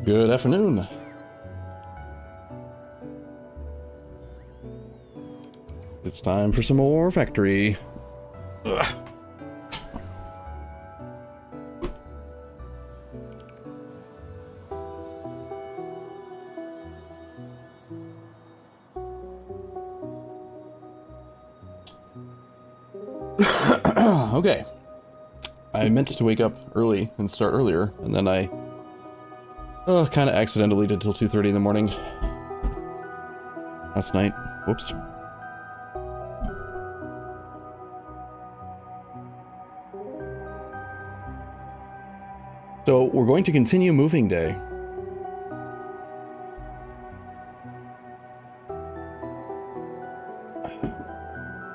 Good afternoon. It's time for some more factory. Ugh. Okay. I meant to wake up early and start earlier, and then I kind of accidentally did till 2:30 in the morning last night. Whoops. So we're going to continue moving day.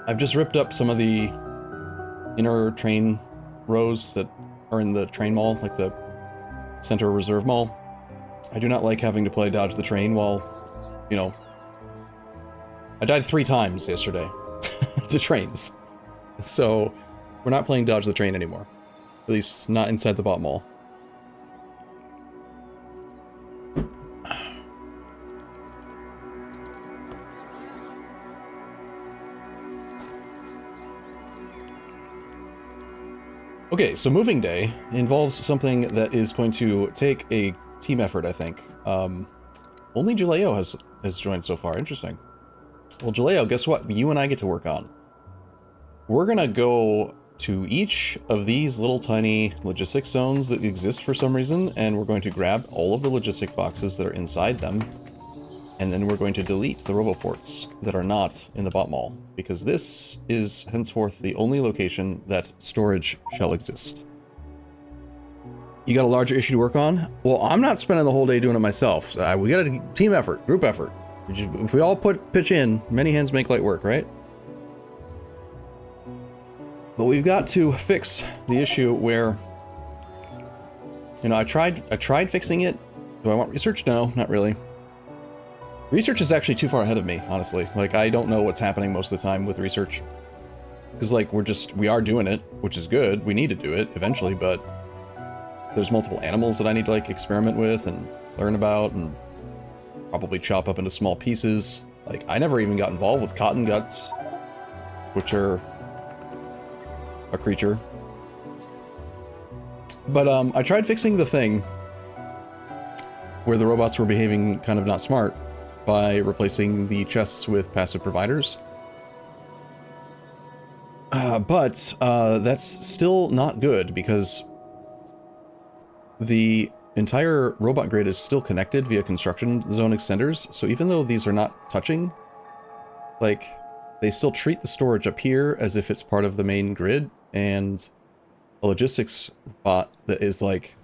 I've just ripped up some of the inner train rows that are in the train mall, like the center reserve mall. I do not like having to play dodge the train while, you know, I died 3 times yesterday to trains. So we're not playing dodge the train anymore. At least not inside the bot mall. Okay, so moving day involves something that is going to take a team effort, I think. Only Jaleo has joined so far. Interesting. Well, Jaleo, guess what? You and I get to work on. We're gonna go to each of these little tiny logistic zones that exist for some reason, and we're going to grab all of the logistic boxes that are inside them, and then we're going to delete the roboports that are not in the bot mall, because this is henceforth the only location that storage shall exist. You got a larger issue to work on? Well, I'm not spending the whole day doing it myself. So we got a team effort, group effort. If we all pitch in, many hands make light work, right? But we've got to fix the issue where, you know, I tried fixing it. Do I want research? No, not really. Research is actually too far ahead of me, honestly. Like, I don't know what's happening most of the time with research. Because, like, we are doing it, which is good. We need to do it eventually, but there's multiple animals that I need to, like, experiment with and learn about and probably chop up into small pieces. Like, I never even got involved with cotton guts, which are a creature. But, I tried fixing the thing where the robots were behaving kind of not smart by replacing the chests with passive providers. But that's still not good because the entire robot grid is still connected via construction zone extenders. So even though these are not touching, like, they still treat the storage up here as if it's part of the main grid, and a logistics bot that is like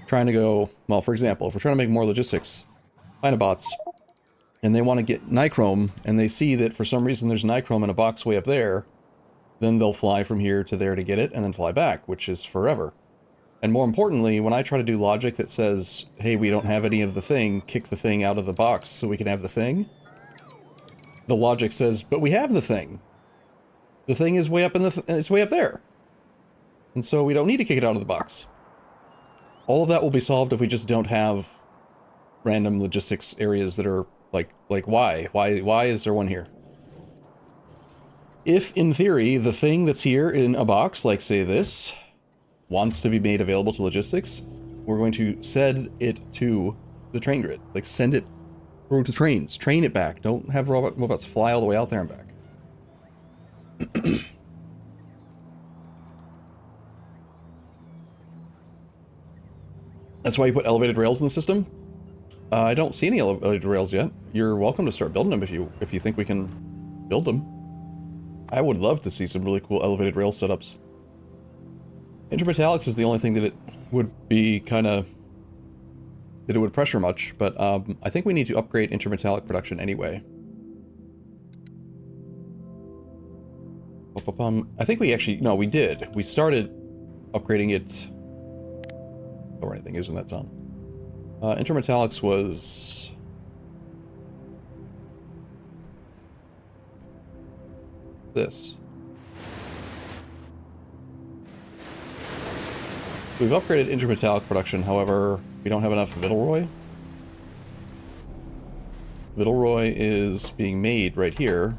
trying to go, well, for example, if we're trying to make more logistics Pyanodons, and they want to get nichrome, and they see that for some reason there's nichrome in a box way up there, then they'll fly from here to there to get it, and then fly back, which is forever. And more importantly, when I try to do logic that says, hey, we don't have any of the thing, kick the thing out of the box so we can have the thing, the logic says, but we have the thing. The thing is way up in it's way up there. And so we don't need to kick it out of the box. All of that will be solved if we just don't have random logistics areas that are like why is there one here? If in theory the thing that's here in a box, like say this, wants to be made available to logistics, we're going to send it to the train grid. Like, send it through to trains, train it back. Don't have robots fly all the way out there and back. That's why you put elevated rails in the system. I don't see any elevated rails yet. You're welcome to start building them if you think we can build them. I would love to see some really cool elevated rail setups. Intermetallics is the only thing that it would be kind of, that it would pressure much, but I think we need to upgrade intermetallic production anyway. I think we actually, no, we did. We started upgrading it, or anything is when that's on. Intermetallics was this. We've upgraded intermetallic production, however, we don't have enough Vittelroy. Vittelroy is being made right here.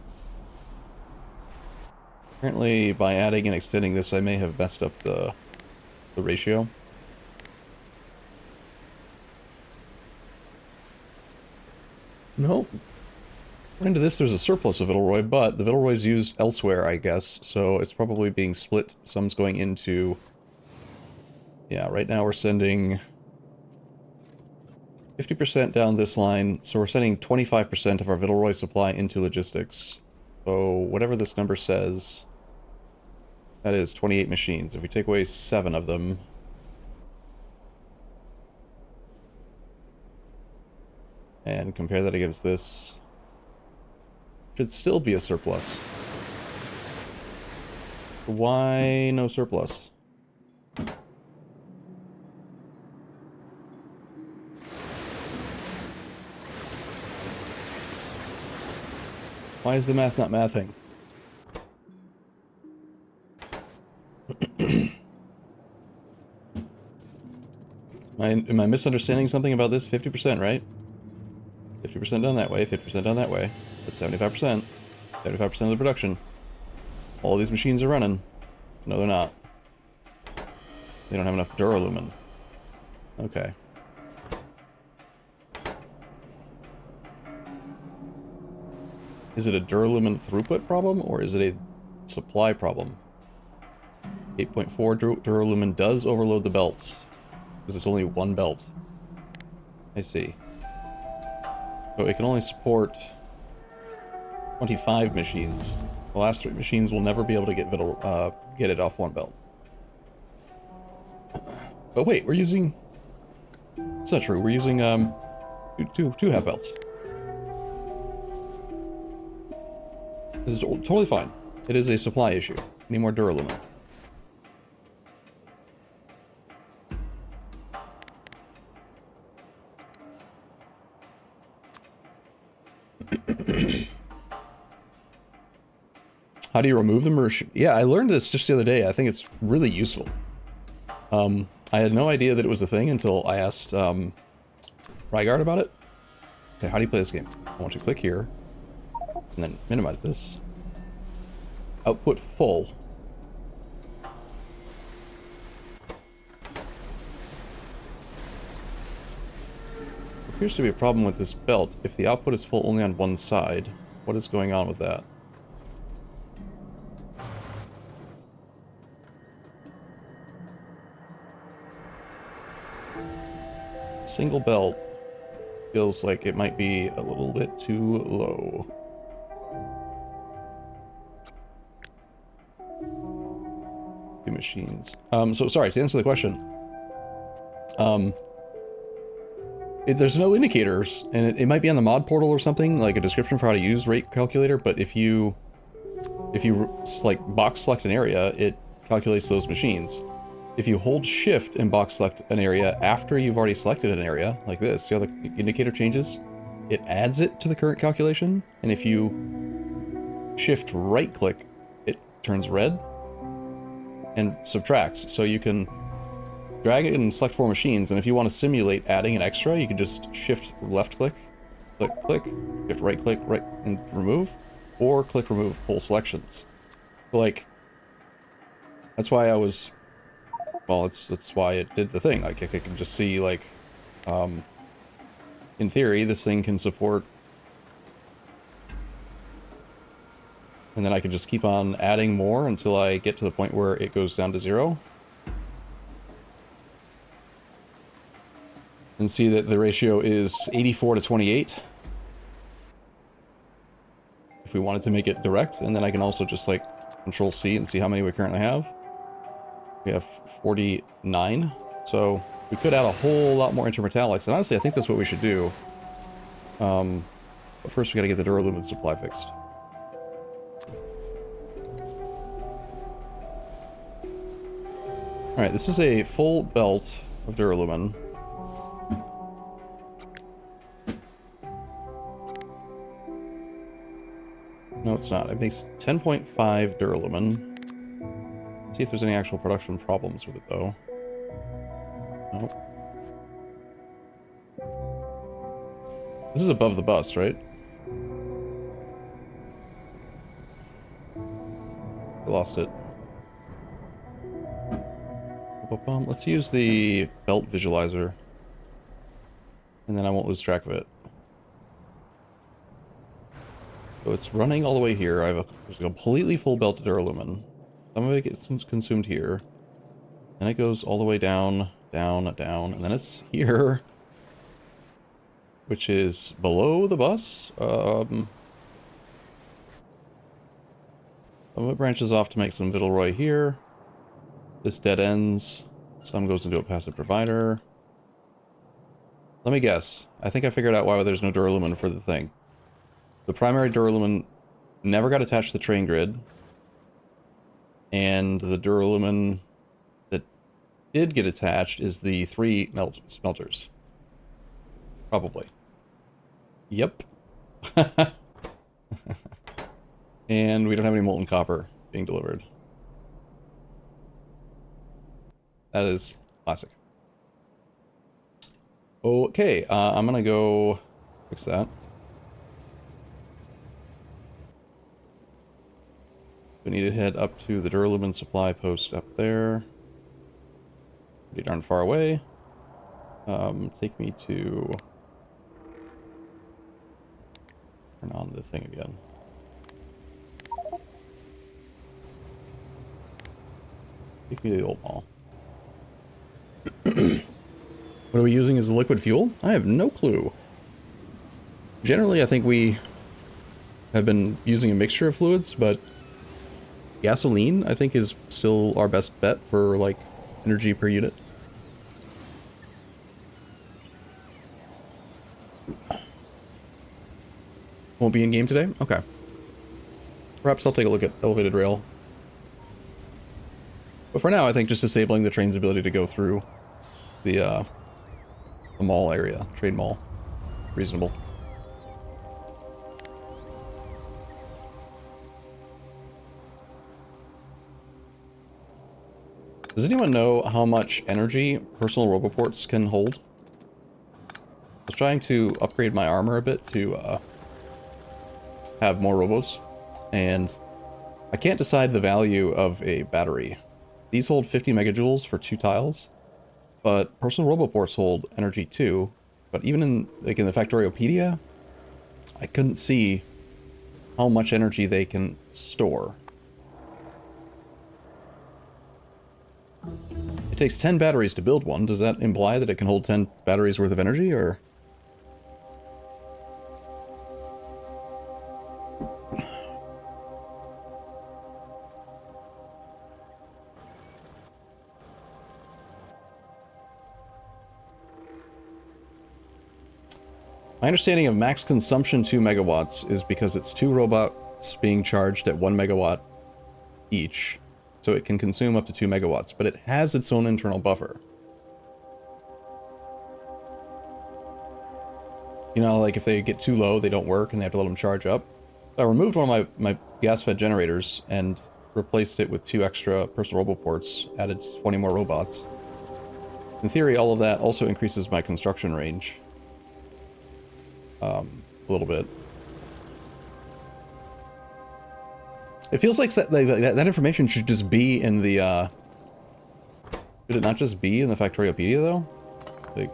Apparently, by adding and extending this, I may have messed up the ratio. No. Into this, there's a surplus of Vittelroy, but the Vittelroy is used elsewhere, I guess, so it's probably being split. Some's going into... Yeah, right now we're sending 50% down this line, so we're sending 25% of our Vittelroy supply into logistics. So whatever this number says, that is 28 machines. If we take away 7 of them... and compare that against this... should still be a surplus. Why no surplus? Why is the math not mathing? Am I misunderstanding something about this? 50%, right? 50% done that way, 50% done that way. That's 75%. 75% of the production. All these machines are running. No, they're not. They don't have enough duralumin. Okay. Is it a duralumin throughput problem, or is it a supply problem? 8.4 duralumin does overload the belts, because it's only one belt. I see. So it can only support 25 machines. The last 3 machines will never be able to get it off one belt. But wait, we're using... It's not true. We're using two half belts. This is totally fine. It is a supply issue. Need more duralumin. How do you remove them? Yeah, I learned this just the other day. I think it's really useful. I had no idea that it was a thing until I asked Rygaard about it. Okay, how do you play this game? I want you to click here, and then minimize this. Output full. There appears to be a problem with this belt. If the output is full only on one side, what is going on with that? Single belt feels like it might be a little bit too low. Two machines. So sorry, to answer the question. There's no indicators, and it might be on the mod portal or something, like a description for how to use rate calculator, but if you like box select an area, it calculates those machines. If you hold shift and box select an area after you've already selected an area, like this, see how the indicator changes? It adds it to the current calculation, and if you shift right click, it turns red and subtracts. So you can drag it and select 4 machines, and if you want to simulate adding an extra, you can just shift left click, click, click, shift right click, right, and remove, or click remove whole selections. So like, that's why I was... Well, that's why it did the thing. Like, I can just see, like, in theory, this thing can support... And then I can just keep on adding more until I get to the point where it goes down to 0. And see that the ratio is 84 to 28. If we wanted to make it direct, and then I can also just, like, Control C and see how many we currently have. We have 49, so we could add a whole lot more intermetallics, and honestly I think that's what we should do. But first we gotta get the duralumin supply fixed. Alright, this is a full belt of duralumin. No, it's not. It makes 10.5 duralumin. See if there's any actual production problems with it, though. Nope. This is above the bus, right? I lost it. Let's use the belt visualizer. And then I won't lose track of it. So it's running all the way here. I have there's a completely full belt of duralumin. Some of it gets consumed here. Then it goes all the way down, down, down, and then it's here. Which is below the bus. Some of it branches off to make some Vittelroy here. This dead ends. Some goes into a passive provider. Let me guess. I think I figured out why there's no duralumin for the thing. The primary duralumin never got attached to the train grid. And the duralumin that did get attached is the 3 smelters. Probably. Yep. And we don't have any molten copper being delivered. That is classic. Okay, I'm gonna go fix that. We need to head up to the duralumin supply post up there. Pretty darn far away. Take me to... Turn on the thing again. Take me to the old mall. What are we using as liquid fuel? I have no clue. Generally, I think we have been using a mixture of fluids, but gasoline, I think, is still our best bet for, like, energy per unit. Won't be in game today? Okay. Perhaps I'll take a look at elevated rail. But for now, I think just disabling the train's ability to go through the mall area, trade mall, reasonable. Does anyone know how much energy personal roboports can hold? I was trying to upgrade my armor a bit to have more robos, and I can't decide the value of a battery. These hold 50 megajoules for 2 tiles, but personal roboports hold energy too. But even in the Factoriopedia, I couldn't see how much energy they can store. It takes 10 batteries to build one. Does that imply that it can hold 10 batteries worth of energy, or...? My understanding of max consumption 2 megawatts is because it's 2 robots being charged at 1 megawatt each, so it can consume up to 2 megawatts, but it has its own internal buffer. You know, like if they get too low, they don't work and they have to let them charge up. So I removed one of my gas-fed generators and replaced it with 2 extra personal roboports, added 20 more robots. In theory, all of that also increases my construction range. A little bit. It feels like that information should just be in the, should it not just be in the Factoriopedia, though? Like...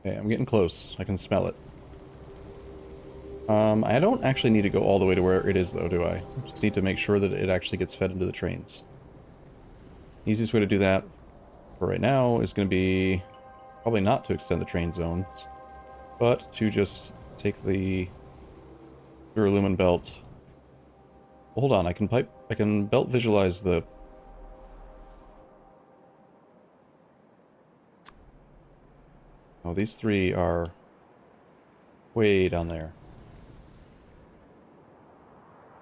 Okay, I'm getting close. I can smell it. I don't actually need to go all the way to where it is, though, do I? I just need to make sure that it actually gets fed into the trains. Easiest way to do that for right now is going to be probably not to extend the train zones, but to just take the duralumin belt. Hold on, I can belt visualize the... Oh, these 3 are Way down there.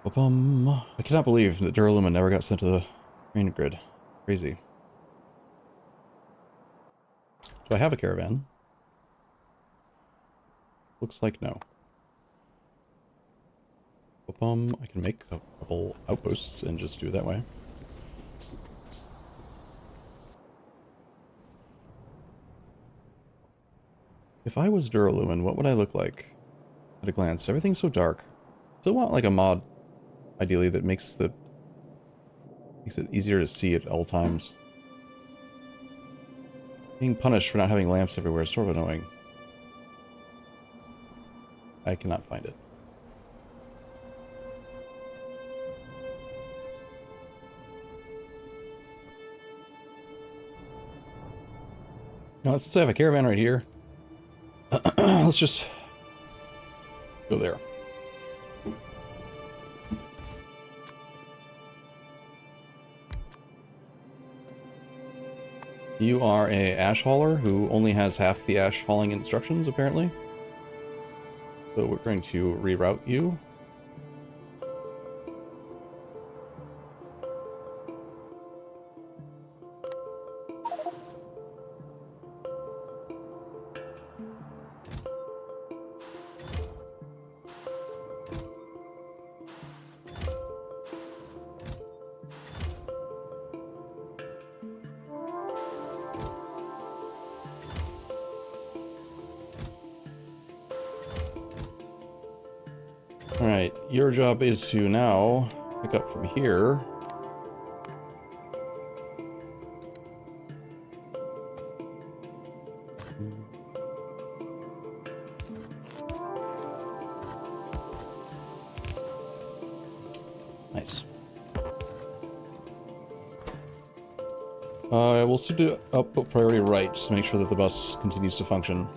I cannot believe that Duralumin never got sent to the main grid. Crazy. Do I have a caravan? Looks like no. I can make a couple outposts and just do it that way. If I was Duralumin, what would I look like at a glance? Everything's so dark. Still want like a mod, ideally, that makes it easier to see at all times. Being punished for not having lamps everywhere is sort of annoying. I cannot find it. Now, since I have a caravan right here, let's just go there. You are a ash hauler who only has half the ash hauling instructions, apparently. So we're going to reroute you. Alright, your job is to now pick up from here. Nice. We'll still do output priority right, just to make sure that the bus continues to function.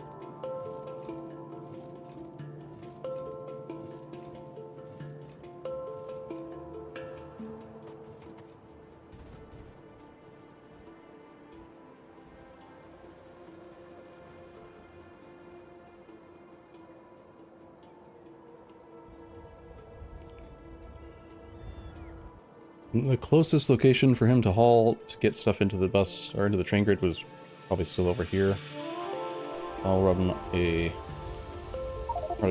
The closest location for him to haul to get stuff into the bus or into the train grid was probably still over here. I'll run a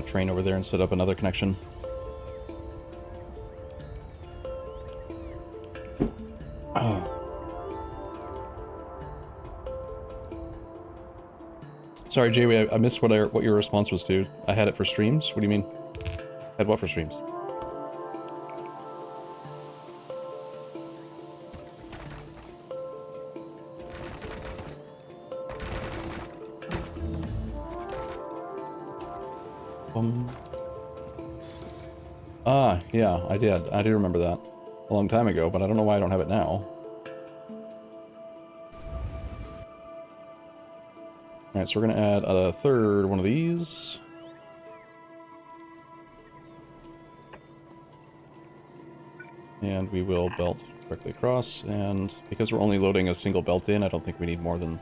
train over there and set up another connection. Sorry, Jay, I missed what your response was to. I had it for streams? What do you mean? Had what for streams? Yeah, I did. I do remember that. A long time ago, but I don't know why I don't have it now. Alright, so we're going to add a third one of these. And we will belt directly across, and because we're only loading a single belt in, I don't think we need more than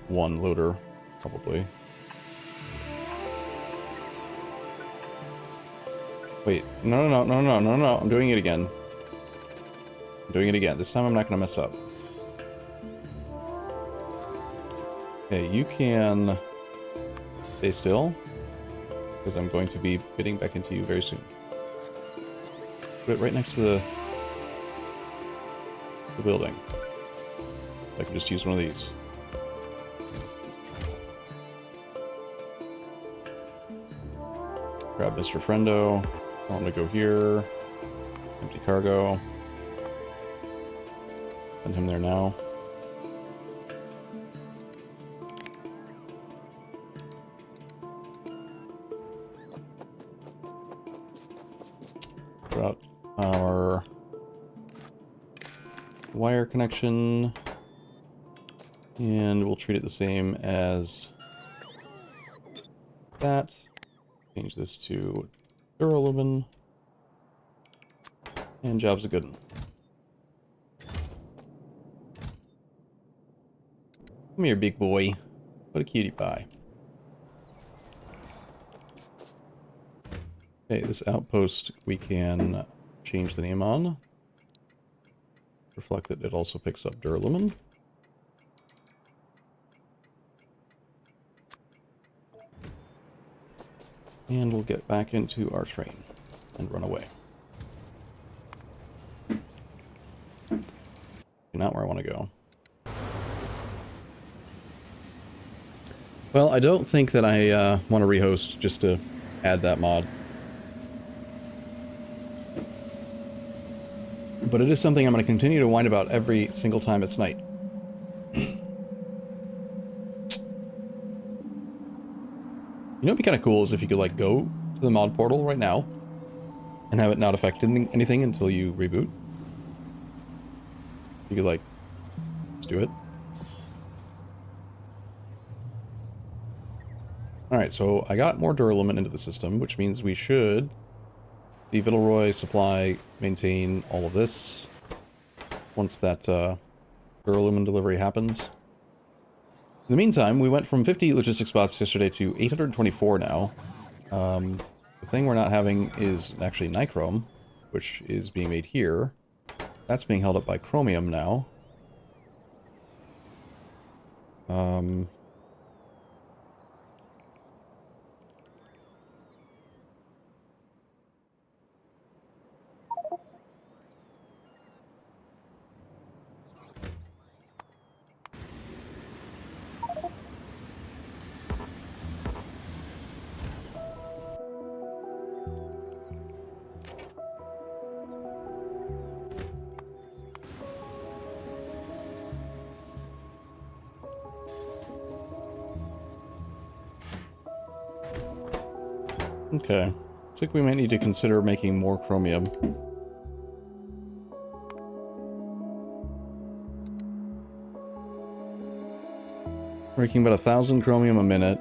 one loader, probably. Wait, no, I'm doing it again. I'm doing it again. This time I'm not going to mess up. Okay, you can stay still, because I'm going to be bidding back into you very soon. Put it right next to the building. I can just use one of these. Grab Mr. Friendo. Tell him to go here. Empty cargo. Send him there now. Put out our wire connection. And we'll treat it the same as that. Change this to Duralumin. And job's a good one. Come here, big boy. What a cutie pie. Okay, this outpost we can change the name on. Reflect that it also picks up duralumin. And we'll get back into our train and run away. Not where I want to go. Well, I don't think that I want to rehost just to add that mod. But it is something I'm going to continue to whine about every single time it's night. You know what'd be kind of cool is if you could, like, go to the mod portal right now and have it not affect anything until you reboot. You could, like, let's do it. Alright, so I got more duralumin into the system, which means we should the Vittelroy supply, maintain all of this once that duralumin delivery happens. In the meantime, we went from 50 logistic spots yesterday to 824 now. The thing we're not having is actually nichrome, which is being made here. That's being held up by chromium now. Okay. Looks like we might need to consider making more chromium. Making about 1,000 chromium a minute.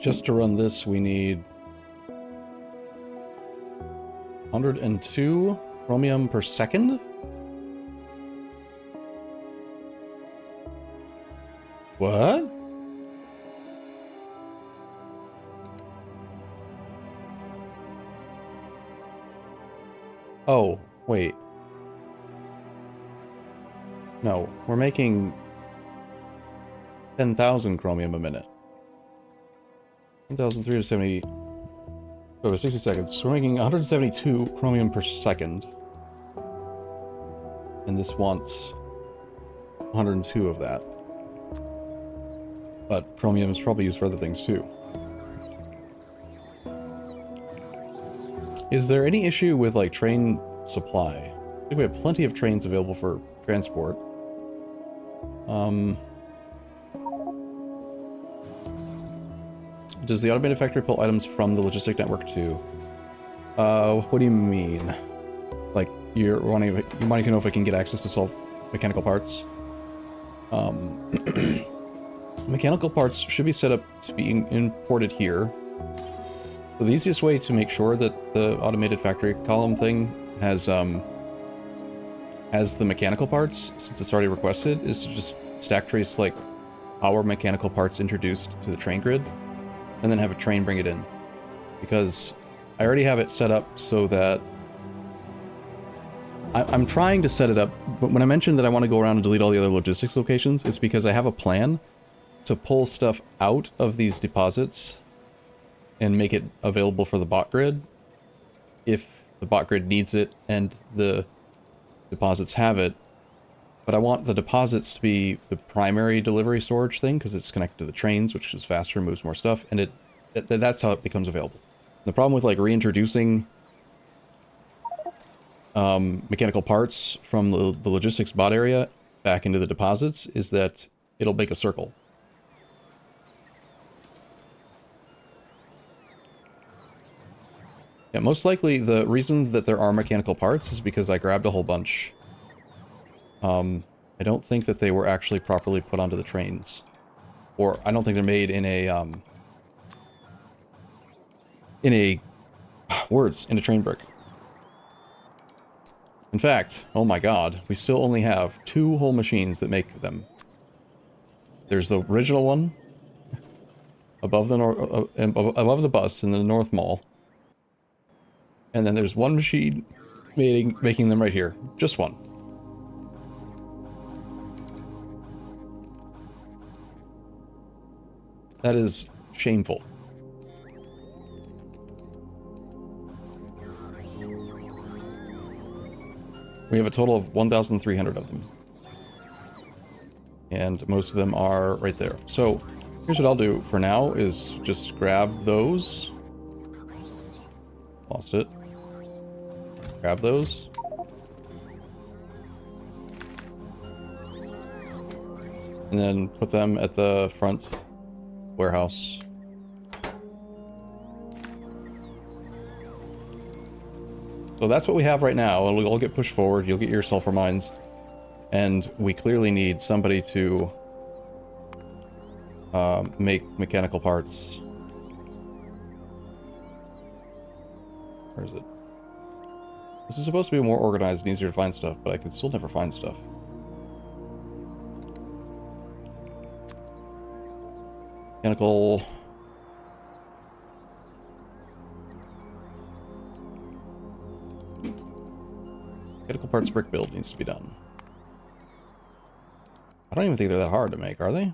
Just to run this, we need 102 chromium per second? What? Oh, wait. No, we're making 10,000 chromium a minute. 10,370 over 60 seconds. So we're making 172 chromium per second. And this wants 102 of that. But chromium is probably used for other things too. Is there any issue with, like, train supply? I think we have plenty of trains available for transport. Does the automated factory pull items from the logistic network too? What do you mean? Like, you wanting to know if I can get access to solve mechanical parts? Mechanical parts should be set up to be imported here. So the easiest way to make sure that the automated factory column thing has the mechanical parts, since it's already requested, is to just stack trace, like, our mechanical parts introduced to the train grid, and then have a train bring it in. Because I already have it set up so that I'm trying to set it up, but when I mentioned that I want to go around and delete all the other logistics locations, it's because I have a plan to pull stuff out of these deposits and make it available for the bot grid if the bot grid needs it and the deposits have it. But I want the deposits to be the primary delivery storage thing because it's connected to the trains, which is faster and moves more stuff, and that's how it becomes available. The problem with, like, reintroducing mechanical parts from the logistics bot area back into the deposits is that it'll make a circle. Yeah, most likely the reason that there are mechanical parts is because I grabbed a whole bunch. I don't think that they were actually properly put onto the trains. Or I don't think they're made in a train brick. In fact, oh my god, we still only have 2 whole machines that make them. There's the original one above the above the bus in the North Mall. And then there's one machine making them right here. Just one. That is shameful. We have a total of 1,300 of them. And most of them are right there. So here's what I'll do for now is just grab those. Lost it. Grab those. And then put them at the front warehouse. So that's what we have right now. It'll all get pushed forward. You'll get your sulfur mines. And we clearly need somebody to make mechanical parts. Where is it? This is supposed to be more organized and easier to find stuff, but I can still never find stuff. Mechanical... Mechanical parts brick build needs to be done. I don't even think they're that hard to make, are they?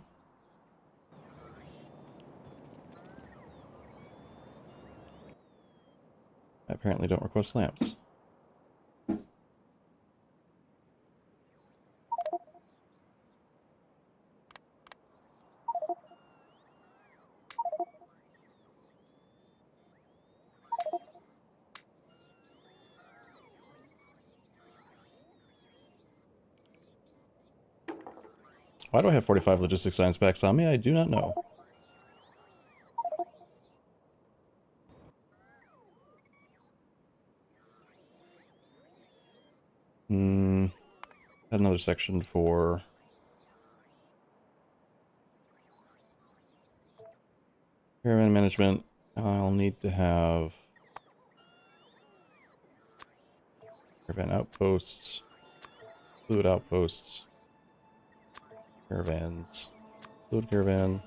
I apparently don't request lamps. Why do I have 45 logistics science packs on me? I do not know. Had another section for... caravan management. I'll need to have... caravan outposts. Fluid outposts. Caravans. Fluid caravan.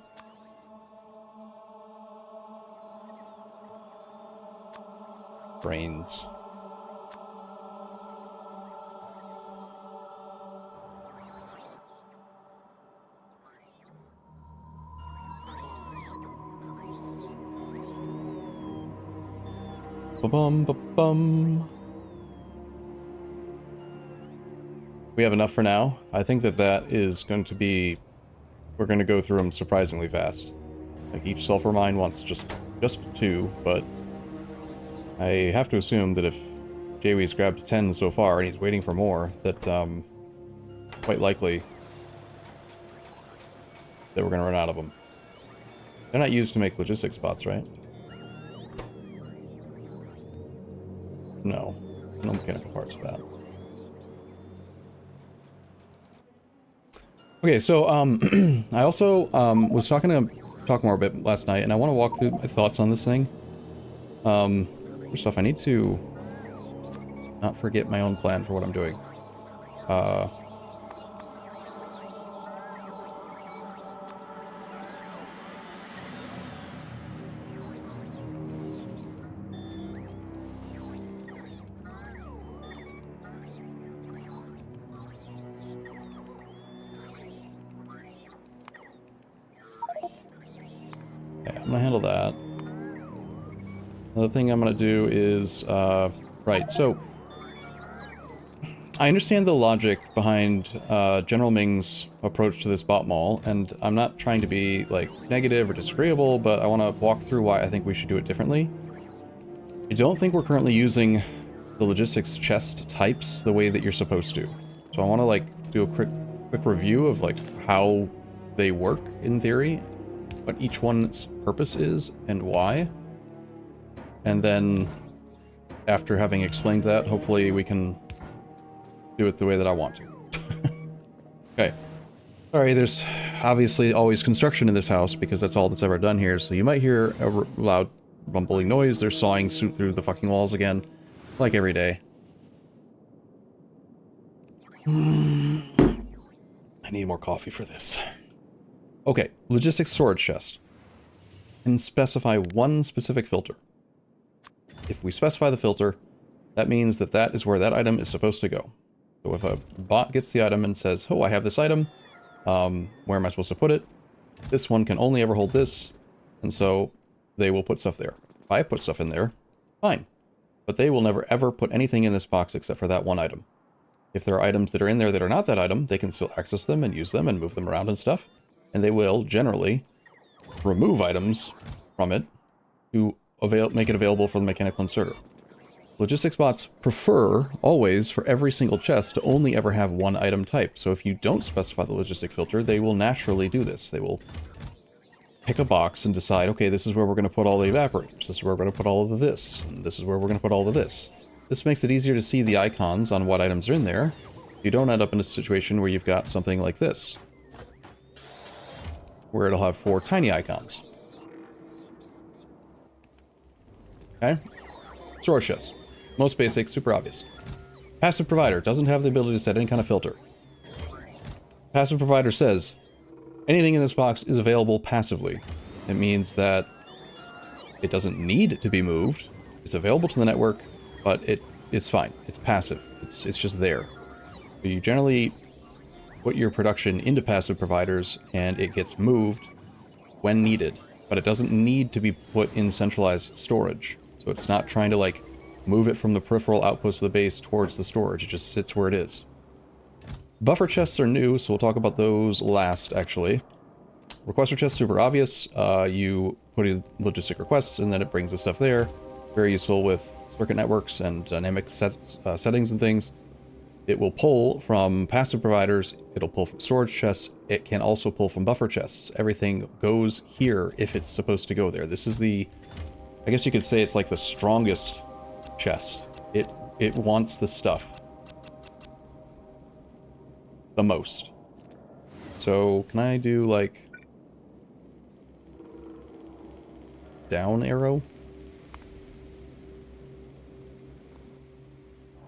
Brains. Ba-bum, ba-bum. We have enough for now. I think that that is going to be... we're going to go through them surprisingly fast. Like, each sulfur mine wants just 2, but... I have to assume that if Jaywee's grabbed 10 so far, and he's waiting for more, that, quite likely... that we're going to run out of them. They're not used to make logistics bots, right? No. No mechanical parts for that. Okay, so, I also, was talk more a bit last night, and I want to walk through my thoughts on this thing. First off, I need to not forget my own plan for what I'm doing. I'm gonna handle that. Another thing I'm gonna do is, right, so... I understand the logic behind, General Ming's approach to this bot mall, and I'm not trying to be, like, negative or disagreeable, but I want to walk through why I think we should do it differently. I don't think we're currently using the logistics chest types the way that you're supposed to. So I want to, like, do a quick review of, like, how they work, in theory, what each one's purpose is, and why. And then, after having explained that, hopefully we can do it the way that I want to. Okay. Sorry, there's obviously always construction in this house, because that's all that's ever done here, so you might hear a loud rumbling noise. They're sawing through the fucking walls again, like every day. I need more coffee for this. Okay, logistics storage chest. Can specify one specific filter. If we specify the filter, that means that that is where that item is supposed to go. So if a bot gets the item and says, oh, I have this item, where am I supposed to put it? This one can only ever hold this, and so they will put stuff there. If I put stuff in there, fine. But they will never ever put anything in this box except for that one item. If there are items that are in there that are not that item, they can still access them and use them and move them around and stuff. And they will, generally, remove items from it to make it available for the mechanical inserter. Logistics bots prefer, always, for every single chest to only ever have one item type. So if you don't specify the logistic filter, they will naturally do this. They will pick a box and decide, okay, this is where we're going to put all the evaporators, this is where we're going to put all of this, and this is where we're going to put all of this. This makes it easier to see the icons on what items are in there. You don't end up in a situation where you've got something like this, where it'll have 4 tiny icons. Okay? Storage chest. Most basic, super obvious. Passive provider doesn't have the ability to set any kind of filter. Passive provider says, anything in this box is available passively. It means that it doesn't need to be moved. It's available to the network, but it's fine. It's passive. It's just there. So you generally put your production into passive providers, and it gets moved when needed. But it doesn't need to be put in centralized storage. So it's not trying to, like, move it from the peripheral outpost of the base towards the storage. It just sits where it is. Buffer chests are new, so we'll talk about those last, actually. Requester chests, super obvious. You put in logistic requests, and then it brings the stuff there. Very useful with circuit networks and dynamic settings and things. It will pull from passive providers. It'll pull from storage chests. It can also pull from buffer chests. Everything goes here if it's supposed to go there. This is the... I guess you could say it's like the strongest chest. It wants the stuff the most. So can I do like down arrow?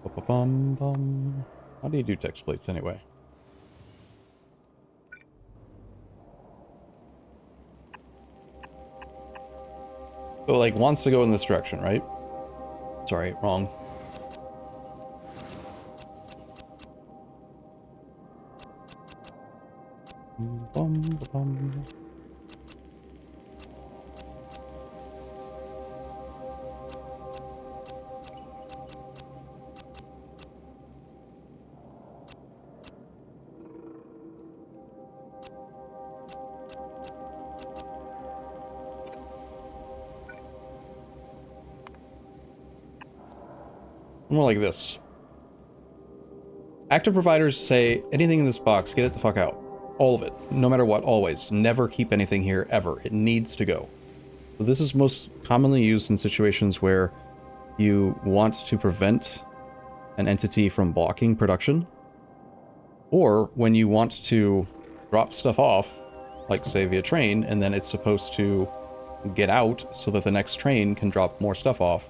Ba-ba-bum-bum. How do you do text plates anyway? So like wants to go in this direction, right? Sorry, wrong. More like this. Active providers say, anything in this box, get it the fuck out. All of it. No matter what, always. Never keep anything here, ever. It needs to go. So this is most commonly used in situations where you want to prevent an entity from blocking production, or when you want to drop stuff off, like say via train, and then it's supposed to get out so that the next train can drop more stuff off.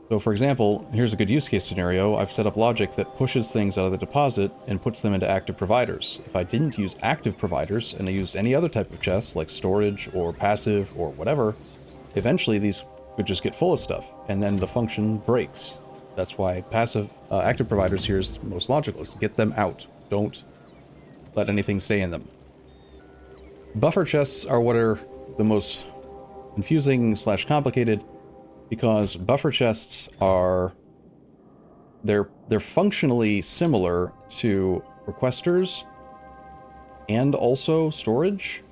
So for example, here's a good use case scenario. I've set up logic that pushes things out of the deposit and puts them into active providers. If I didn't use active providers and I used any other type of chest, like storage or passive or whatever, eventually these could just get full of stuff, and then the function breaks. That's why active providers here is most logical, is to get them out. Don't let anything stay in them. Buffer chests are what are the most confusing / complicated, because buffer chests are, they're functionally similar to requesters and also storage.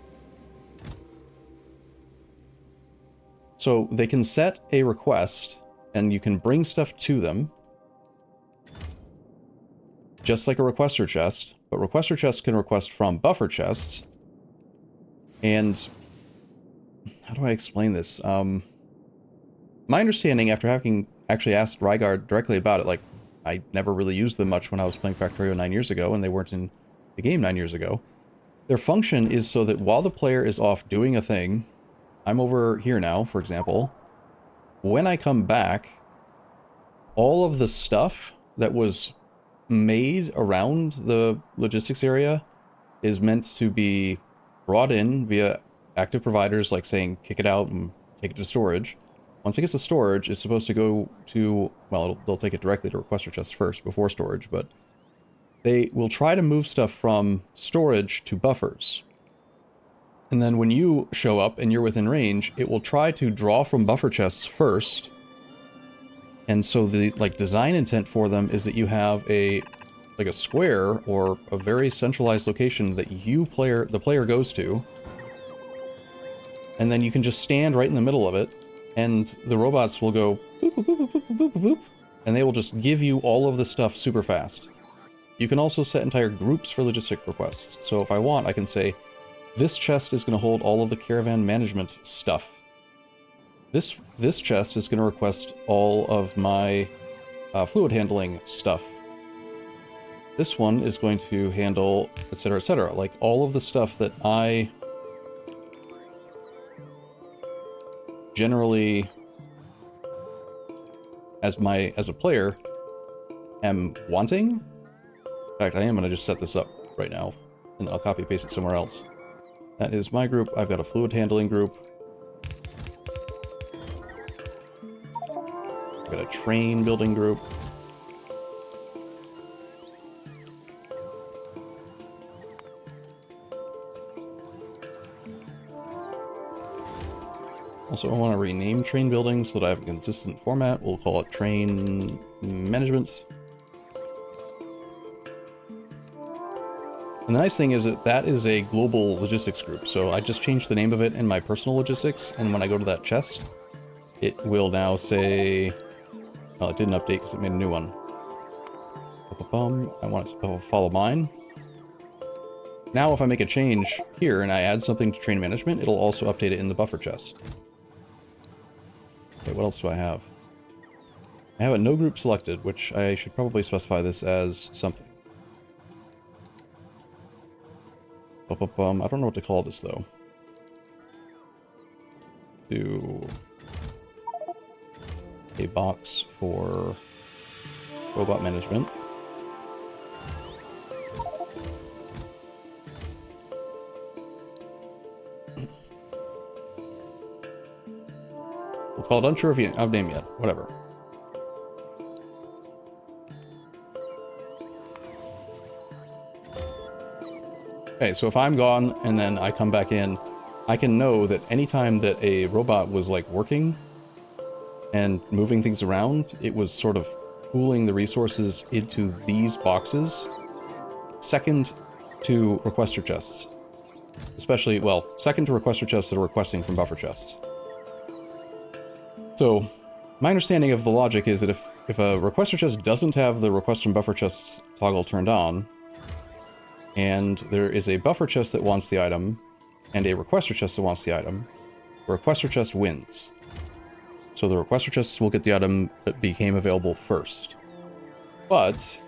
So they can set a request and you can bring stuff to them, just like a requester chest, but requester chests can request from buffer chests. And how do I explain this? My understanding, after having actually asked Rygaard directly about it, like, I never really used them much when I was playing Factorio 9 years ago, and they weren't in the game 9 years ago. Their function is so that while the player is off doing a thing, I'm over here now, for example, when I come back, all of the stuff that was made around the logistics area is meant to be brought in via active providers, like saying kick it out and take it to storage. Once it gets to storage, it's supposed to go to, well, they'll take it directly to requester chests first before storage, but they will try to move stuff from storage to buffers. And then when you show up and you're within range, it will try to draw from buffer chests first. And so the design intent for them is that you have a square or a very centralized location that the player goes to. And then you can just stand right in the middle of it, and the robots will go boop, boop, boop, boop, boop, boop, boop, boop, and they will just give you all of the stuff super fast. You can also set entire groups for logistic requests. So if I want, I can say, this chest is going to hold all of the caravan management stuff. This chest is going to request all of my fluid handling stuff. This one is going to handle, etc., etc. Like all of the stuff that I generally, as a player, am wanting. In fact, I am going to just set this up right now, and then I'll copy paste it somewhere else. That is my group. I've got a fluid handling group. I've got a train building group. Also, I want to rename train building so that I have a consistent format. We'll call it train management. And the nice thing is that is a global logistics group. So I just changed the name of it in my personal logistics. And when I go to that chest, it will now say, well, it didn't update because it made a new one. I want it to follow mine. Now, if I make a change here and I add something to train management, it'll also update it in the buffer chest. Okay, what else do I have? I have a no group selected, which I should probably specify this as something. I don't know what to call this, though. Do a box for robot management. We'll call it unsure of name yet. Whatever. Okay, so if I'm gone and then I come back in, I can know that anytime that a robot was like working and moving things around, it was sort of pooling the resources into these boxes, second to requester chests. Especially, well, second to requester chests that are requesting from buffer chests. So, my understanding of the logic is that if a requester chest doesn't have the request from buffer chests toggle turned on, and there is a buffer chest that wants the item, and a requester chest that wants the item, the requester chest wins. So the requester chests will get the item that became available first. But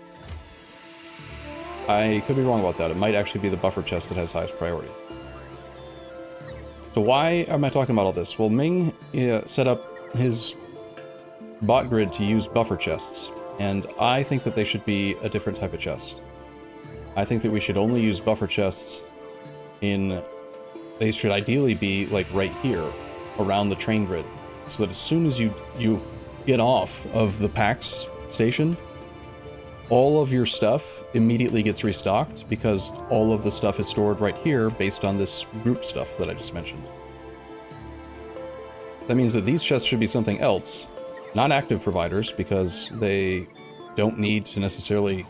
I could be wrong about that. It might actually be the buffer chest that has highest priority. So why am I talking about all this? Well, Ming set up his bot grid to use buffer chests, and I think that they should be a different type of chest. I think that we should only use buffer chests they should ideally be like right here around the train grid, so that as soon as you get off of the PAX station, all of your stuff immediately gets restocked because all of the stuff is stored right here based on this group stuff that I just mentioned. That means that these chests should be something else, not active providers, because they don't need to necessarily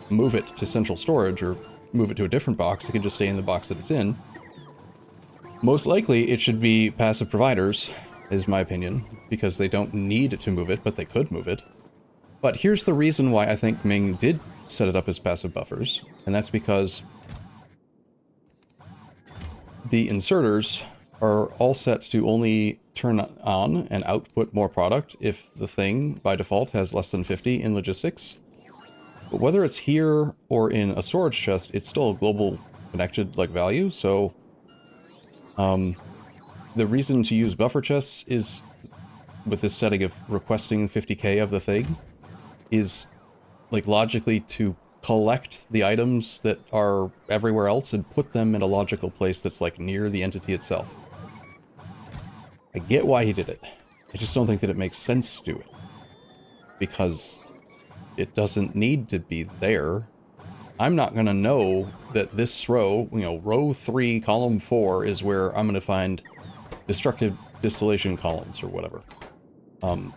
move it to central storage or move it to a different box. It can just stay in the box that it's in. Most likely it should be passive providers, is my opinion, because they don't need to move it, but they could move it. But here's the reason why I think Ming did set it up as passive buffers, and that's because the inserters are all set to only turn on and output more product if the thing, by default, has less than 50 in logistics. But whether it's here or in a storage chest, it's still a global connected value, so the reason to use buffer chests is, with this setting of requesting 50k of the thing, is like logically to collect the items that are everywhere else and put them in a logical place that's like near the entity itself. I get why he did it. I just don't think that it makes sense to do it. Because it doesn't need to be there. I'm not going to know that this row, you know, row 3, column 4 is where I'm going to find destructive distillation columns or whatever.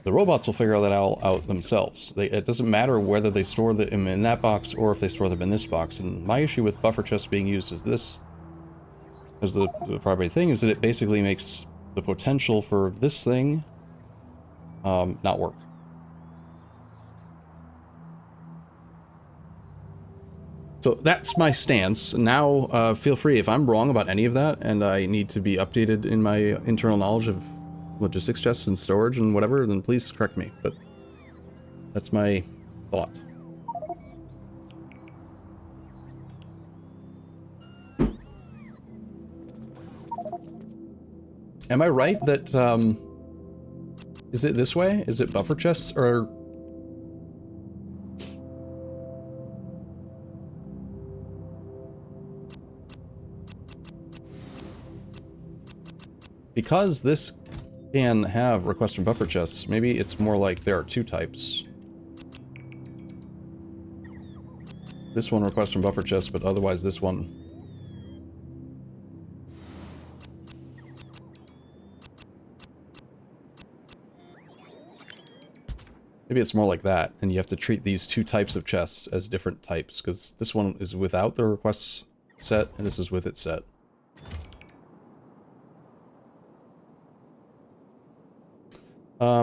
The robots will figure that out themselves. It doesn't matter whether they store them in that box or if they store them in this box. And my issue with buffer chests being used as this, as the primary thing, is that it basically makes the potential for this thing not work. So that's my stance. Now, feel free, if I'm wrong about any of that, and I need to be updated in my internal knowledge of logistics chests and storage and whatever, then please correct me. But that's my thought. Am I right that, is it this way? Is it buffer chests, or... Because this can have request from buffer chests, maybe it's more like there are two types. This one requests from buffer chests, but otherwise this one. Maybe it's more like that, and you have to treat these two types of chests as different types, because this one is without the requests set, and this is with it set.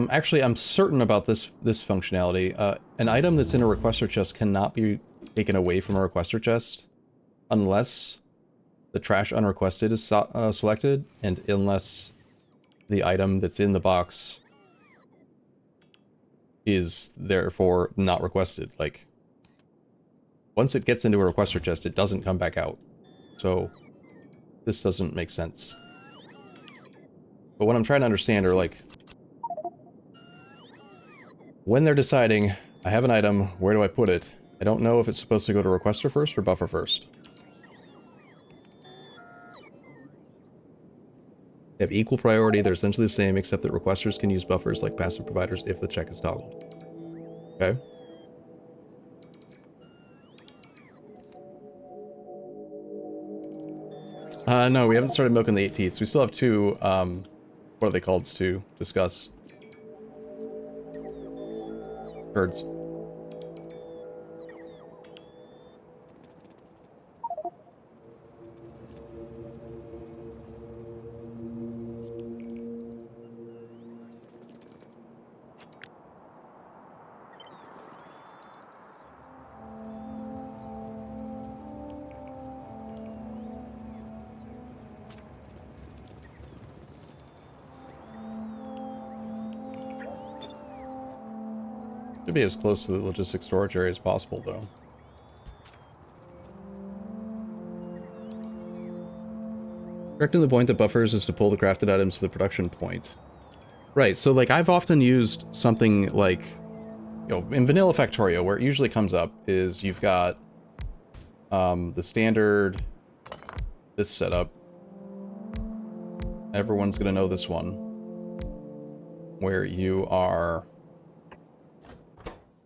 Actually, I'm certain about this functionality. An item that's in a requester chest cannot be taken away from a requester chest unless the trash unrequested is selected, and unless the item that's in the box is therefore not requested. Like, once it gets into a requester chest, it doesn't come back out. So, this doesn't make sense. But what I'm trying to understand are, like, when they're deciding, I have an item, where do I put it? I don't know if it's supposed to go to requester first or buffer first. They have equal priority, they're essentially the same, except that requesters can use buffers like passive providers if the check is toggled. Okay. No, we haven't started milking the 8 teats. We still have two, what are they called, to discuss. Herds. Should be as close to the logistic storage area as possible, though. Correcting the point that buffers is to pull the crafted items to the production point. Right, so like I've often used something like, you know, in vanilla Factorio, where it usually comes up is you've got the standard, this setup. Everyone's gonna know this one, where you are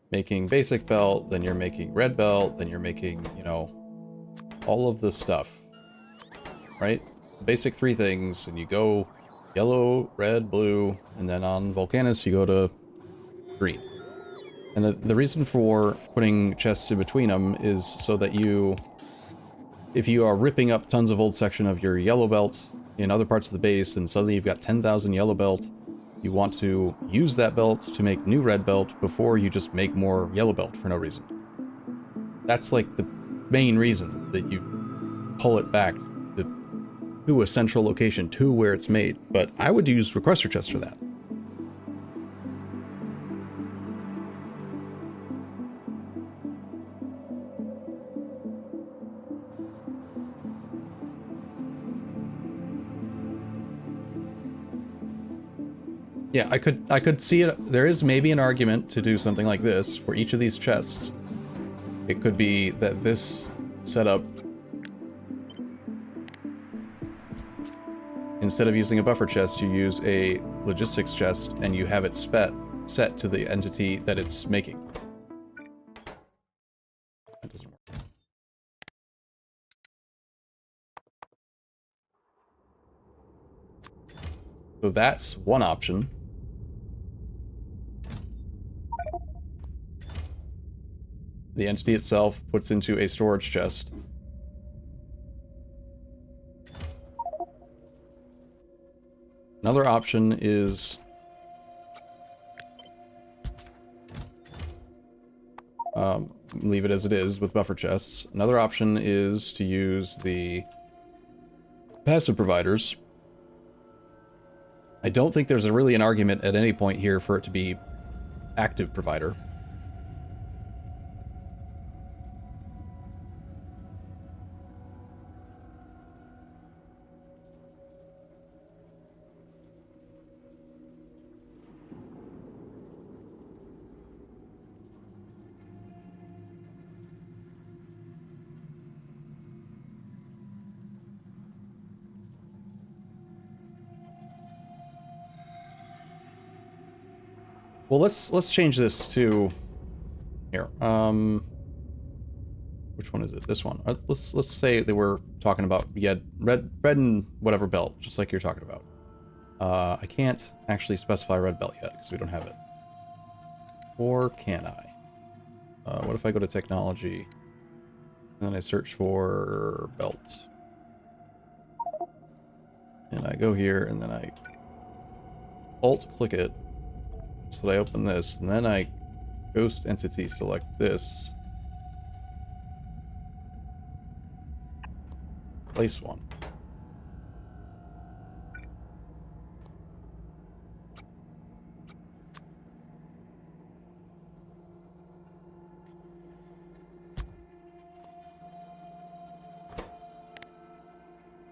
making basic belt, then you're making red belt, then you're making, you know, all of this stuff, right? Basic 3 things, and you go yellow, red, blue, and then on Volcanus you go to green. And the reason for putting chests in between them is so that you, if you are ripping up tons of old section of your yellow belt in other parts of the base, and suddenly you've got 10,000 yellow belt, you want to use that belt to make new red belt before you just make more yellow belt for no reason. That's like the main reason that you pull it back to a central location, to where it's made. But I would use requester chests for that. Yeah, I could see it. There is maybe an argument to do something like this for each of these chests, It could be that this setup, instead of using a buffer chest, you use a logistics chest and you have it set to the entity that it's making. That doesn't work. So that's one option. The entity itself puts into a storage chest. Another option is leave it as it is with buffer chests. Another option is to use the passive providers. I don't think there's really an argument at any point here for it to be active provider. Well, let's change this to here. Which one is it? This one. Let's say they were talking about red and whatever belt, just like you're talking about. I can't actually specify red belt yet because we don't have it. Or can I? What if I go to technology and then I search for belt? And I go here and then I alt click it so that I open this, and then I ghost entity select this. Place one.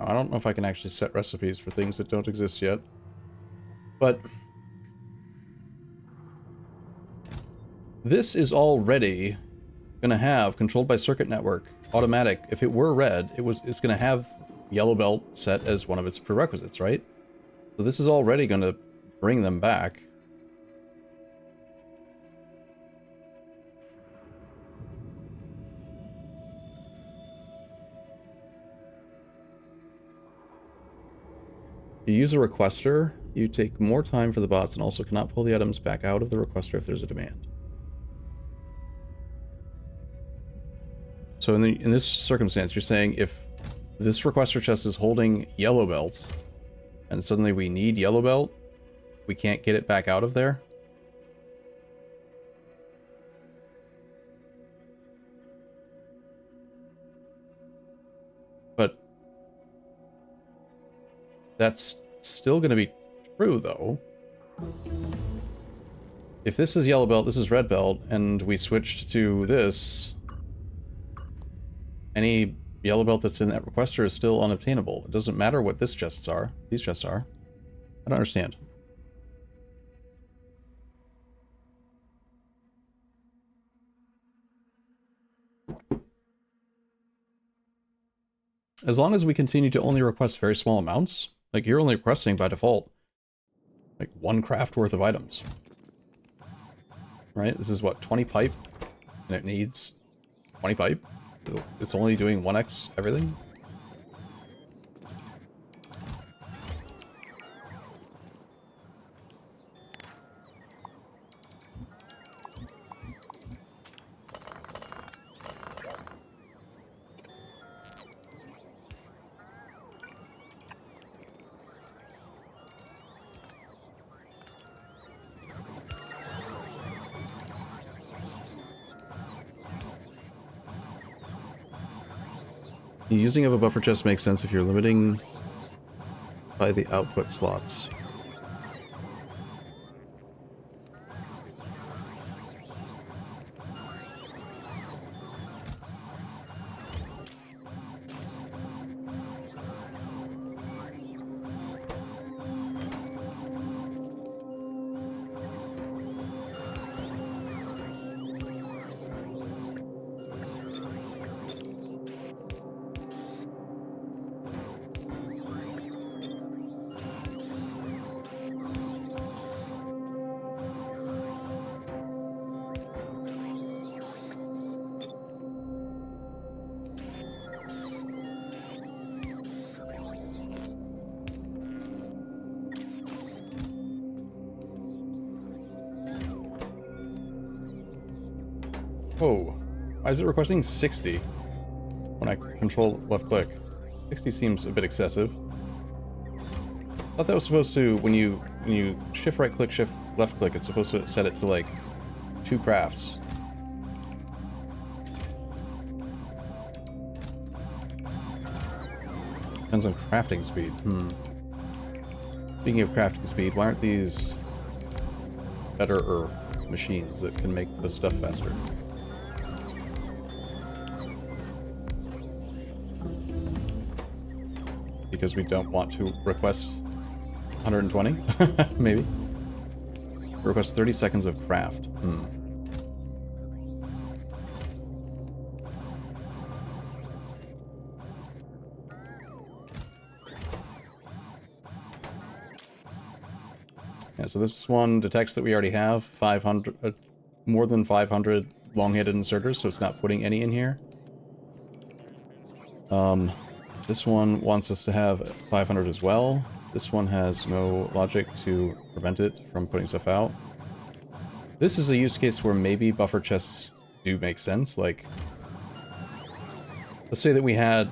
I don't know if I can actually set recipes for things that don't exist yet, but this is already going to have controlled by circuit network automatic. If it were red, it's going to have yellow belt set as one of its prerequisites, right? So this is already going to bring them back. You use a requester, you take more time for the bots and also cannot pull the items back out of the requester if there's a demand. So in this circumstance, you're saying if this requester chest is holding yellow belt, and suddenly we need yellow belt, we can't get it back out of there? But that's still going to be true, though. If this is yellow belt, this is red belt, and we switched to this, any yellow belt that's in that requester is still unobtainable. It doesn't matter what these chests are. I don't understand. As long as we continue to only request very small amounts, like you're only requesting by default, like 1 craft worth of items. Right? This is what, 20 pipe? And it needs 20 pipe? So it's only doing 1x everything? Using of a buffer chest makes sense if you're limiting by the output slots. Whoa. Why is it requesting 60 when I control left click? 60 seems a bit excessive. I thought that was supposed to, when you shift right click, shift left click, it's supposed to set it to like 2 crafts. Depends on crafting speed. Speaking of crafting speed, why aren't these better machines that can make the stuff faster? Because we don't want to request 120? Maybe. Request 30 seconds of craft. Yeah, so this one detects that we already have 500, more than 500 long-handed inserters, so it's not putting any in here. This one wants us to have 500 as well. This one has no logic to prevent it from putting stuff out. This is a use case where maybe buffer chests do make sense. Like, let's say that we had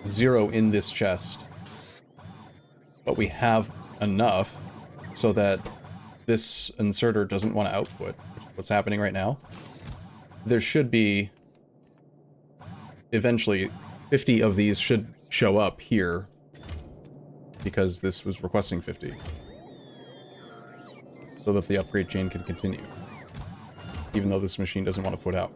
0 in this chest, but we have enough so that this inserter doesn't want to output, which is what's happening right now. There should be, eventually, 50 of these should show up here because this was requesting 50. So that the upgrade chain can continue, even though this machine doesn't want to put out.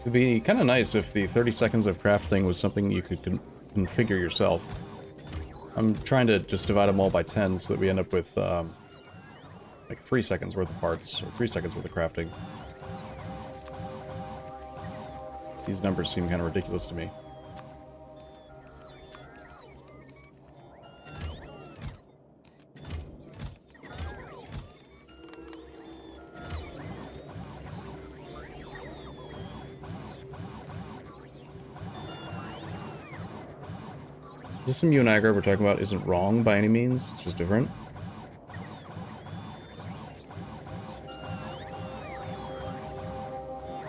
It'd be kind of nice if the 30 seconds of craft thing was something you could configure yourself. I'm trying to just divide them all by 10 so that we end up with like 3 seconds worth of parts, or 3 seconds worth of crafting. These numbers seem kind of ridiculous to me. The system you and I were talking about isn't wrong by any means, it's just different.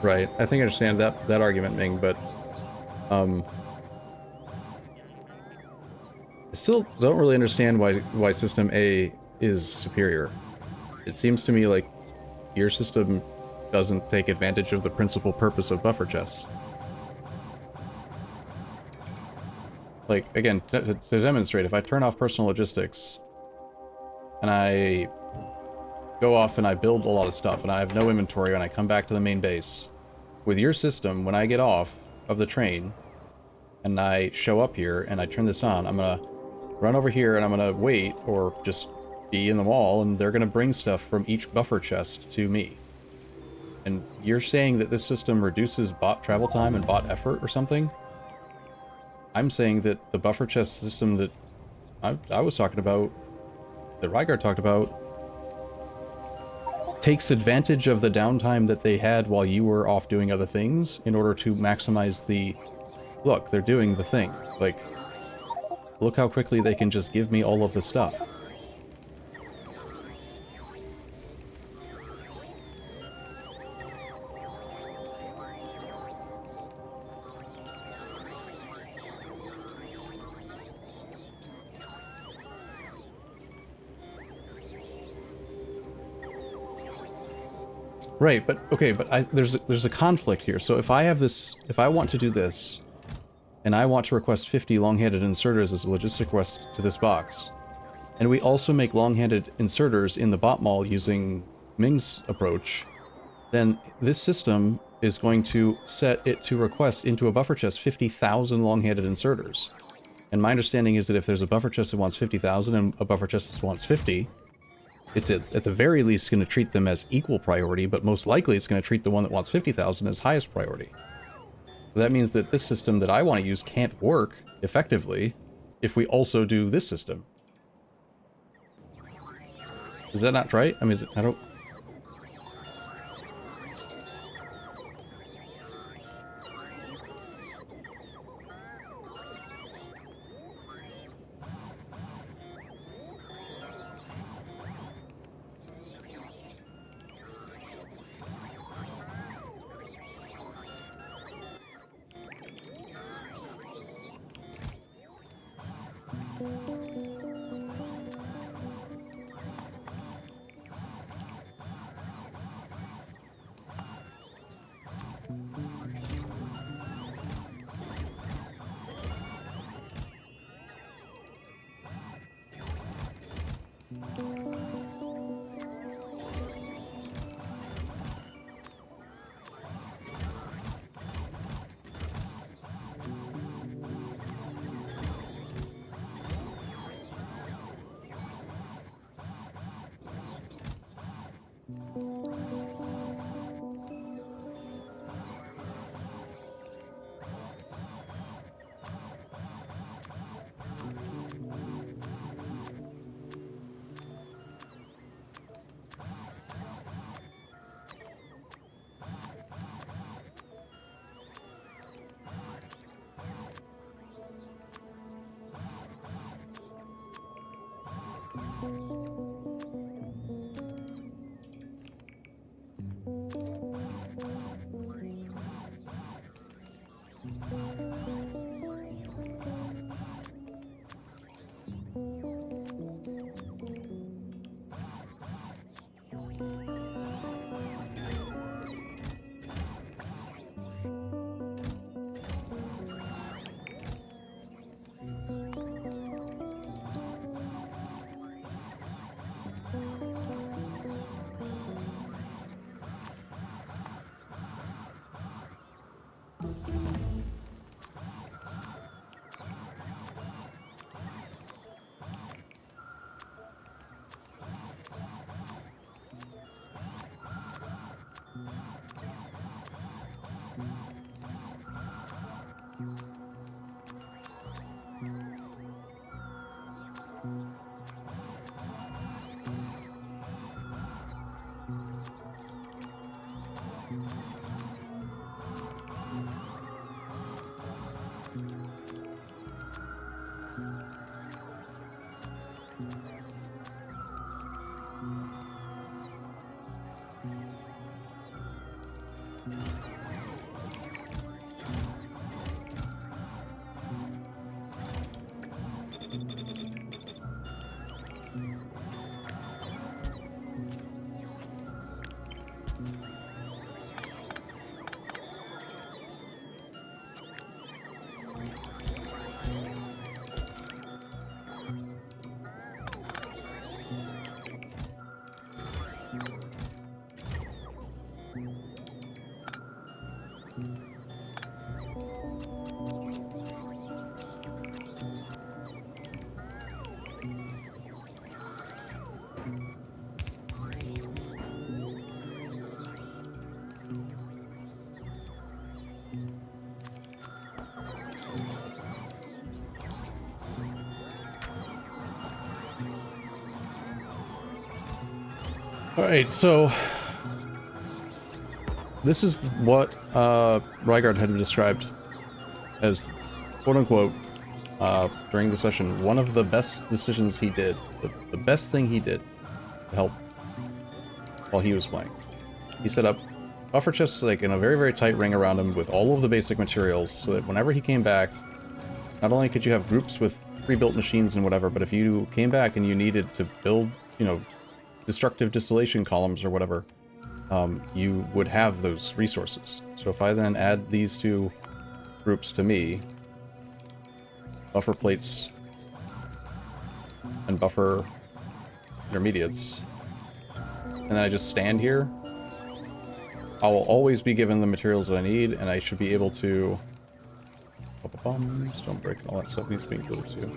Right, I think I understand that argument, Ming, but I still don't really understand why System A is superior. It seems to me like your system doesn't take advantage of the principal purpose of buffer chests. Like, again, to demonstrate, if I turn off personal logistics, and I go off and I build a lot of stuff, and I have no inventory, and I come back to the main base, with your system, when I get off of the train, and I show up here, and I turn this on, I'm gonna run over here, and I'm gonna wait, or just be in the wall, and they're gonna bring stuff from each buffer chest to me. And you're saying that this system reduces bot travel time and bot effort or something? I'm saying that the buffer chest system that I was talking about, that Rygar talked about, takes advantage of the downtime that they had while you were off doing other things in order to maximize the... Look, they're doing the thing. Like, look how quickly they can just give me all of the stuff. Right, but okay, but there's a conflict here. So if I have this, if I want to do this, and I want to request 50 long-handed inserters as a logistic request to this box, and we also make long-handed inserters in the bot mall using Ming's approach, then this system is going to set it to request into a buffer chest 50,000 long-handed inserters. And my understanding is that if there's a buffer chest that wants 50,000 and a buffer chest that wants 50, it's at the very least going to treat them as equal priority, but most likely it's going to treat the one that wants 50,000 as highest priority. So that means that this system that I want to use can't work effectively if we also do this system. Is that not right? I mean, I don't... Alright, so this is what Rygaard had described as, quote-unquote, during the session, one of the best decisions he did, the best thing he did to help while he was playing. He set up buffer chests like in a very, very tight ring around him with all of the basic materials so that whenever he came back, not only could you have groups with pre-built machines and whatever, but if you came back and you needed to build, you know, destructive distillation columns or whatever, you would have those resources. So if I then add these two groups to me, buffer plates and buffer intermediates, and then I just stand here, I will always be given the materials that I need, and I should be able to... Stone break and all that stuff needs to be included too.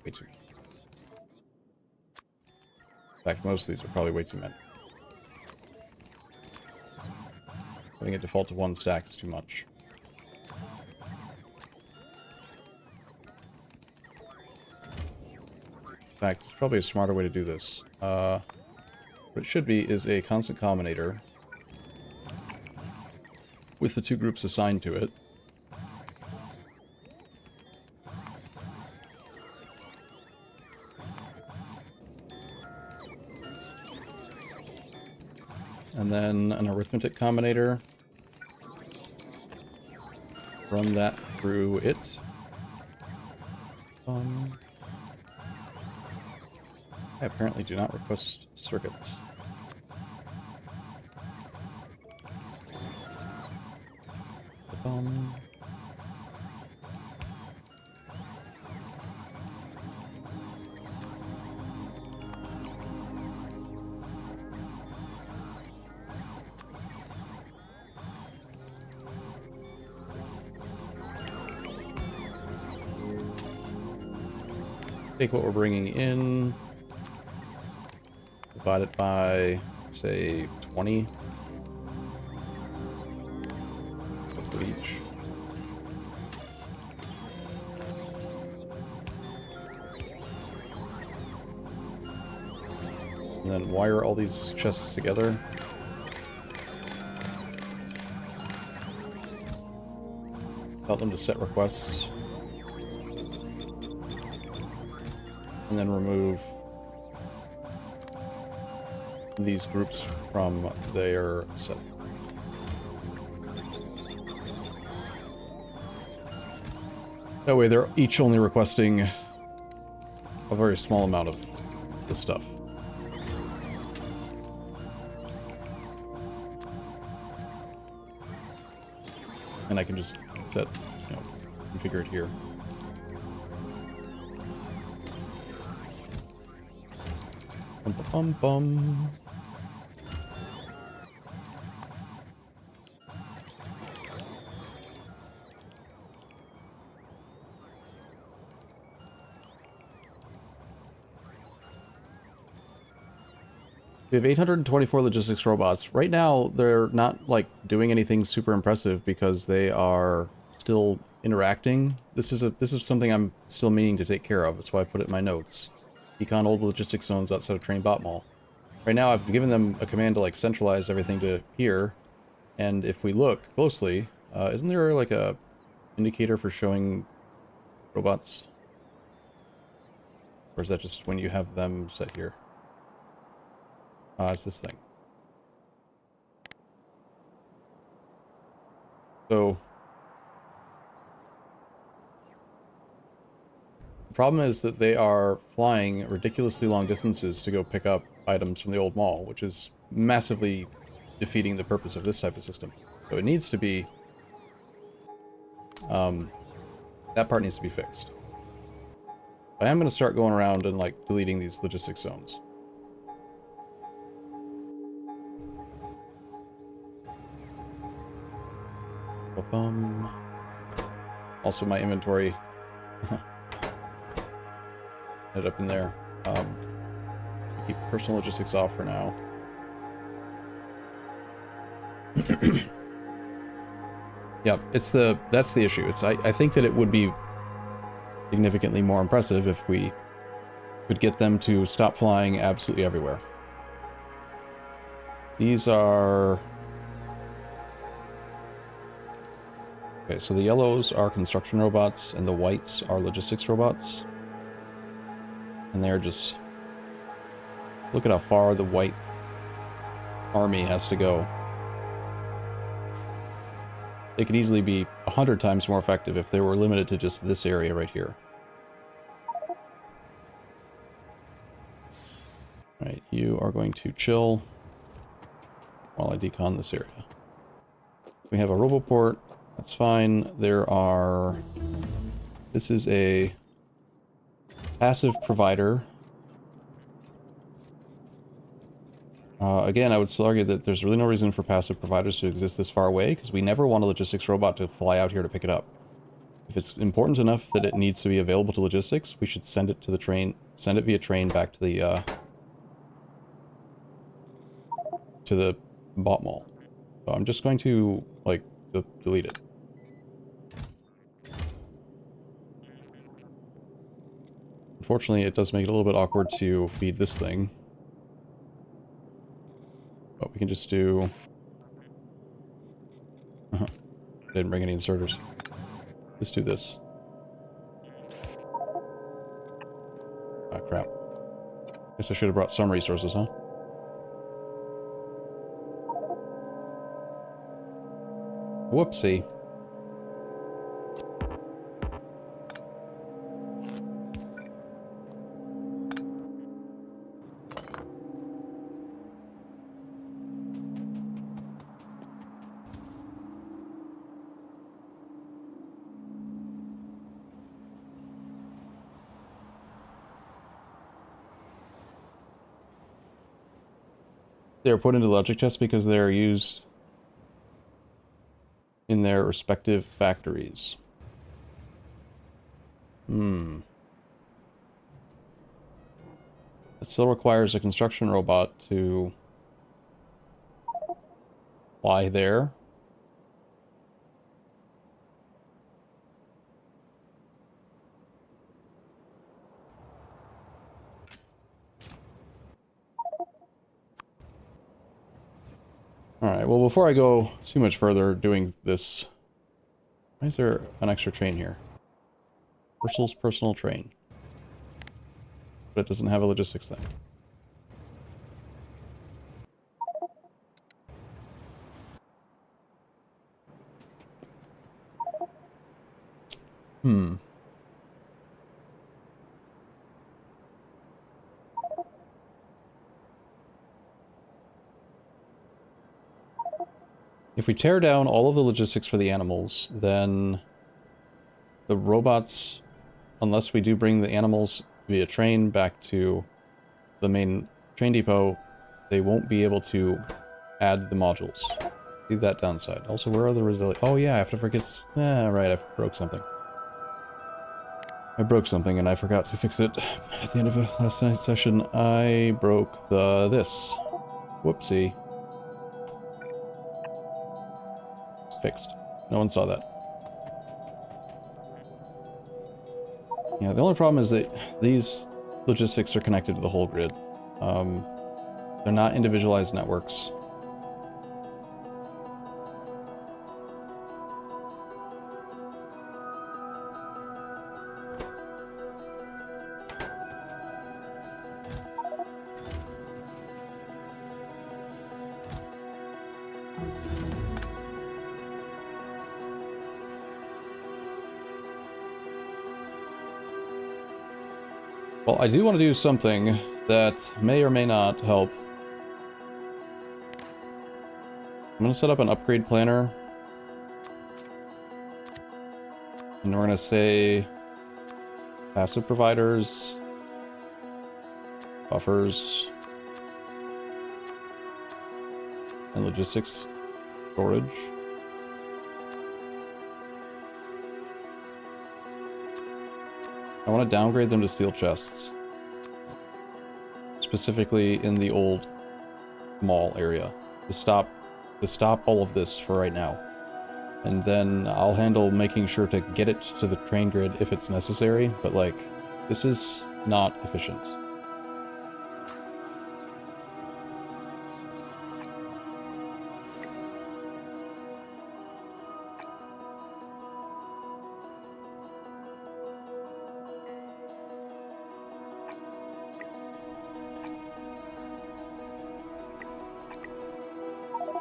Way too. In fact, most of these are probably way too many. Putting it default to one stack is too much. In fact, there's probably a smarter way to do this. What it should be is a constant combinator with the two groups assigned to it. And then an arithmetic combinator. Run that through it. I apparently do not request circuits. Take what we're bringing in, divide it by, say, 20 of each. And then wire all these chests together. Tell them to set requests. And then remove these groups from their set. That way they're each only requesting a very small amount of the stuff. And I can just set, configure it here. Bum, bum, bum. We have 824 logistics robots. Right now, they're not, like, doing anything super impressive because they are still interacting. This is something I'm still meaning to take care of. That's why I put it in my notes. Econ old logistics zones outside of Train Bot Mall. Right now, I've given them a command to, like, centralize everything to here. And if we look closely, isn't there, like, a indicator for showing robots? Or is that just when you have them set here? It's this thing. So the problem is that they are flying ridiculously long distances to go pick up items from the old mall, which is massively defeating the purpose of this type of system. So it needs to be... that part needs to be fixed. I am going to start going around and, like, deleting these logistics zones. Also, my inventory head up in there. Keep personal logistics off for now. Yeah, that's the issue. I think that it would be significantly more impressive if we could get them to stop flying absolutely everywhere. These are... Okay, so the yellows are construction robots, and the whites are logistics robots. And they're just... Look at how far the white army has to go. they could easily be 100 times more effective if they were limited to just this area right here. Alright, you are going to chill while I decon this area. We have a roboport. That's fine. There are... This is a passive provider. Again, I would still argue that there's really no reason for passive providers to exist this far away, because we never want a logistics robot to fly out here to pick it up. If it's important enough that it needs to be available to logistics, we should send it to the train, send it via train back to the bot mall. So I'm just going to, like, delete it. Unfortunately, it does make it a little bit awkward to feed this thing. But we can just do... I didn't bring any inserters. Let's do this. Ah, crap. Guess I should have brought some resources, huh? Whoopsie. They are put into logic tests because they are used in their respective factories. It still requires a construction robot to fly there. Alright, well, before I go too much further doing this... Why is there an extra train here? Ursul's personal train. But it doesn't have a logistics thing. If we tear down all of the logistics for the animals, then the robots, unless we do bring the animals via train back to the main train depot, they won't be able to add the modules. See that downside. Also, where are the resilient? Oh yeah, I have to forget. Right, I broke something. I broke something and I forgot to fix it at the end of last night's session. I broke this. Whoopsie. Fixed. No one saw that. Yeah, the only problem is that these logistics are connected to the whole grid. They're not individualized networks. Well, I do want to do something that may or may not help. I'm going to set up an upgrade planner. And we're going to say passive providers, buffers, and logistics storage. I want to downgrade them to steel chests. Specifically in the old mall area. To stop all of this for right now. And then I'll handle making sure to get it to the train grid if it's necessary, but like, this is not efficient.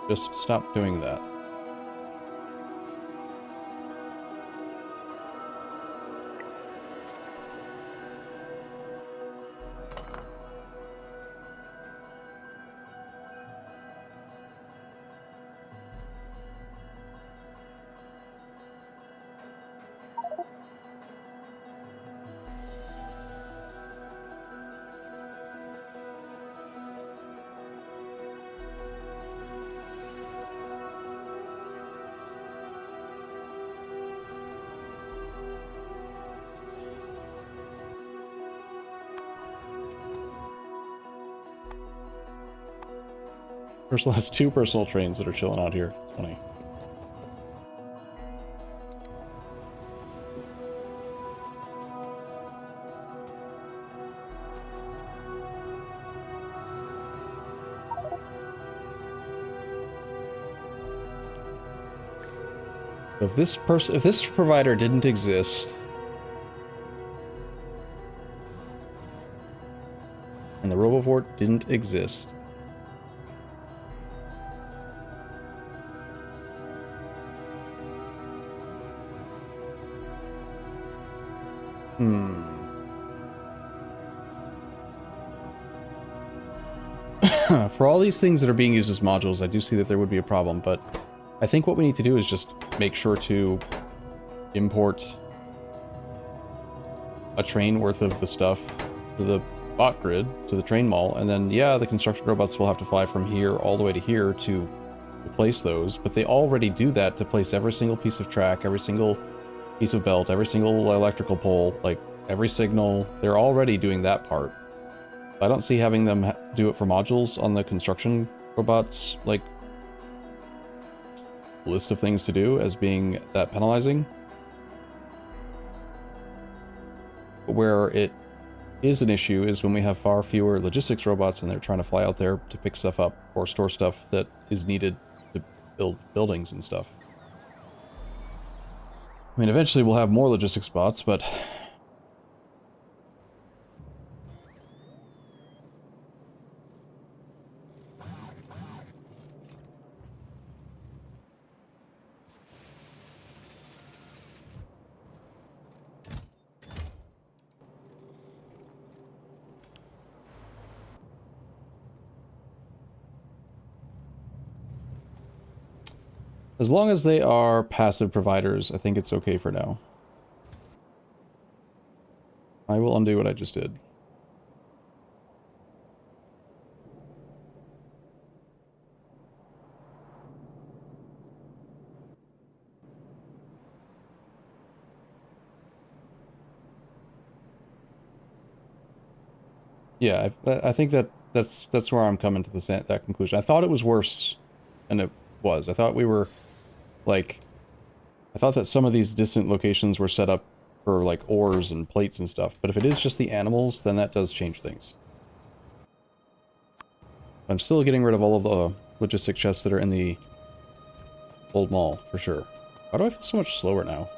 Just stop doing that. Ursula has 2 personal trains that are chilling out here. It's funny. If this provider didn't exist, and the Robovort didn't exist, for all these things that are being used as modules, I do see that there would be a problem, but I think what we need to do is just make sure to import a train worth of the stuff to the bot grid, to the train mall, and then, yeah, the construction robots will have to fly from here all the way to here to replace those, but they already do that to place every single piece of track, every single piece of belt, every single electrical pole, like, every signal. They're already doing that part. I don't see having them do it for modules on the construction robots, like, list of things to do as being that penalizing. Where it is an issue is when we have far fewer logistics robots and they're trying to fly out there to pick stuff up or store stuff that is needed to build buildings and stuff. I mean, eventually we'll have more logistics bots, but as long as they are passive providers, I think it's okay for now. I will undo what I just did. Yeah, I think that's where I'm coming to that conclusion. I thought it was worse, and it was. I thought we were, like, I thought that some of these distant locations were set up for, like, ores and plates and stuff, but if it is just the animals, then that does change things. I'm still getting rid of all of the logistic chests that are in the old mall, for sure. Why do I feel so much slower now?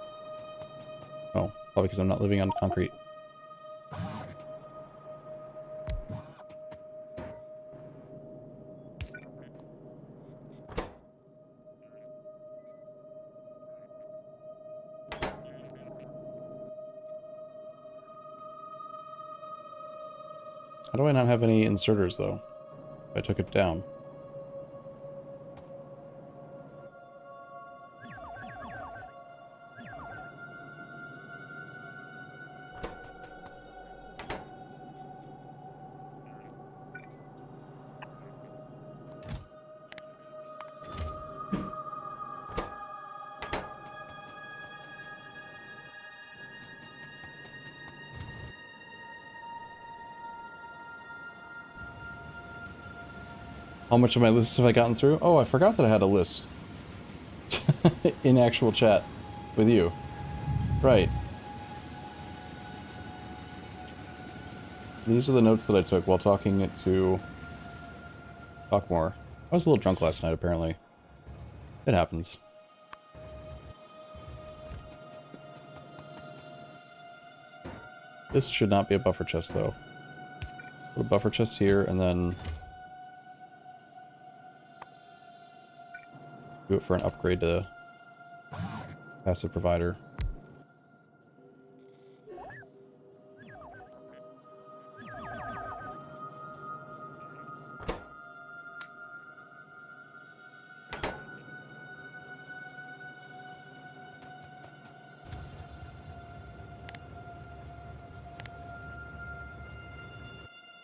Oh, probably because I'm not living on concrete. How do I not have any inserters, though? I took it down. How much of my list have I gotten through? Oh, I forgot that I had a list. In actual chat with you. Right. These are the notes that I took while talking it to Talkmore. I was a little drunk last night, apparently. It happens. This should not be a buffer chest, though. Put a buffer chest here, and then do it for an upgrade to passive provider.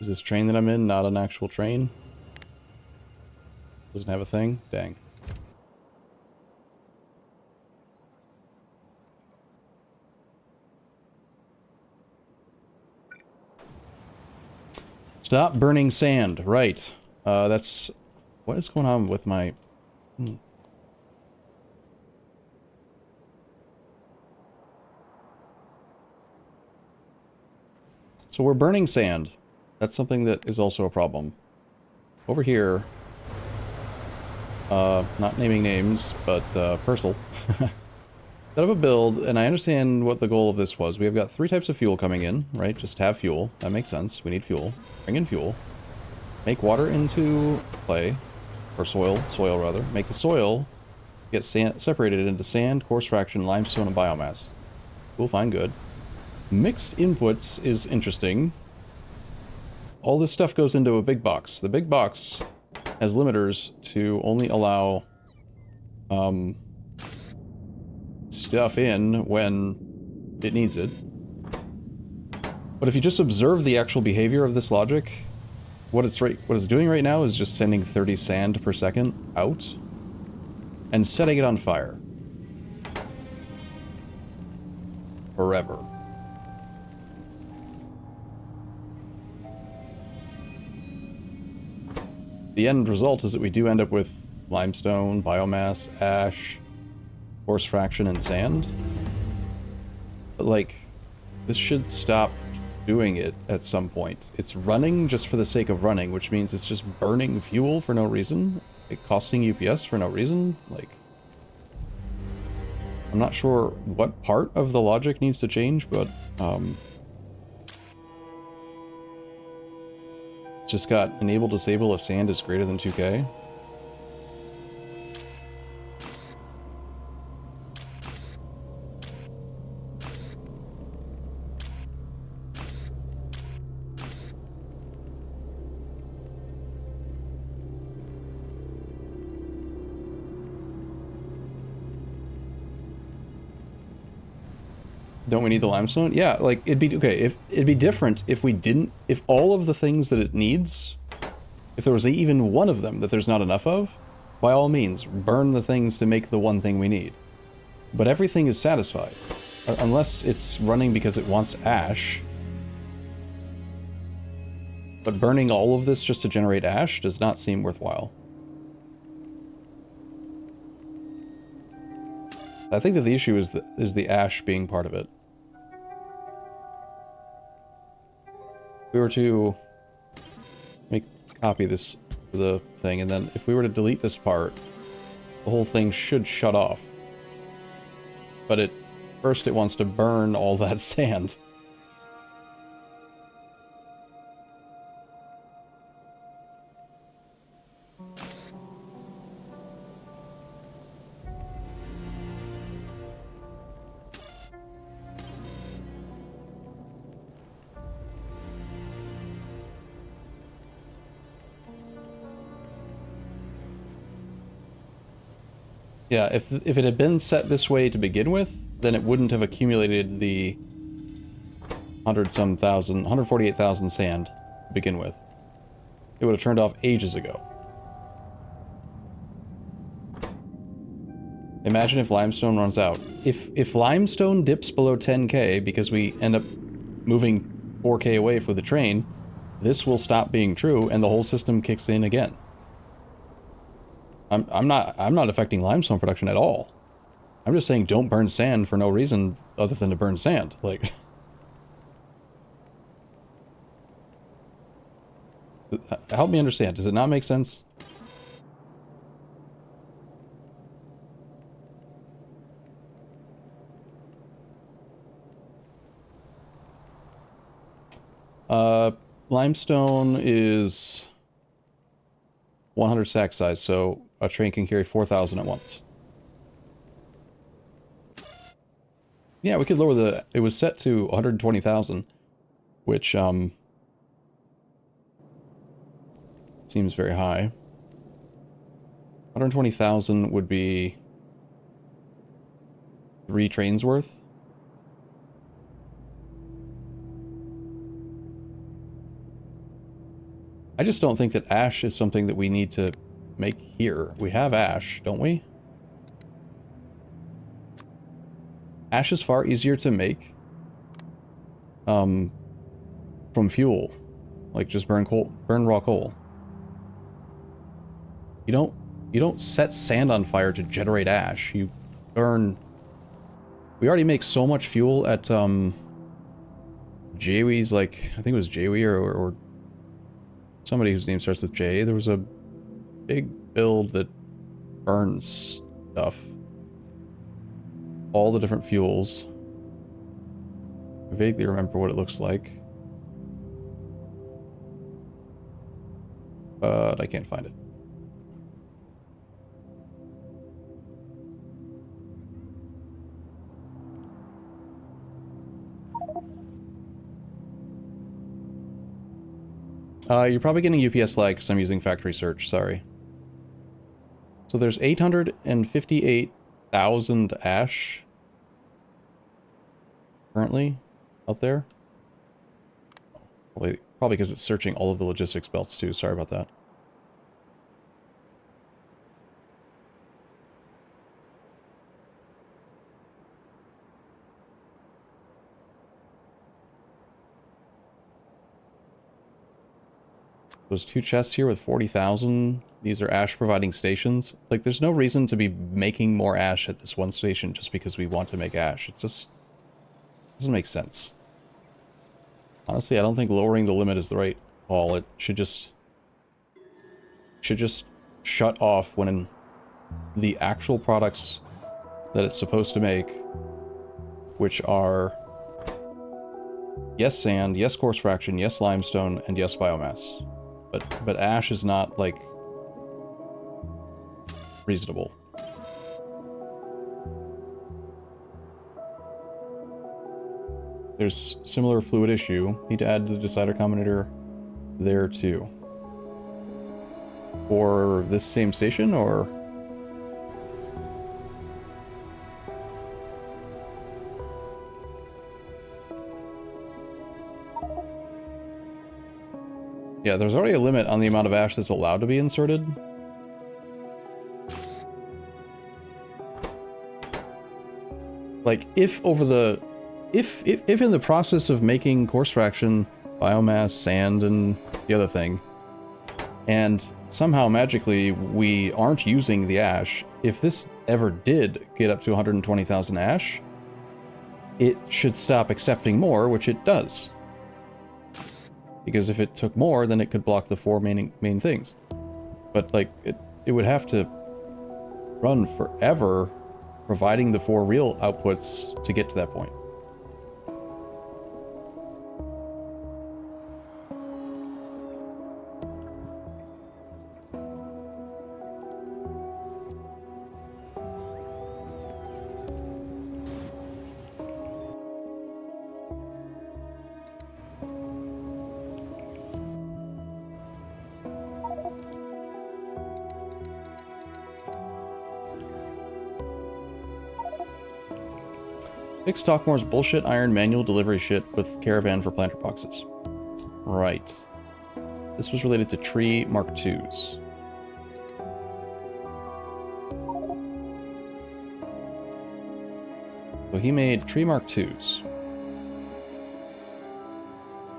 Is this train that I'm in not an actual train? Doesn't have a thing? Dang. Stop burning sand. Right. That's What is going on with my... So we're burning sand. That's something that is also a problem. Over here, not naming names, but Purcell, set up a build, and I understand what the goal of this was. We have got 3 types of fuel coming in, right? Just have fuel. That makes sense. We need fuel. Bring in fuel. Make water into clay, or soil rather. Make the soil get sand separated into sand, coarse fraction, limestone, and biomass. Cool, fine, good. Mixed inputs is interesting. All this stuff goes into a big box. The big box has limiters to only allow stuff in when it needs it. But if you just observe the actual behavior of this logic, what it's doing right now is just sending 30 sand per second out and setting it on fire. Forever. The end result is that we do end up with limestone, biomass, ash, coarse fraction, and sand. But, like, this should stop doing it at some point. It's running just for the sake of running, which means it's just burning fuel for no reason, like costing UPS for no reason. Like, I'm not sure what part of the logic needs to change, but just got enable disable if sand is greater than 2K. Don't we need the limestone? Yeah, like, it'd be, okay, if it'd be different if we didn't, if all of the things that it needs, if there was even one of them that there's not enough of, by all means, burn the things to make the one thing we need. But everything is satisfied. Unless it's running because it wants ash. But burning all of this just to generate ash does not seem worthwhile. I think that the issue is the ash being part of it. If we were to copy this to the thing, and then if we were to delete this part, the whole thing should shut off. But first it wants to burn all that sand. Yeah, if it had been set this way to begin with, then it wouldn't have accumulated the 148,000 sand to begin with. It would have turned off ages ago. Imagine if limestone runs out. If limestone dips below 10K because we end up moving 4K away for the train, this will stop being true and the whole system kicks in again. I'm not affecting limestone production at all. I'm just saying don't burn sand for no reason other than to burn sand. Like, help me understand. Does it not make sense? Limestone is 100 sack size, so a train can carry 4,000 at once. Yeah, we could lower the... It was set to 120,000, which, seems very high. 120,000 would be 3 trains worth. I just don't think that ash is something that we need to make here. We have ash, don't we? Ash is far easier to make from fuel. Like, just burn raw coal. You don't set sand on fire to generate ash. You burn. We already make so much fuel at Jawi's, like, I think it was Jawi or somebody whose name starts with J. There was a big build that burns stuff. All the different fuels. I vaguely remember what it looks like. But I can't find it. You're probably getting UPS lag because I'm using factory search, sorry. So there's 858,000 ash currently out there. Probably because it's searching all of the logistics belts too, sorry about that. Those 2 chests here with 40,000. These are ash providing stations. Like, there's no reason to be making more ash at this one station just because we want to make ash. It just doesn't make sense. Honestly, I don't think lowering the limit is the right call. It should just shut off when the actual products that it's supposed to make, which are yes sand, yes coarse fraction, yes limestone, and yes biomass. But ash is not, like, reasonable. There's similar fluid issue. Need to add the decider combinator there too. For this same station, or? Yeah, there's already a limit on the amount of ash that's allowed to be inserted. Like, if in the process of making coarse fraction, biomass, sand, and the other thing, and somehow magically we aren't using the ash, if this ever did get up to 120,000 ash, it should stop accepting more, which it does. Because if it took more, then it could block the 4 main things. But, like, it would have to run forever, providing the 4 real outputs to get to that point. Fix Stockmore's bullshit iron manual delivery shit with caravan for planter boxes. Right. This was related to tree Mark IIs. So he made tree Mark IIs,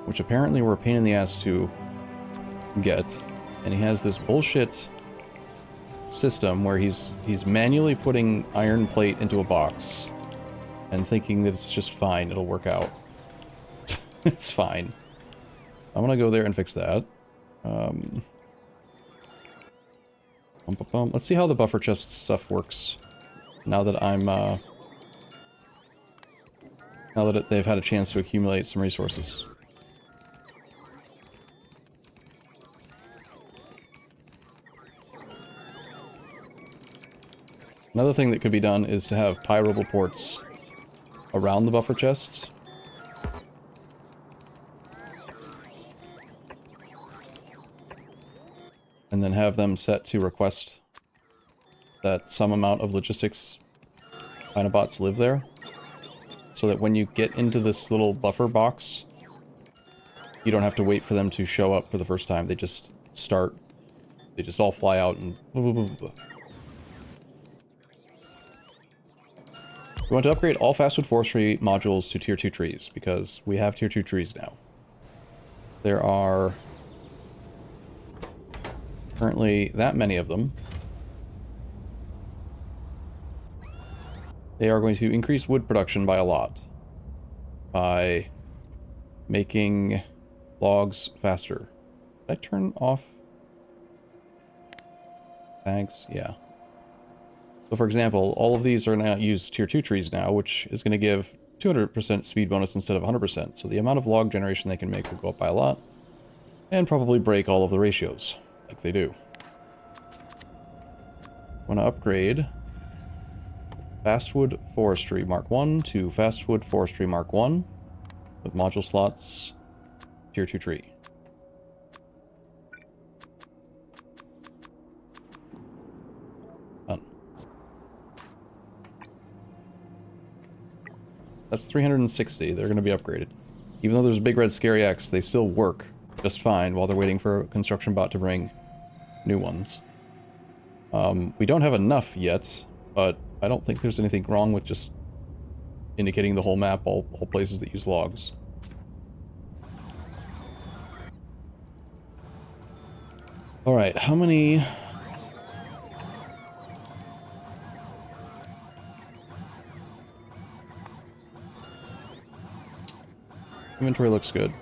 which apparently were a pain in the ass to get. And he has this bullshit system where he's manually putting iron plate into a box and thinking that it's just fine, it'll work out. It's fine. I'm gonna go there and fix that. Let's see how the buffer chest stuff works now that I'm now that they've had a chance to accumulate some resources. Another thing that could be done is to have pyroble ports around the buffer chests. And then have them set to request that some amount of logistics Pinobots live there. So that when you get into this little buffer box, you don't have to wait for them to show up for the first time. They just start, they just all fly out and blah, blah, blah, blah. We want to upgrade all fastwood forestry modules to tier 2 trees, because we have tier 2 trees now. There are currently that many of them. They are going to increase wood production by a lot. By making logs faster. Did I turn off bags? Yeah. So for example, all of these are now used tier 2 trees now, which is going to give 200% speed bonus instead of 100%. So the amount of log generation they can make will go up by a lot. And probably break all of the ratios, like they do. I want to upgrade Fastwood Forestry Mark 1 to Fastwood Forestry Mark 1 with module slots tier 2 tree. Done. That's 360. They're going to be upgraded. Even though there's a big red scary X, they still work just fine while they're waiting for a construction bot to bring new ones. We don't have enough yet, but I don't think there's anything wrong with just indicating the whole map, all places that use logs. Alright, how many... Inventory looks good,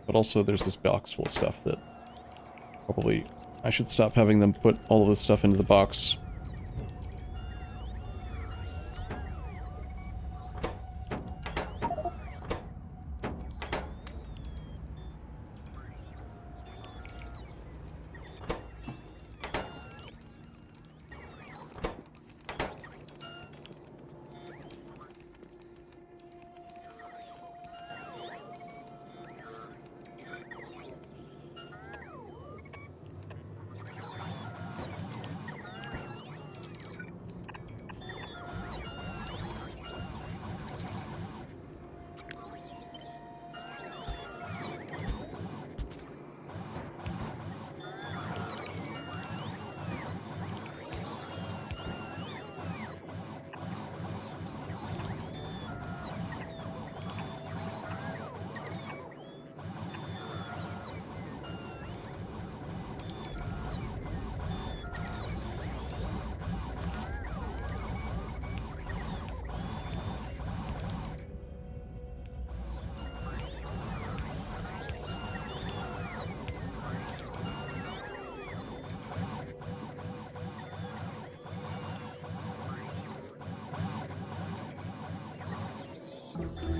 but also there's this box full of stuff that probably I should stop having them put all of this stuff into the box.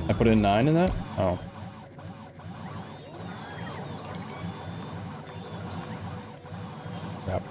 I put in 9 in that? Oh. Crap.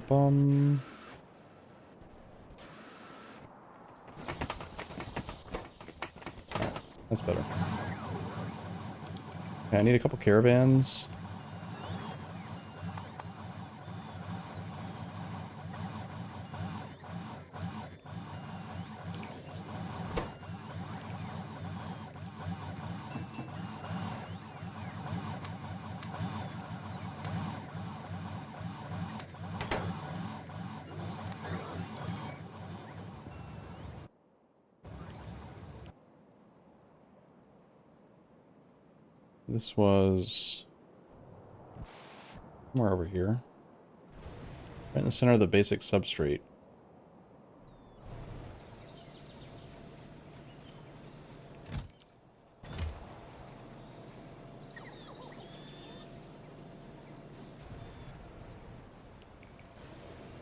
Bum. That's better. Okay, I need a couple caravans. This was somewhere over here. Right in the center of the basic substrate.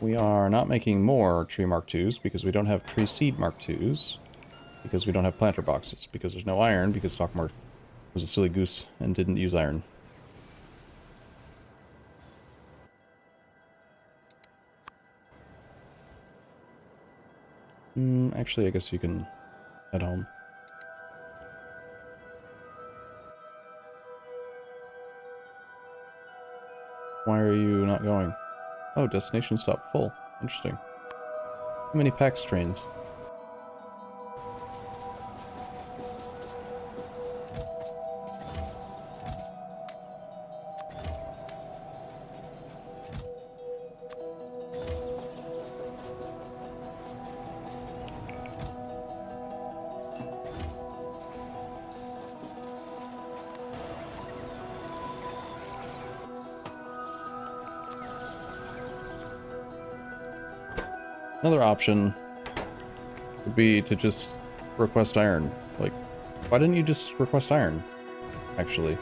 We are not making more tree Mark 2s because we don't have tree seed Mark 2s. Because we don't have planter boxes. Because there's no iron because Stockmark was a silly goose and didn't use iron. Actually, I guess you can head home. Why are you not going? Oh, destination stop full. Interesting. Too many PAX trains. Another option would be to just request iron. Like, why didn't you just request iron, actually?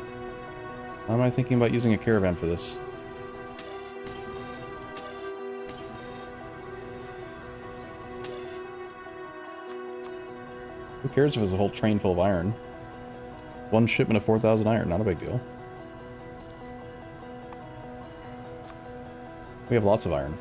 Why am I thinking about using a caravan for this? Who cares if it's a whole train full of iron? One shipment of 4,000 iron, not a big deal. We have lots of iron.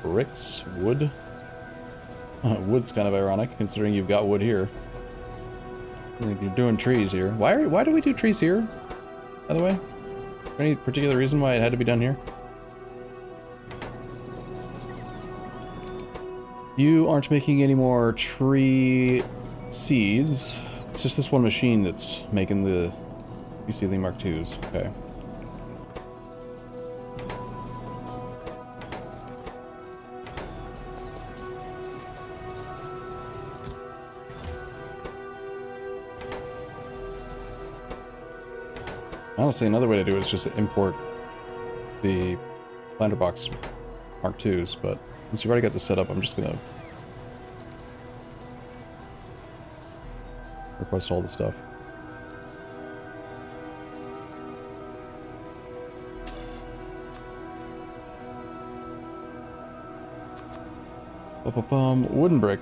Bricks, wood. Wood's kind of ironic, considering you've got wood here. I think you're doing trees here. Why do we do trees here, by the way? Is there any particular reason why it had to be done here? You aren't making any more tree seeds. It's just this one machine that's making the seedling Mark IIs. Okay. Honestly, another way to do it is just to import the planter box Mark IIs, but since you've already got this set up, I'm just gonna request all the stuff. Wooden brick.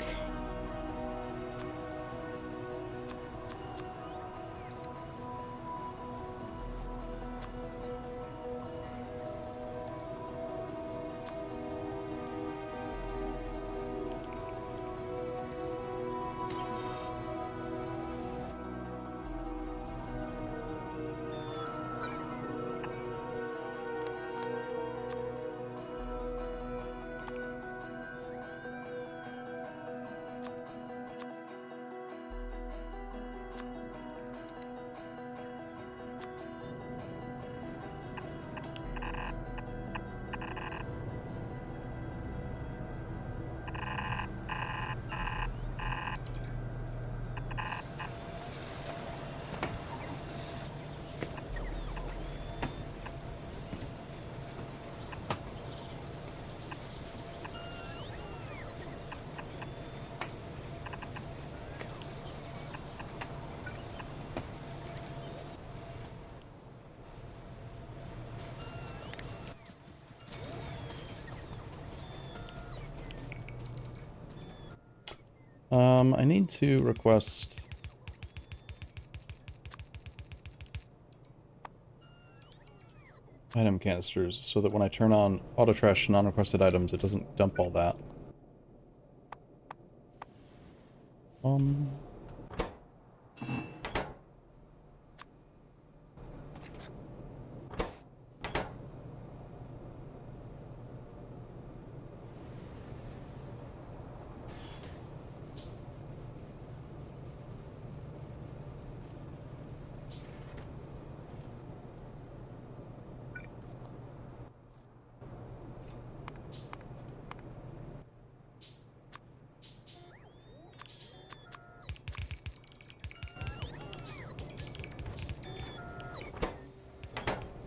I need to request item canisters so that when I turn on auto trash non-requested items, it doesn't dump all that.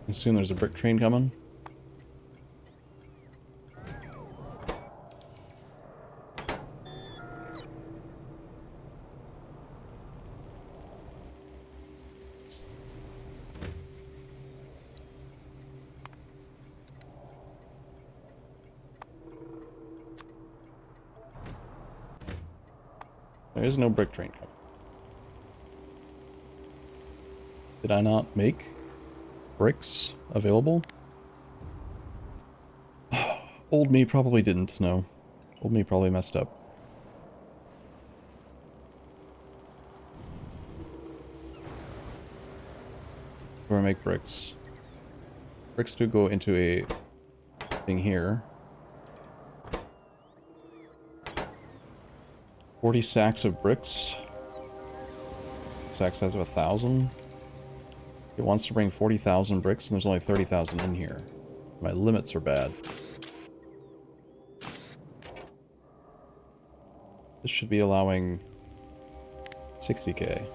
I assume there's a brick train coming. There is no brick train coming. Did I not make bricks available? Old me probably didn't, no. Old me probably messed up. Where I make bricks. Bricks do go into a thing here. 40 stacks of bricks. Stack size of 1,000. It wants to bring 40,000 bricks, and there's only 30,000 in here. My limits are bad. This should be allowing 60k.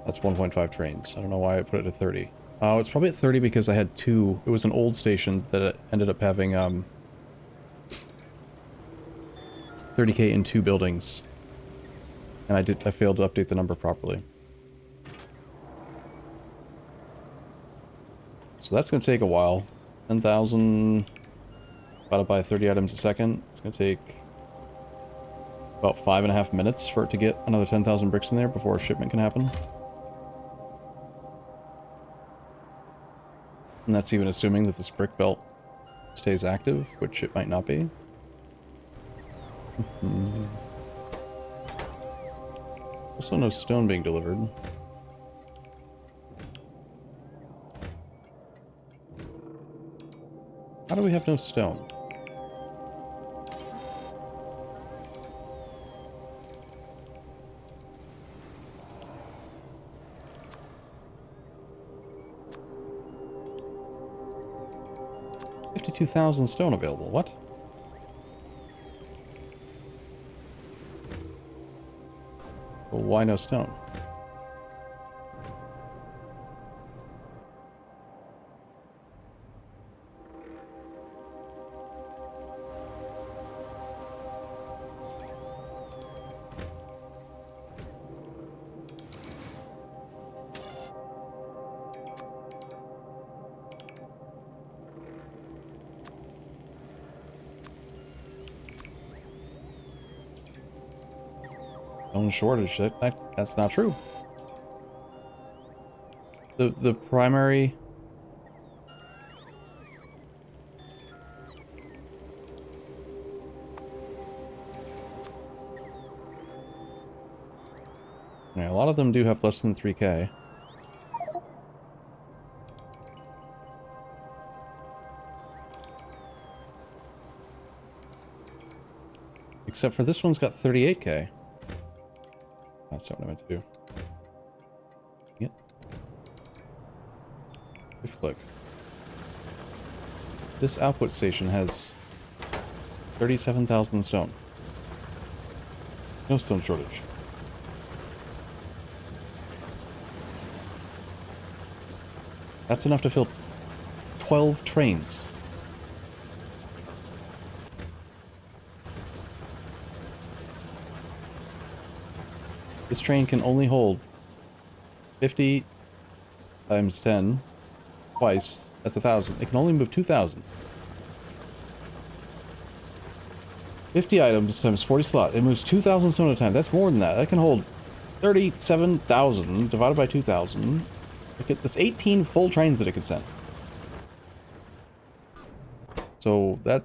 That's 1.5 trains. I don't know why I put it at 30. Oh, it's probably at 30 because I had two. It was an old station that ended up having 30k in two buildings. And I failed to update the number properly. So that's going to take a while. 10,000 divided by 30 items a second. It's going to take about 5.5 minutes for it to get another 10,000 bricks in there before a shipment can happen. And that's even assuming that this brick belt stays active, which it might not be. Also no stone being delivered. How do we have no stone? $52,000 stone available. What? Well, why no stone? Stone shortage. That's not true. The primary... Yeah, a lot of them do have less than 3k. Except for this one's got 38k. That's not what I meant to do. Yep. Shift click. This output station has 37,000 stone. No stone shortage. That's enough to fill 12 trains. This train can only hold 50 times 10 twice. That's 1,000. It can only move 2,000. 50 items times 40 slot. It moves 2,000 stone at a time. That's more than that. That can hold 37,000 divided by 2,000. That's 18 full trains that it could send. So that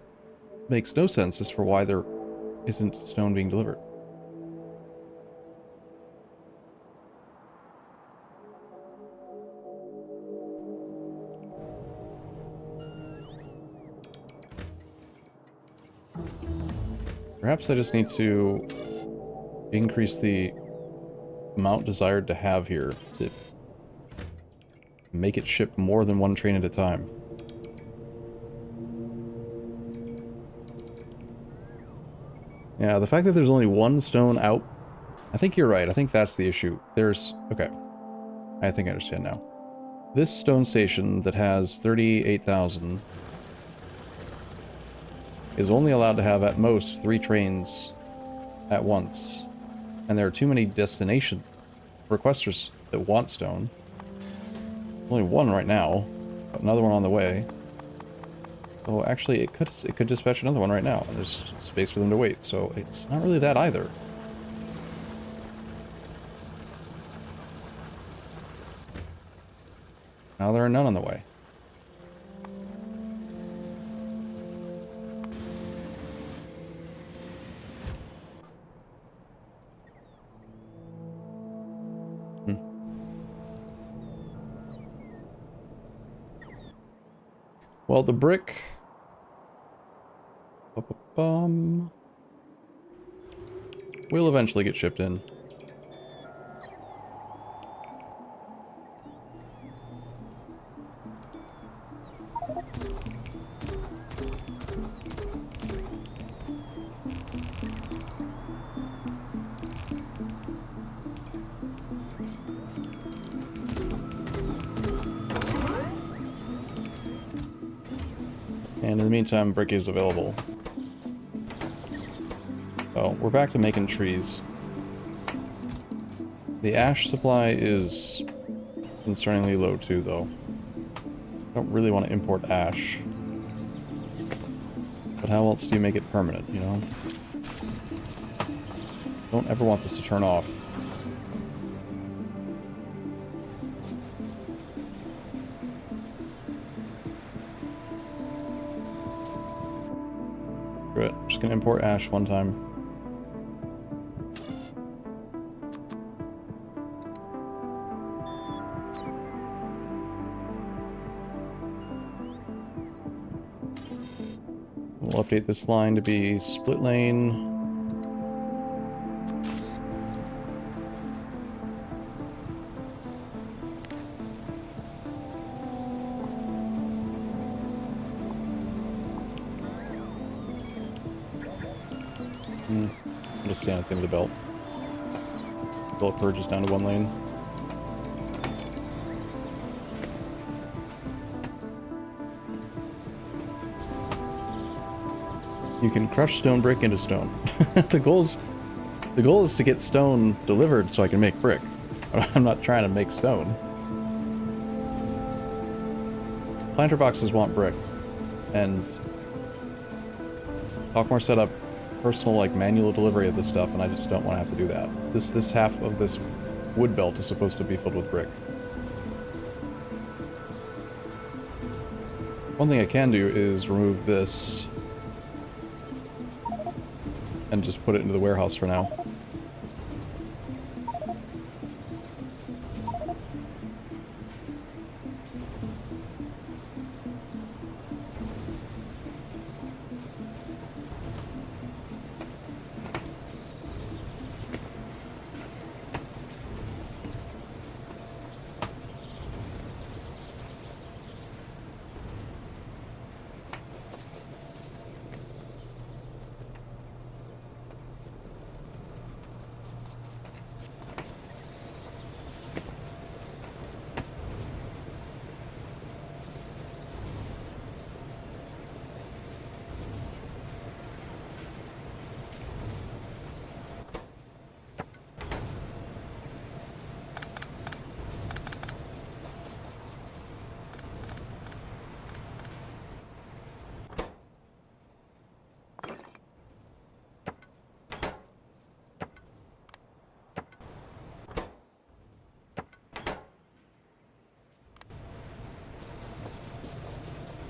makes no sense as for why there isn't stone being delivered. Perhaps I just need to increase the amount desired to have here to make it ship more than one train at a time. Yeah, the fact that there's only one stone out, I think you're right. I think that's the issue. Okay. I think I understand now. This stone station that has 38,000 is only allowed to have at most 3 trains at once. And there are too many destination requesters that want stone. Only one right now, but another one on the way. Oh, actually, it could dispatch another one right now, and there's space for them to wait, so it's not really that either. Now there are none on the way. Well, the brick... will eventually get shipped in. And in the meantime, brick is available. Oh, we're back to making trees. The ash supply is concerningly low too, though. I don't really want to import ash. But how else do you make it permanent, you know? Don't ever want this to turn off. Screw it. I'm just gonna import ash one time. We'll update this line to be split lane. I'll just stand at the end of the belt. Belt purges down to one lane. You can crush stone brick into stone. The goal is to get stone delivered so I can make brick. I'm not trying to make stone. Planter boxes want brick, and Talkmore set up personal like manual delivery of this stuff, and I just don't want to have to do that. This half of this wood belt is supposed to be filled with brick. One thing I can do is remove this and just put it into the warehouse for now.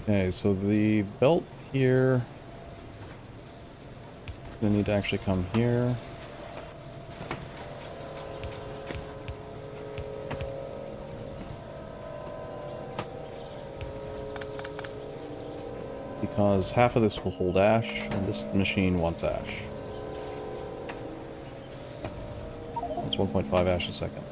Okay, so the belt here is gonna need to actually come here. Because half of this will hold ash, and this machine wants ash. That's 1.5 ash a second.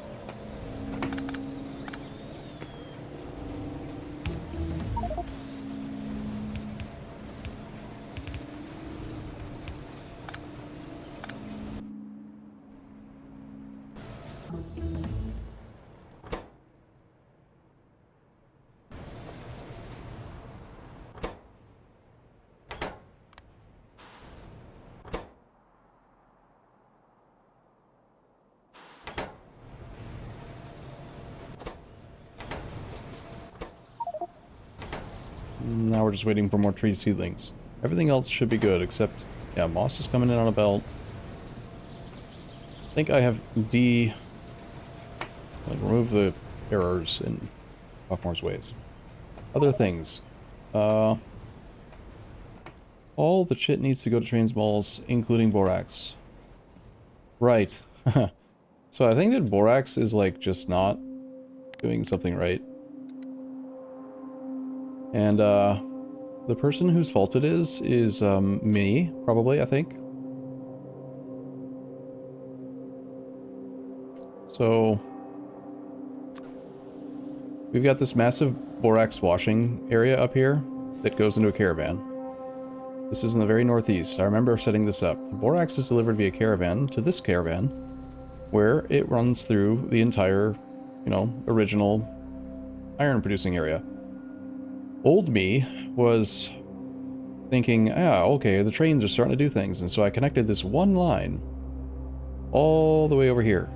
Now we're just waiting for more tree seedlings. Everything else should be good, except, yeah, moss is coming in on a belt. I think I have remove the errors in Sophomores ways. Other things. All the chit needs to go to trains balls, including Borax. Right. So I think that Borax is, like, just not doing something right. And, the person whose fault it is me, probably, I think. So, we've got this massive Borax washing area up here that goes into a caravan. This is in the very northeast. I remember setting this up. The Borax is delivered via caravan to this caravan, where it runs through the entire, you know, original iron producing area. Old me was thinking, okay, the trains are starting to do things, and so I connected this one line all the way over here.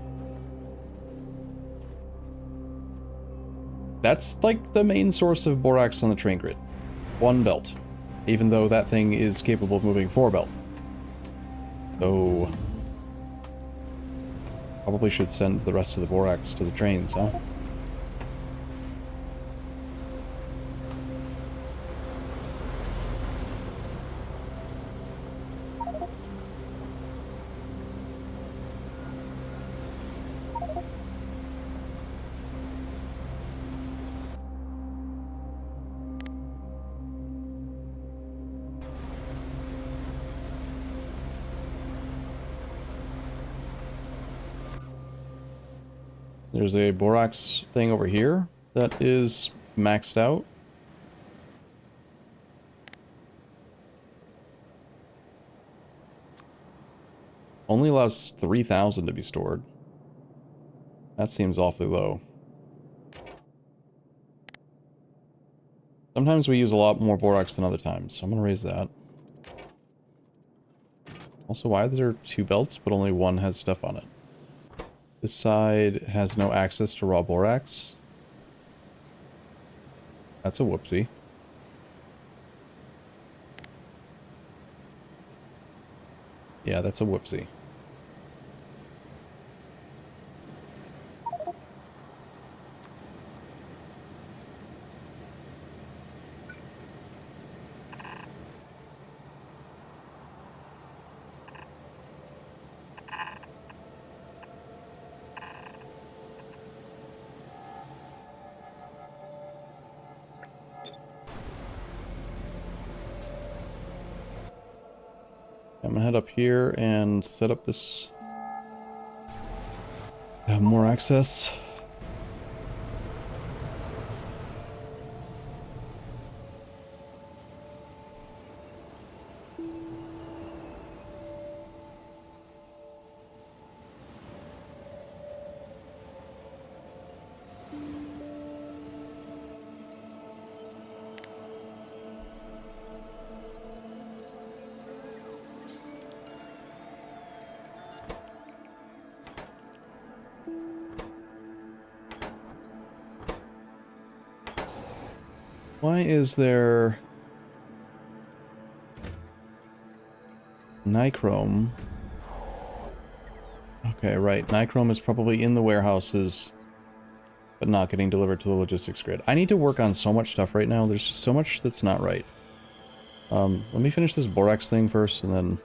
That's like the main source of Borax on the train grid. One belt. Even though that thing is capable of moving 4 belt. So probably should send the rest of the Borax to the trains, huh? There's a Borax thing over here that is maxed out. Only allows 3,000 to be stored. That seems awfully low. Sometimes we use a lot more Borax than other times, so I'm gonna raise that. Also, why are there 2 belts, but only one has stuff on it? This side has no access to raw Borax. That's a whoopsie. Yeah, that's a whoopsie. I'm gonna head up here and set up this. Have more access. Why is there nichrome? Okay, right. Nichrome is probably in the warehouses, but not getting delivered to the logistics grid. I need to work on so much stuff right now. There's just so much that's not right. Let me finish this Borax thing first, and then...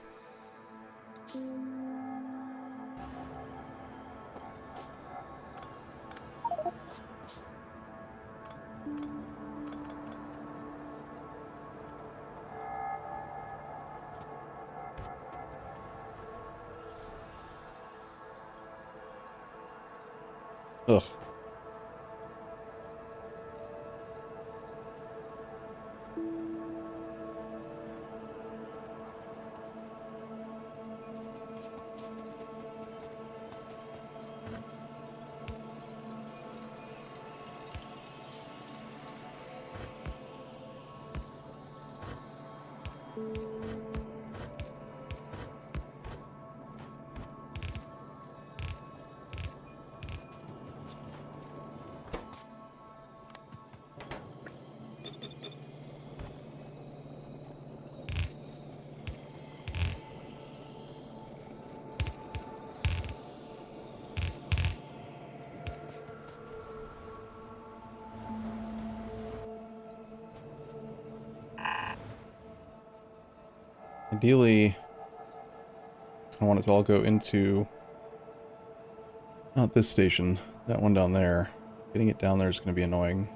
Ugh. Ideally, I want it to all go into... Not this station, that one down there. Getting it down there is going to be annoying.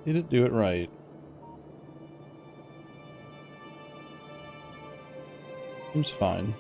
Did it do it right? Seems fine.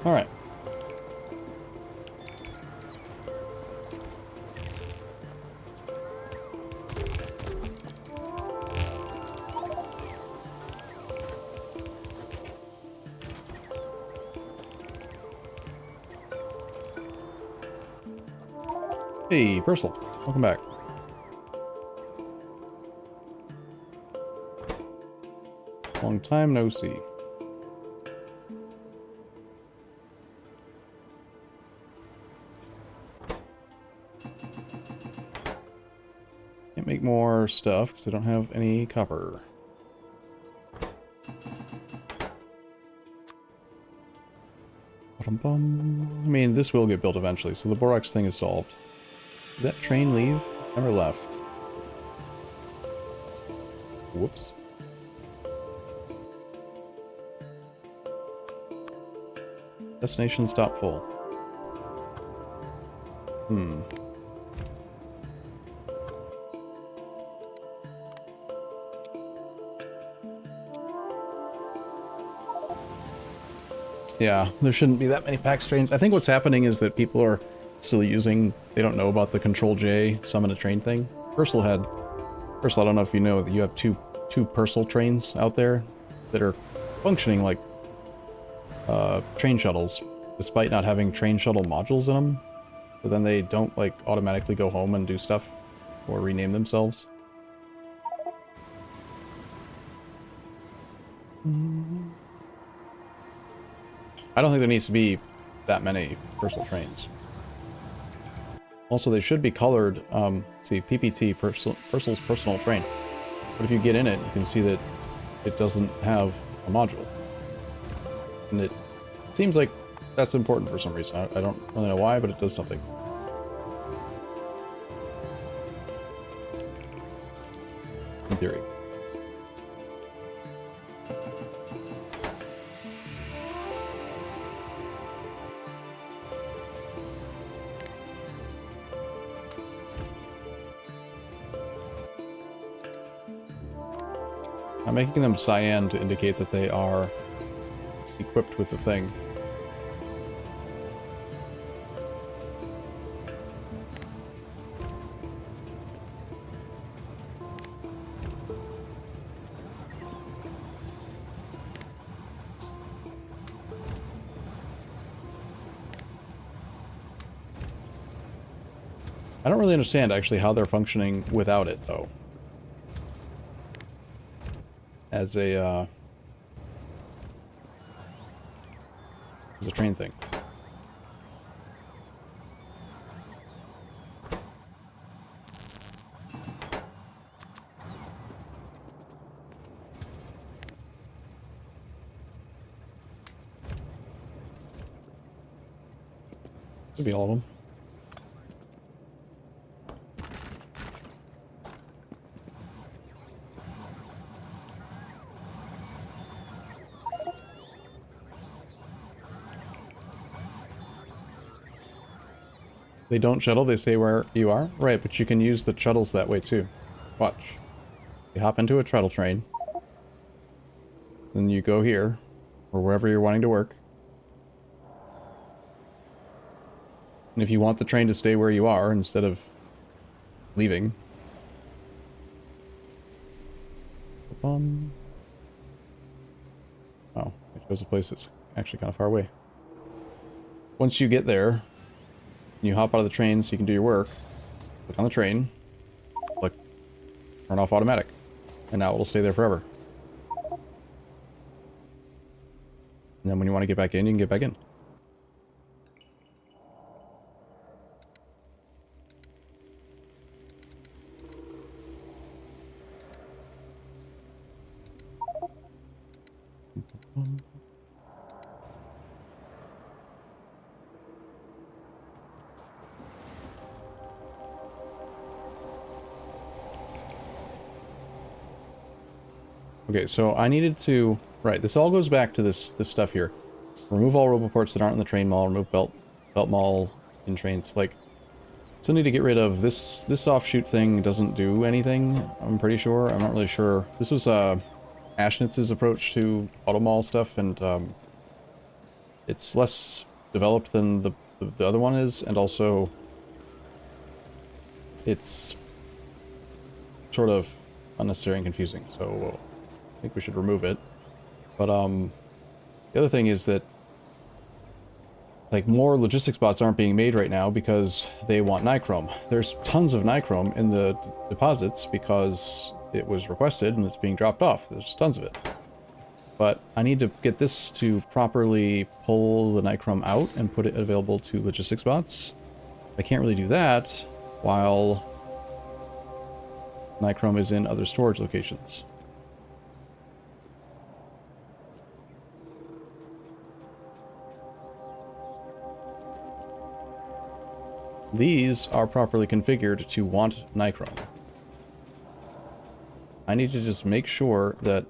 All right. Hey, Purcell. Welcome back. Long time no see. Can't make more stuff because I don't have any copper. I mean, this will get built eventually, so the Borax thing is solved. Did that train leave? Never left. Whoops. Destination stop full. Yeah, there shouldn't be that many PAX trains. I think what's happening is that people are still using... They don't know about the Control J summon a train thing. Purcell, I don't know if you know that you have two Purcell trains out there that are functioning like train shuttles, despite not having train shuttle modules in them. So then they don't like automatically go home and do stuff or rename themselves. I don't think there needs to be that many Purcell trains. Also, they should be colored, see, PPT, Purcell's personal train. But if you get in it, you can see that it doesn't have a module. And it seems like that's important for some reason. I don't really know why, but it does something. theory. I'm making them cyan to indicate that they are equipped with the thing. I don't really understand actually how they're functioning without it though. As a train thing. Could be all of them. They don't shuttle, they stay where you are? Right, but you can use the shuttles that way too. Watch. You hop into a shuttle train. Then you go here, or wherever you're wanting to work. And if you want the train to stay where you are instead of leaving. Oh, it shows a place that's actually kind of far away. Once you get there, you hop out of the train so you can do your work. Click on the train. Click turn off automatic. And now it'll stay there forever. And then when you want to get back in, you can get back in. Okay, so I needed to... Right, this all goes back to this stuff here. Remove all roboports that aren't in the train mall. Remove belt mall in trains. Like, still need to get rid of this offshoot thing. Doesn't do anything, I'm pretty sure. I'm not really sure. This was Ashnitz's approach to auto mall stuff, and it's less developed than the other one is, and also it's sort of unnecessary and confusing, so I think we should remove it. But the other thing is that like more logistics bots aren't being made right now because they want nichrome. There's tons of nichrome in the deposits because it was requested and it's being dropped off. There's tons of it. But I need to get this to properly pull the nichrome out and put it available to logistics bots. I can't really do that while nichrome is in other storage locations. These are properly configured to want nichrome. I need to just make sure that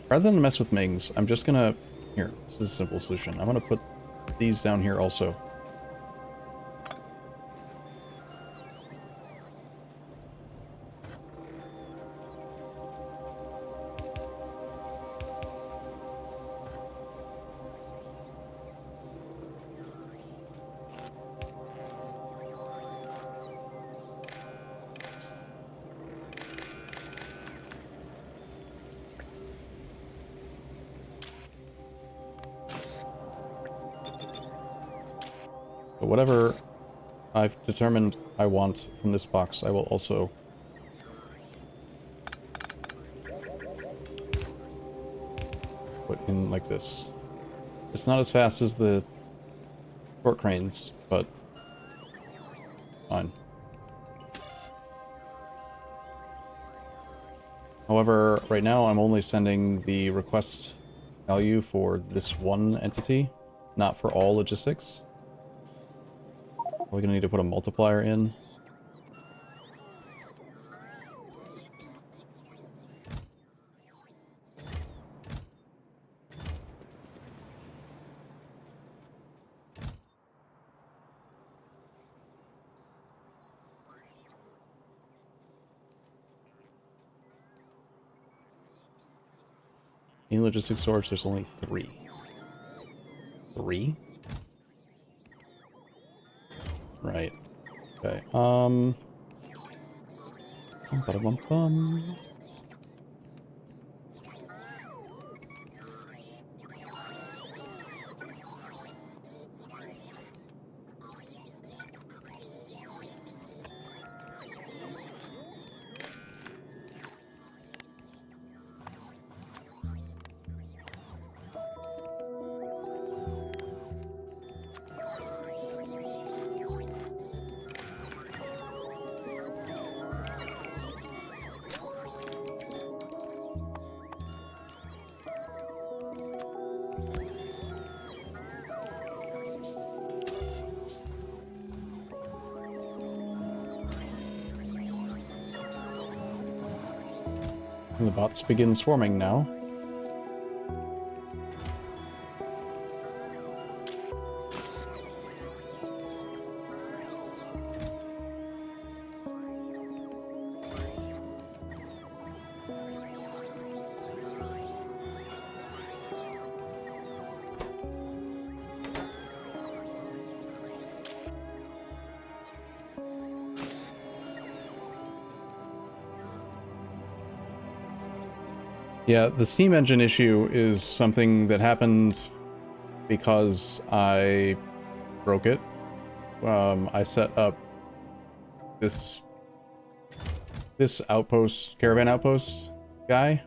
rather than mess with Mings, I'm just gonna... Here, this is a simple solution. I'm gonna put these down here also. But whatever I've determined I want from this box, I will also put in like this. It's not as fast as the short cranes, but fine. However, right now I'm only sending the request value for this one entity, not for all logistics. We're gonna need to put a multiplier in. In logistics storage, there's only 3. 3? Right. Okay. Bum. And the bots begin swarming now. Yeah, the steam engine issue is something that happened because I broke it. I set up this outpost, caravan outpost guy.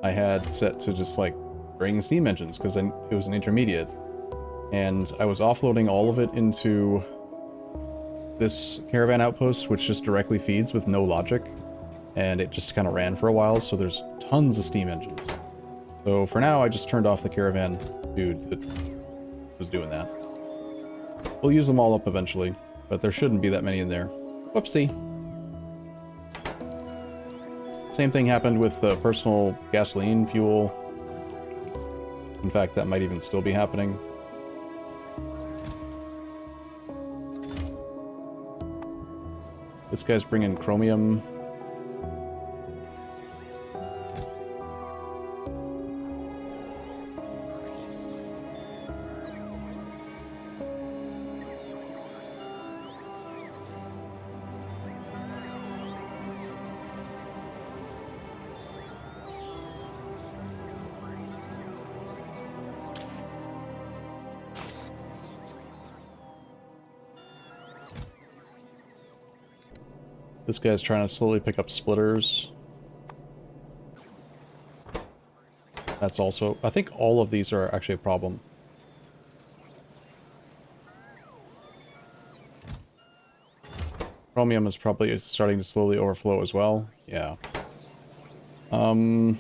I had set to just like bring steam engines because it was an intermediate, and I was offloading all of it into this caravan outpost, which just directly feeds with no logic. And it just kind of ran for a while, so there's tons of steam engines. So for now, I just turned off the caravan dude that was doing that. We'll use them all up eventually, but there shouldn't be that many in there. Whoopsie. Same thing happened with the personal gasoline fuel. In fact, that might even still be happening. This guy's bringing chromium. This guy's trying to slowly pick up splitters. That's also... I think all of these are actually a problem. Chromium is probably starting to slowly overflow as well. Yeah. I'm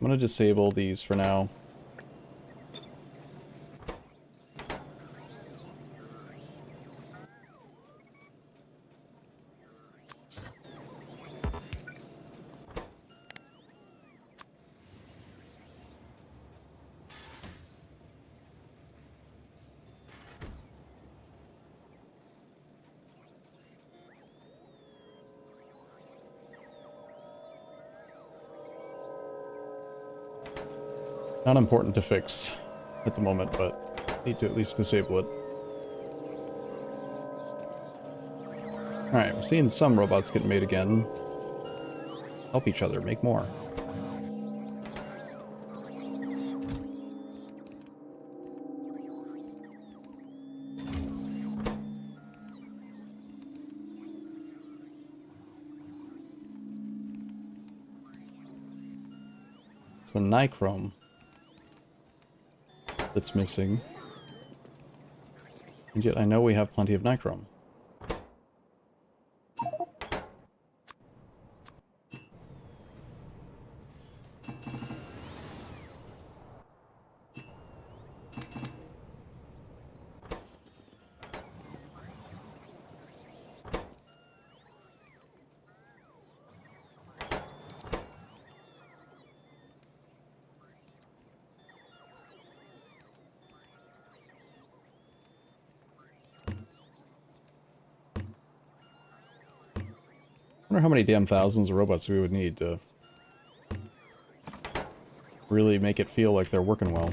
gonna disable these for now. Not important to fix at the moment, but need to at least disable it. Alright, we're seeing some robots get made again. Help each other, make more. It's the nichrome that's missing. And yet I know we have plenty of nichrome. wonder how many damn thousands of robots we would need to really make it feel like they're working well.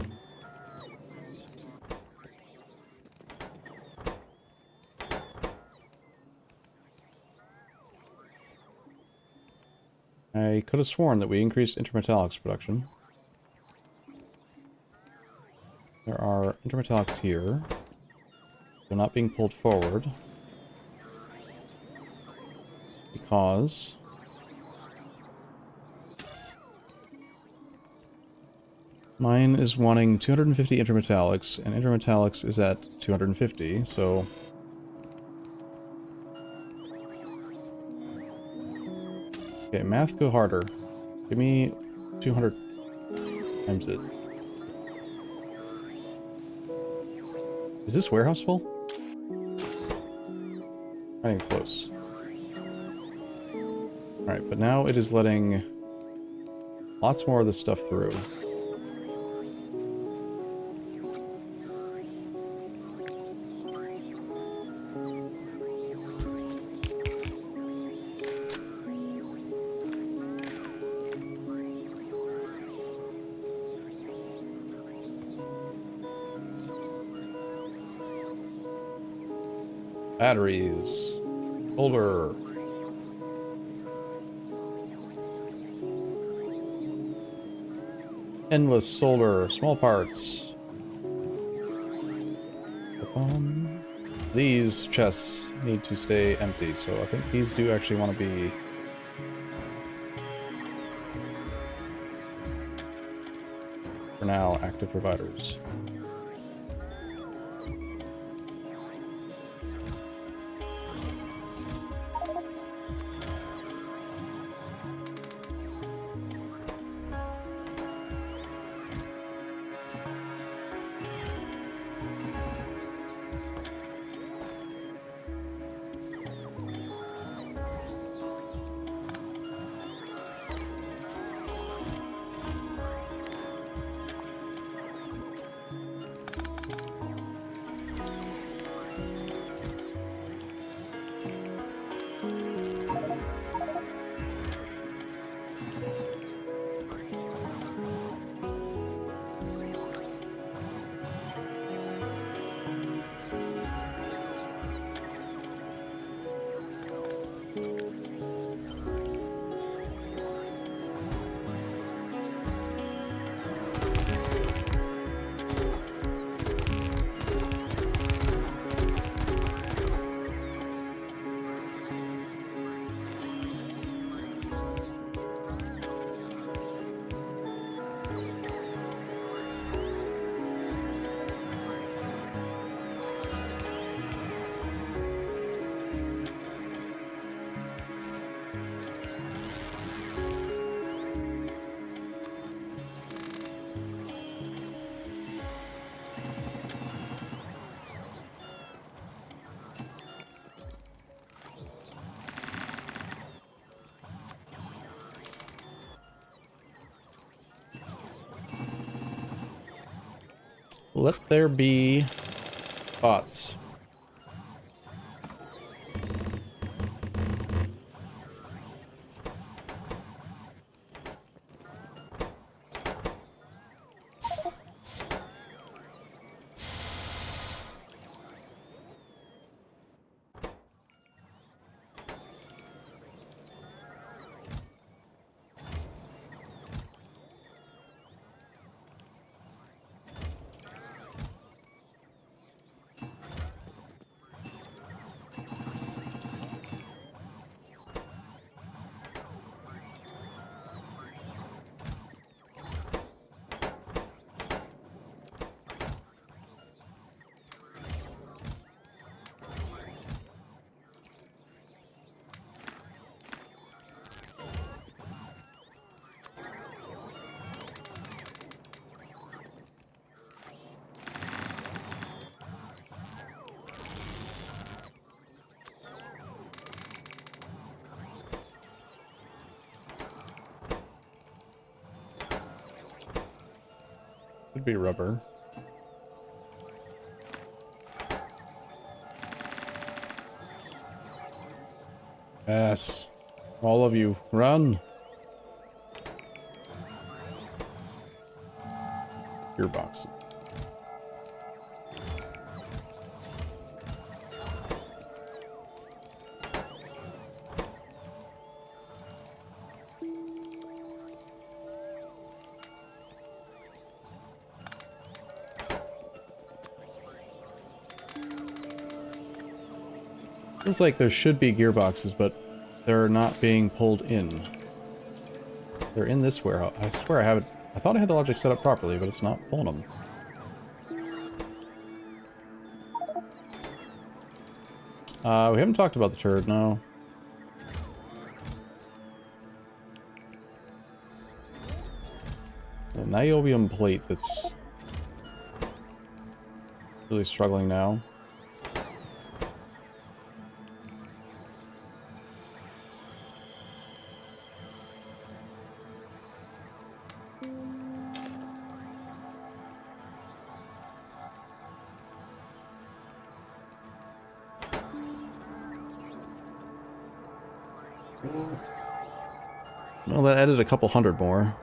I could have sworn that we increased intermetallics production. There are intermetallics here. They're not being pulled forward. Because mine is wanting 250 intermetallics, and intermetallics is at 250, so... Okay, math, go harder. Give me 200 times it. Is this warehouse full? Not even close. Alright, but now it is letting lots more of this stuff through. Batteries. Solar. Endless solar. Small parts. These chests need to stay empty, so I think these do actually want to be... for now, active providers. Let there be bots. Could be rubber. Yes. All of you, run! Gearbox. Feels like there should be gearboxes, but they're not being pulled in. They're in this warehouse. I swear I have it. I thought I had the logic set up properly, but it's not pulling them. We haven't talked about the turd, no. The niobium plate that's really struggling now. Well, that added a couple hundred more.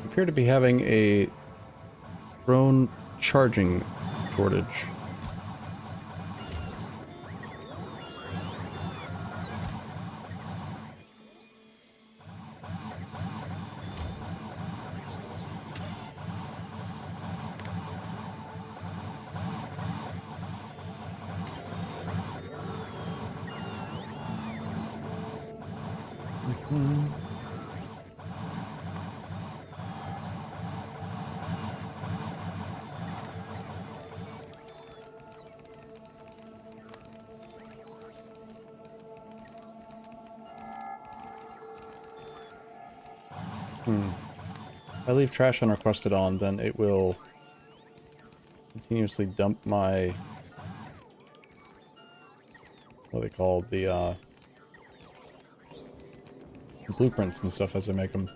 Appear to be having a drone charging shortage. If I leave trash unrequested on, then it will continuously dump my, what are they called, the blueprints and stuff as I make them.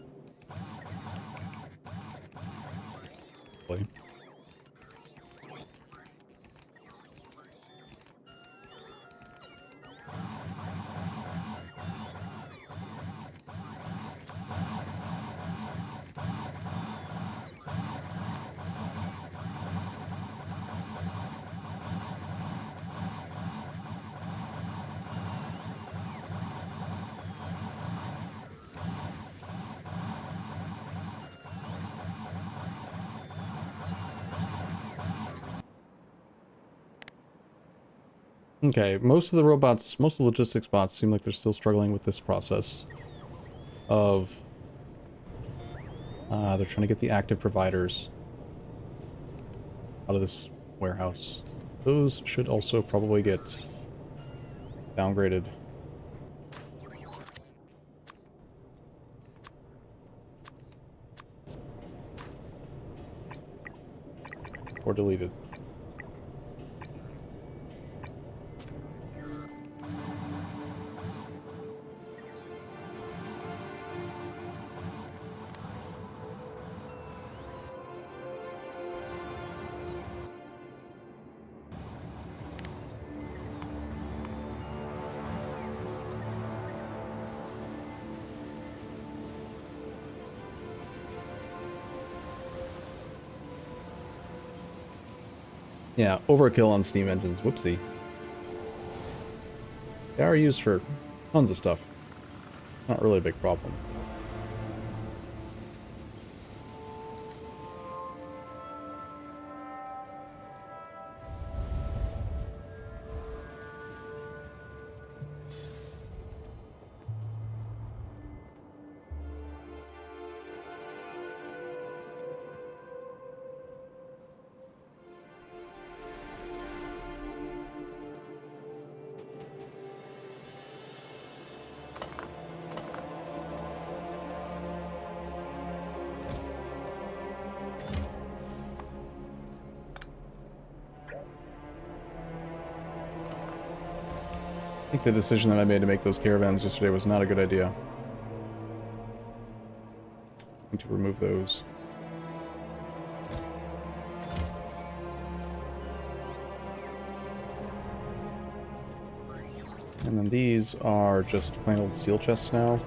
Okay, most of the robots, most of the logistics bots seem like they're still struggling with this process of, they're trying to get the active providers out of this warehouse. Those should also probably get downgraded. Or deleted. Yeah, overkill on steam engines. Whoopsie. They are used for tons of stuff. Not really a big problem. I think the decision that I made to make those caravans yesterday was not a good idea. I need to remove those. And then these are just plain old steel chests now.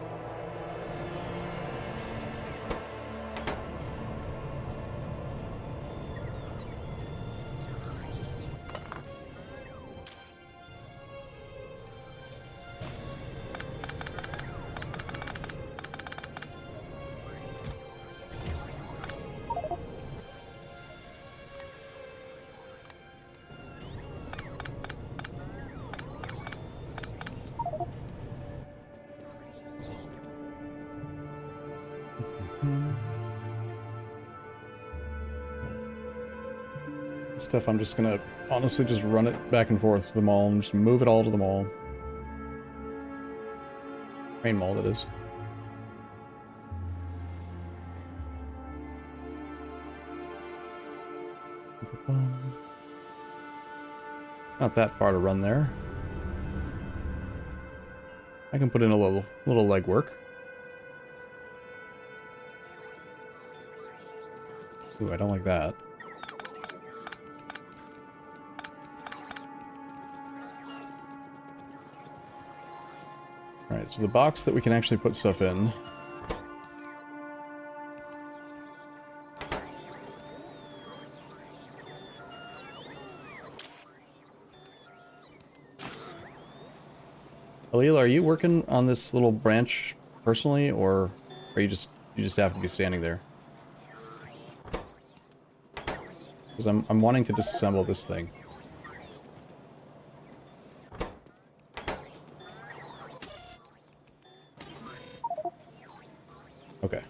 Stuff I'm just gonna honestly just run it back and forth to the mall and just move it all to the mall. Main mall, that is. Not that far to run there. I can put in a little legwork. Ooh, I don't like that. Alright, so the box that we can actually put stuff in. Alil, are you working on this little branch personally, or are you just have to be standing there? Because I'm wanting to disassemble this thing. Okay.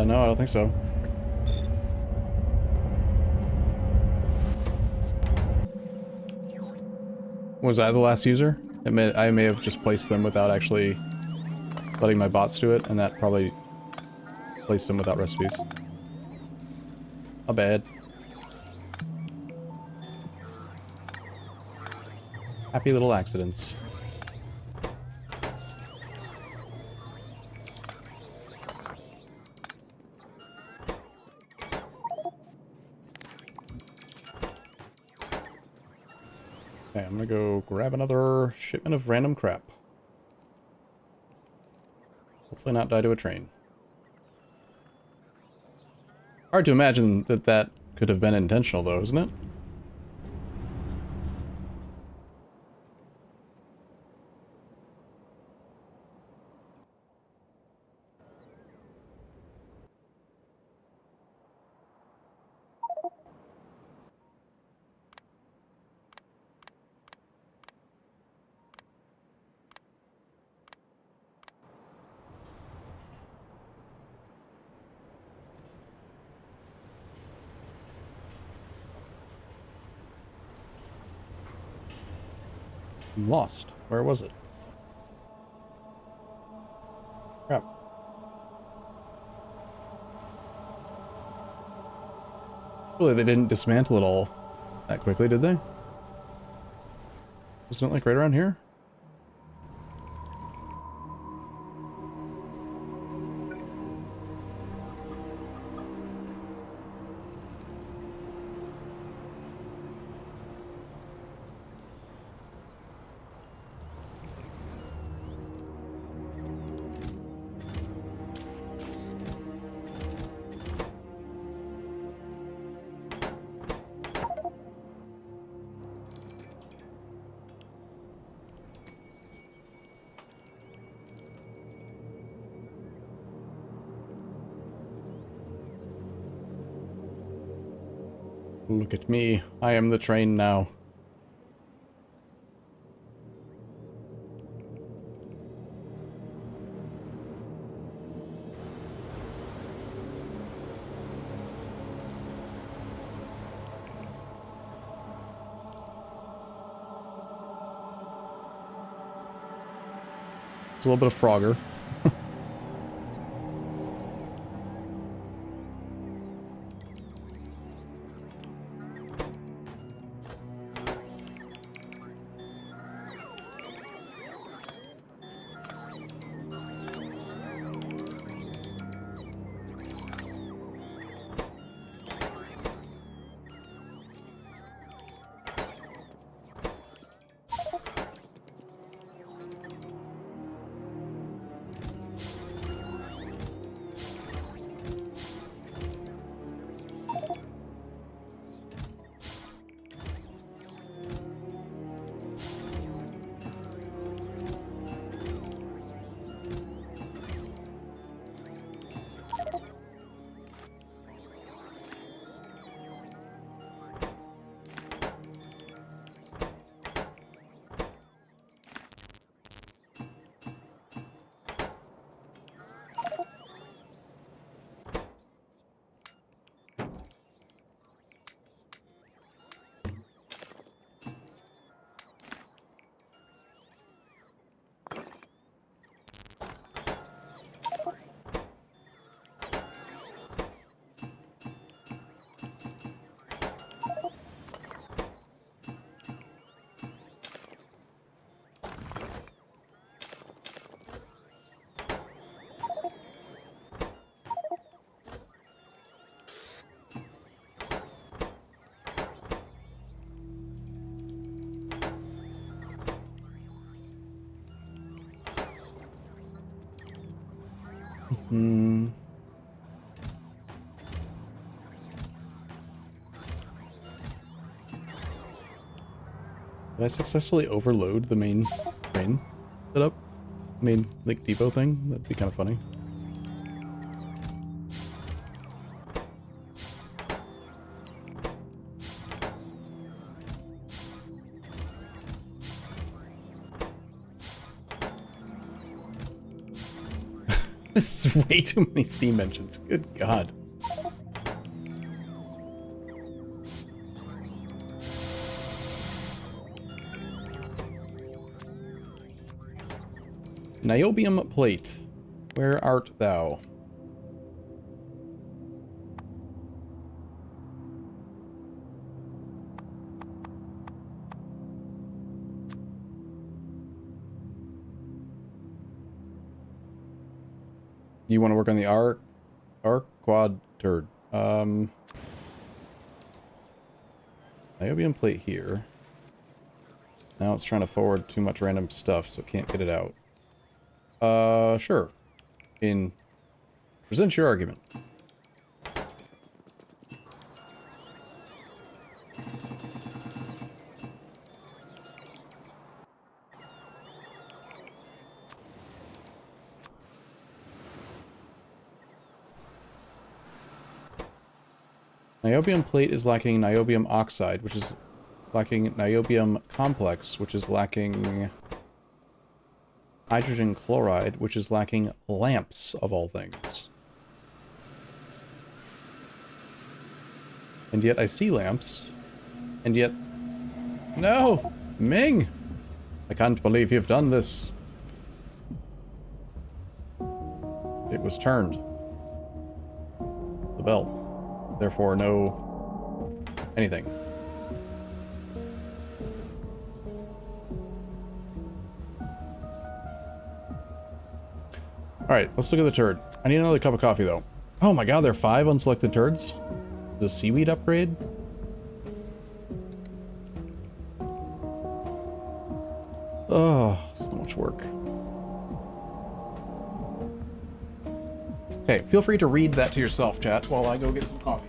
No, I don't think so. Was I the last user? I may have just placed them without actually letting my bots do it, and that probably placed them without recipes. Not bad. Happy little accidents. Okay, I'm gonna go grab another shipment of random crap. Hopefully not die to a train. Hard to imagine that that could have been intentional though, isn't it? I'm lost. Where was it? Crap. Really, they didn't dismantle it all that quickly, did they? Wasn't it like right around here? Look at me. I am the train now. There's a little bit of Frogger. Hmm. Did I successfully overload the main train setup? Main, like, depot thing? That'd be kind of funny. This is way too many steam engines. Good God. Niobium plate. Where art thou? You want to work on the arc quad turd. Niobium plate here. Now it's trying to forward too much random stuff, so it can't get it out. Sure. Present your argument. Niobium plate is lacking niobium oxide, which is lacking niobium complex, which is lacking hydrogen chloride, which is lacking lamps, of all things. And yet I see lamps, and yet... No! Ming! I can't believe you've done this. It was turned. The belt. Therefore, no... anything. Alright, let's look at the turd. I need another cup of coffee, though. Oh my god, there are 5 unselected turds? The seaweed upgrade? Oh, so much work. Okay, feel free to read that to yourself, chat, while I go get some coffee.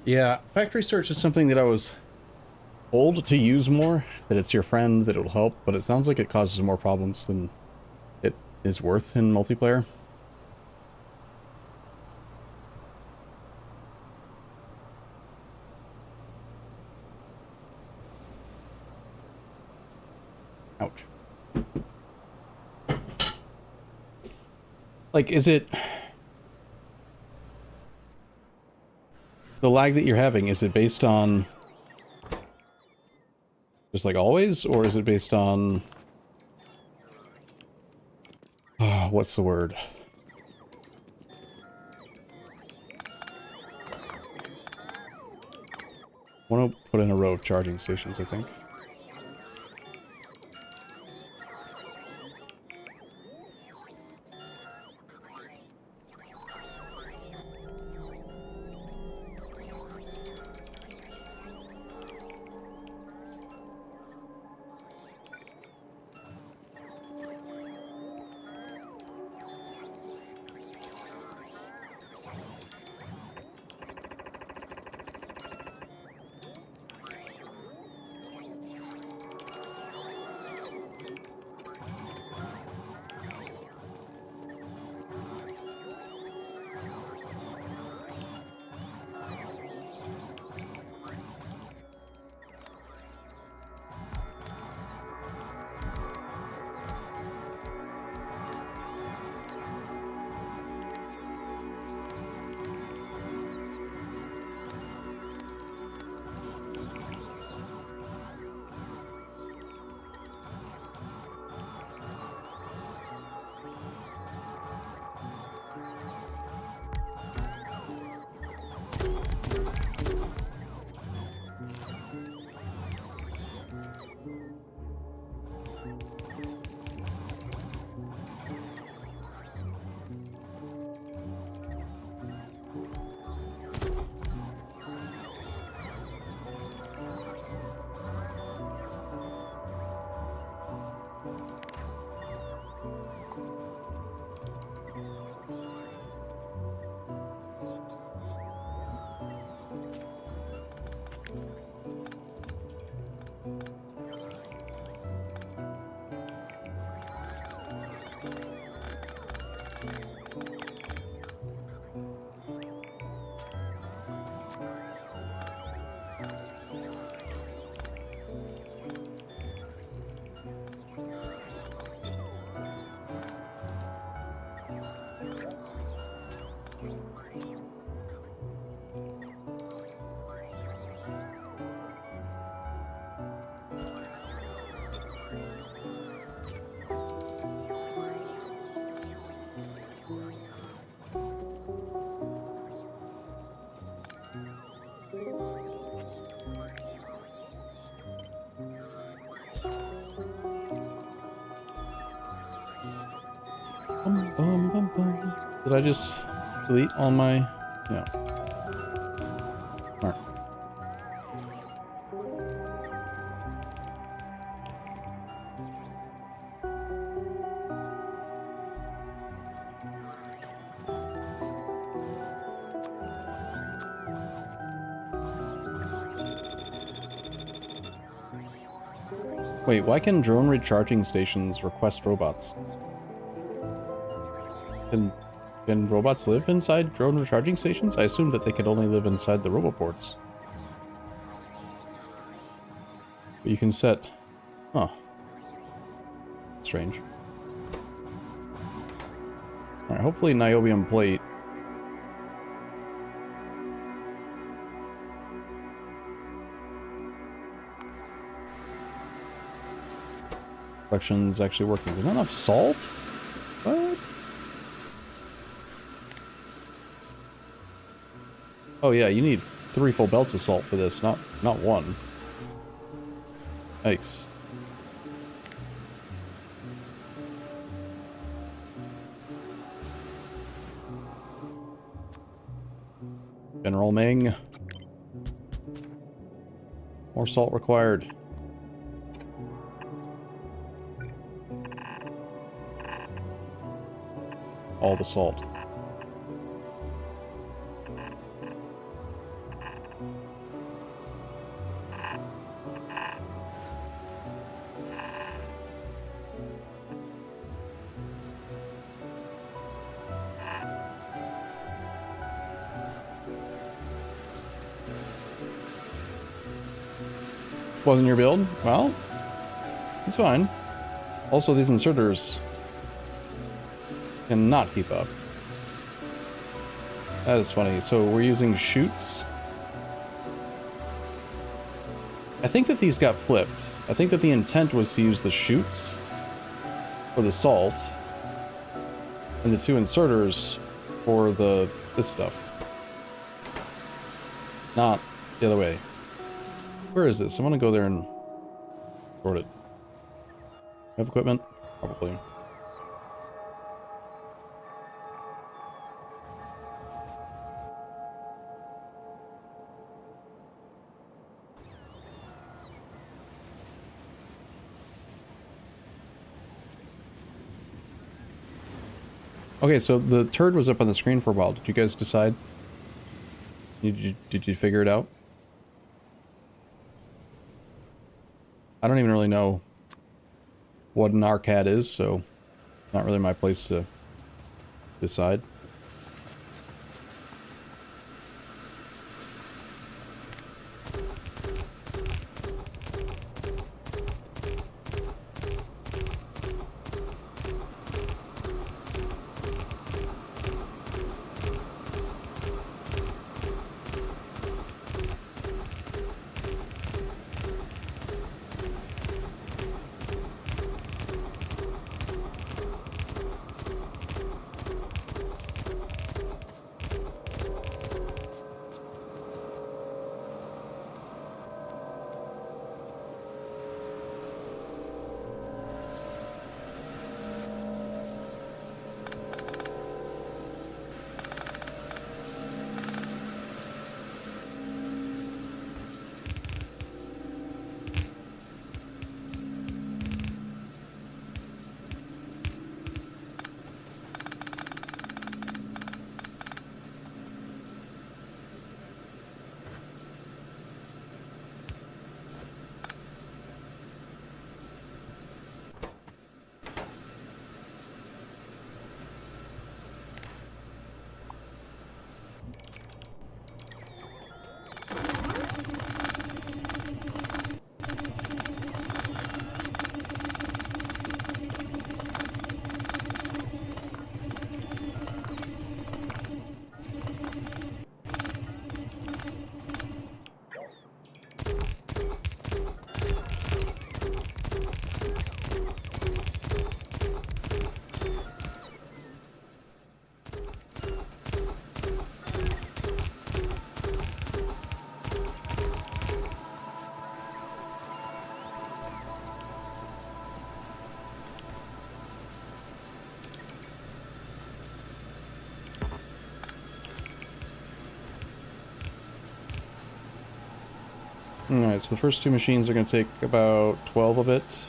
Yeah, factory search is something that I was told to use more, that it's your friend, that it'll help, but it sounds like it causes more problems than it is worth in multiplayer. Ouch. Like, is it... the lag that you're having, is it based on... just like always, or is it based on... what's the word? I want to put in a row of charging stations, I think. Did I just delete all my... no. Alright. Wait, why can drone recharging stations request robots? Can robots live inside drone recharging stations? I assumed that they could only live inside the roboports. But you can set... huh. Strange. Alright, hopefully niobium plate. Production's actually working. There's not enough salt? What? Oh yeah, you need 3 full belts of salt for this, not 1. Yikes. General Ming. More salt required. All the salt. Wasn't your build? Well, it's fine. Also, these inserters cannot keep up. That is funny. So we're using chutes. I think that these got flipped. I think that the intent was to use the chutes for the salt and the two inserters for this stuff. Not the other way. Where is this? I want to go there and sort it. Have equipment? Probably. Okay, so the turd was up on the screen for a while. Did you guys decide? Did you figure it out? I don't even really know what an arcad is, so not really my place to decide. Alright, so the first two machines are going to take about 12 of it.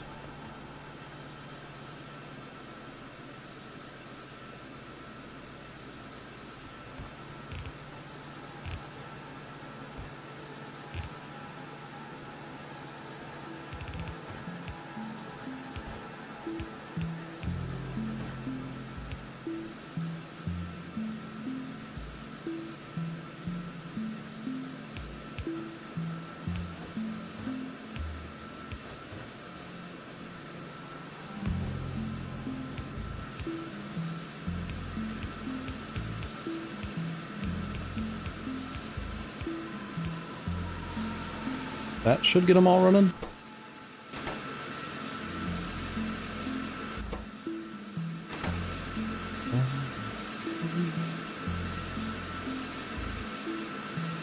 That should get them all running.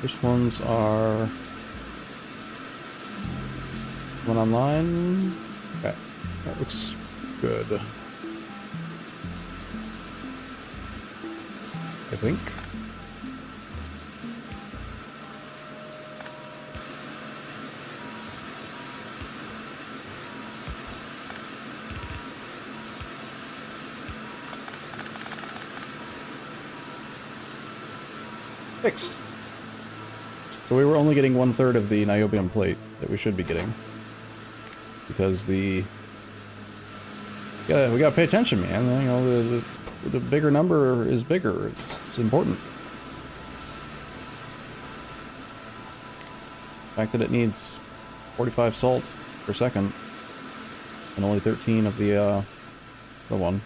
Which ones are one online? Okay, that looks good. I think. Fixed. So we were only getting 1/3 of the niobium plate that we should be getting. Because we gotta pay attention, man. You know, the bigger number is bigger. It's important. The fact that it needs 45 salt per second. And only 13 of the one.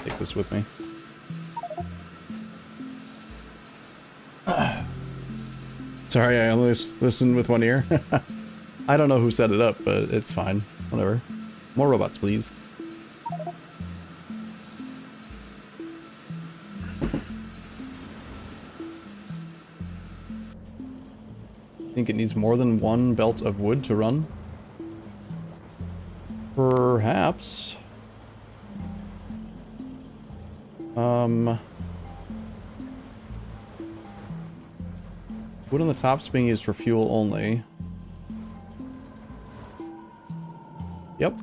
Take this with me. Sorry, I only listened with one ear. I don't know who set it up, but it's fine. Whatever. More robots, please. Think it needs more than one belt of wood to run? Perhaps. Wood on the top's being used for fuel only. Yep.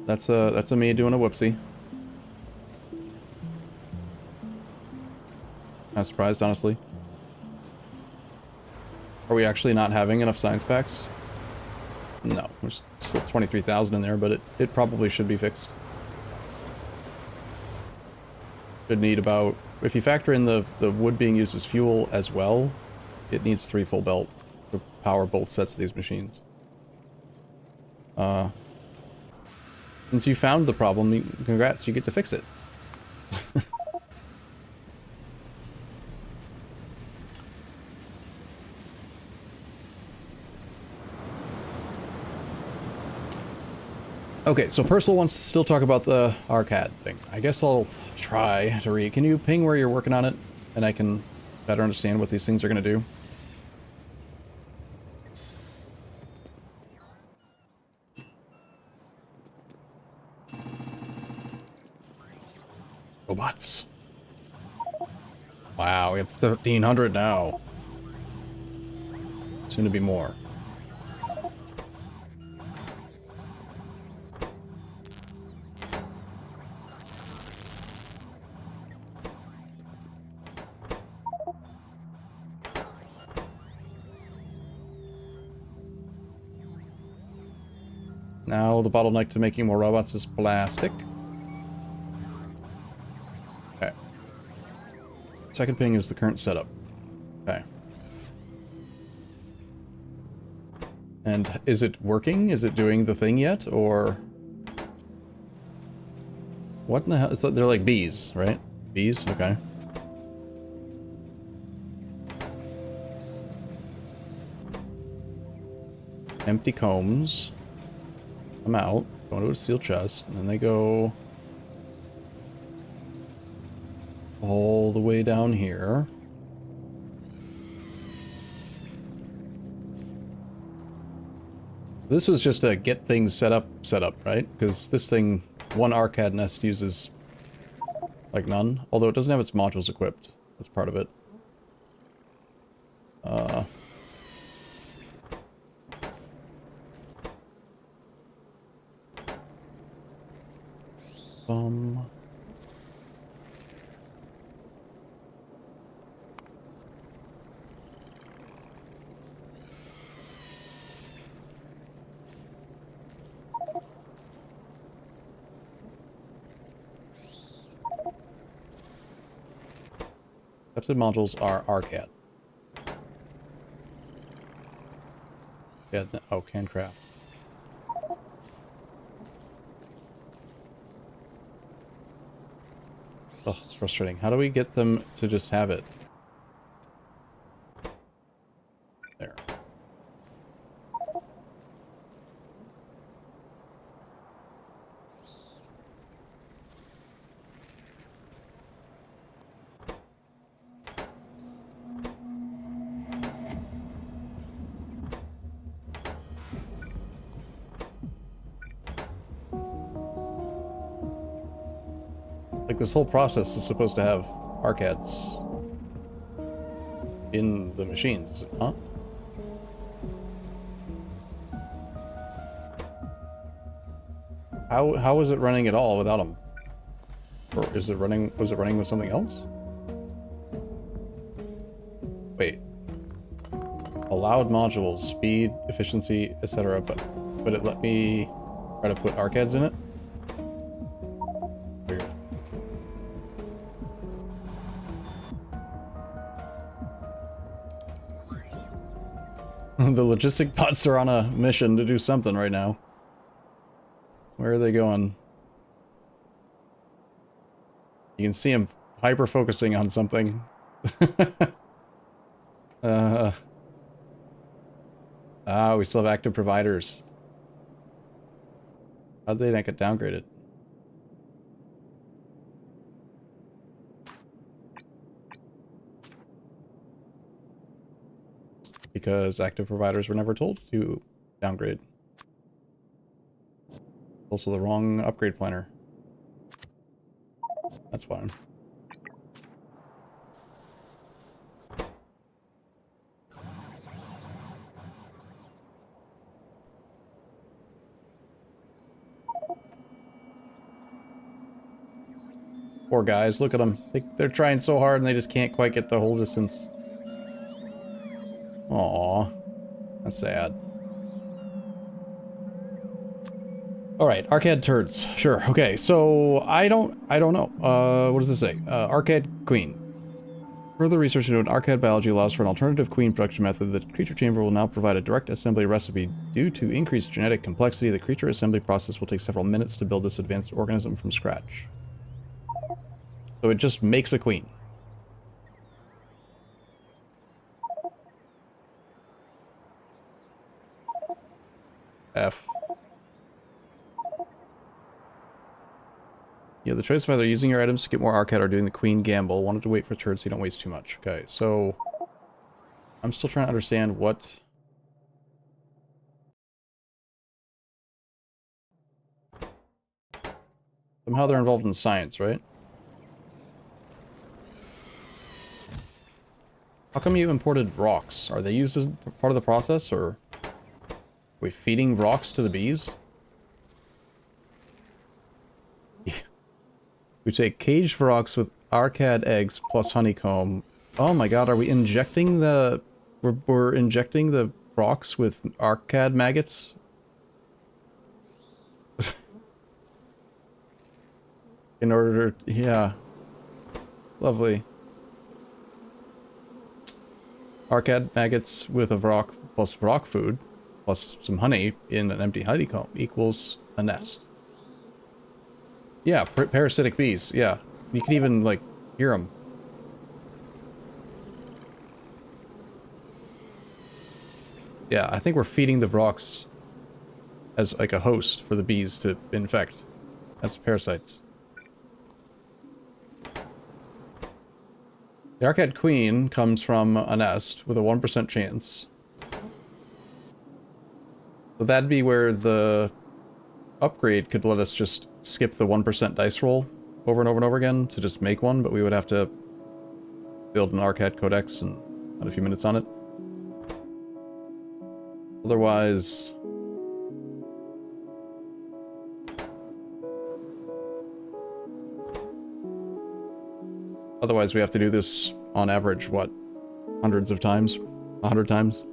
That's a me doing a whoopsie. Not surprised, honestly. Are we actually not having enough science packs? No, there's still 23,000 in there, but it probably should be fixed. Should need about, if you factor in the wood being used as fuel as well, it needs 3 full belt to power both sets of these machines. Since you found the problem, congrats, you get to fix it. Okay, so Purcell wants to still talk about the arcade thing. I guess I'll try to read. Can you ping where you're working on it? And I can better understand what these things are going to do. Robots. Wow, we have 1,300 now. Soon to be more. Now the bottleneck to making more robots is plastic. Okay. Second ping is the current setup. Okay. And is it working? Is it doing the thing yet? Or... what in the hell? It's like, they're like bees, right? Bees? Okay. Empty combs. Come out, go into a steel chest, and then they go all the way down here. This was just a get things set up, right? Because this thing, one arcade nest uses like none, although it doesn't have its modules equipped. That's part of it. Tested modules are arcade. Oh, can craft. Oh, it's frustrating. How do we get them to just have it? There. Like, this whole process is supposed to have arcades in the machines, is it not? How is it running at all without them? Or is it running, was it running with something else? Wait. Allowed modules, speed, efficiency, etc. But it let me try to put arcades in it. Weird. The logistic bots are on a mission to do something right now. Where are they going? You can see them hyper-focusing on something. We still have active providers. How'd they not get downgraded? Because active providers were never told to downgrade. Also the wrong upgrade planner. That's fine. Poor guys, look at them. They're trying so hard and they just can't quite get the whole distance. Aww. That's sad. Alright, arcade turds. Sure, okay, so I don't know. What does this say? Arcade queen. Further research into an arcade biology allows for an alternative queen production method. The creature chamber will now provide a direct assembly recipe. Due to increased genetic complexity, the creature assembly process will take several minutes to build this advanced organism from scratch. So it just makes a queen. F. Yeah, the choice of either using your items to get more arcade or doing the queen gamble. Wanted to wait for turds so you don't waste too much. Okay, so I'm still trying to understand what... Somehow they're involved in science, right? How come you imported rocks? Are they used as part of the process, or... Are we feeding rocks to the bees? We take caged rocks with arcade eggs plus honeycomb. Oh my god, are we injecting the... We're injecting the rocks with arcade maggots? In order to... Yeah. Lovely. Arcade maggots with a rock plus rock food plus some honey in an empty honeycomb equals a nest. Yeah, parasitic bees, yeah. You can even, like, hear them. Yeah, I think we're feeding the rocks as, like, a host for the bees to infect as parasites. The arcade queen comes from a nest with a 1% chance. So that'd be where the upgrade could let us just skip the 1% dice roll over and over and over again to just make one, but we would have to build an arcade codex and spend a few minutes on it. Otherwise... Otherwise we have to do this on average, what, hundreds of times? 100 times?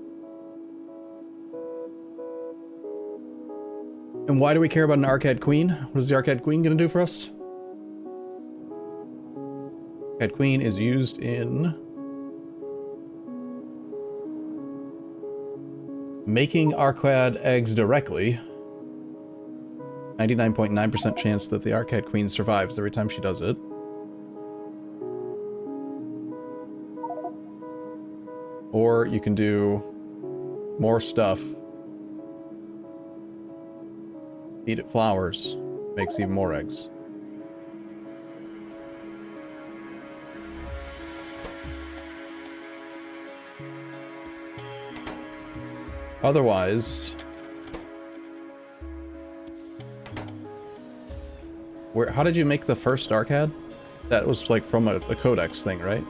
And why do we care about an arcade queen? What is the arcade queen going to do for us? Arcade queen is used in making arcade eggs directly. 99.9% chance that the arcade queen survives every time she does it. Or you can do more stuff. Feed it flowers. Makes even more eggs. Otherwise... How did you make the first arcade? That was like from a codex thing, right?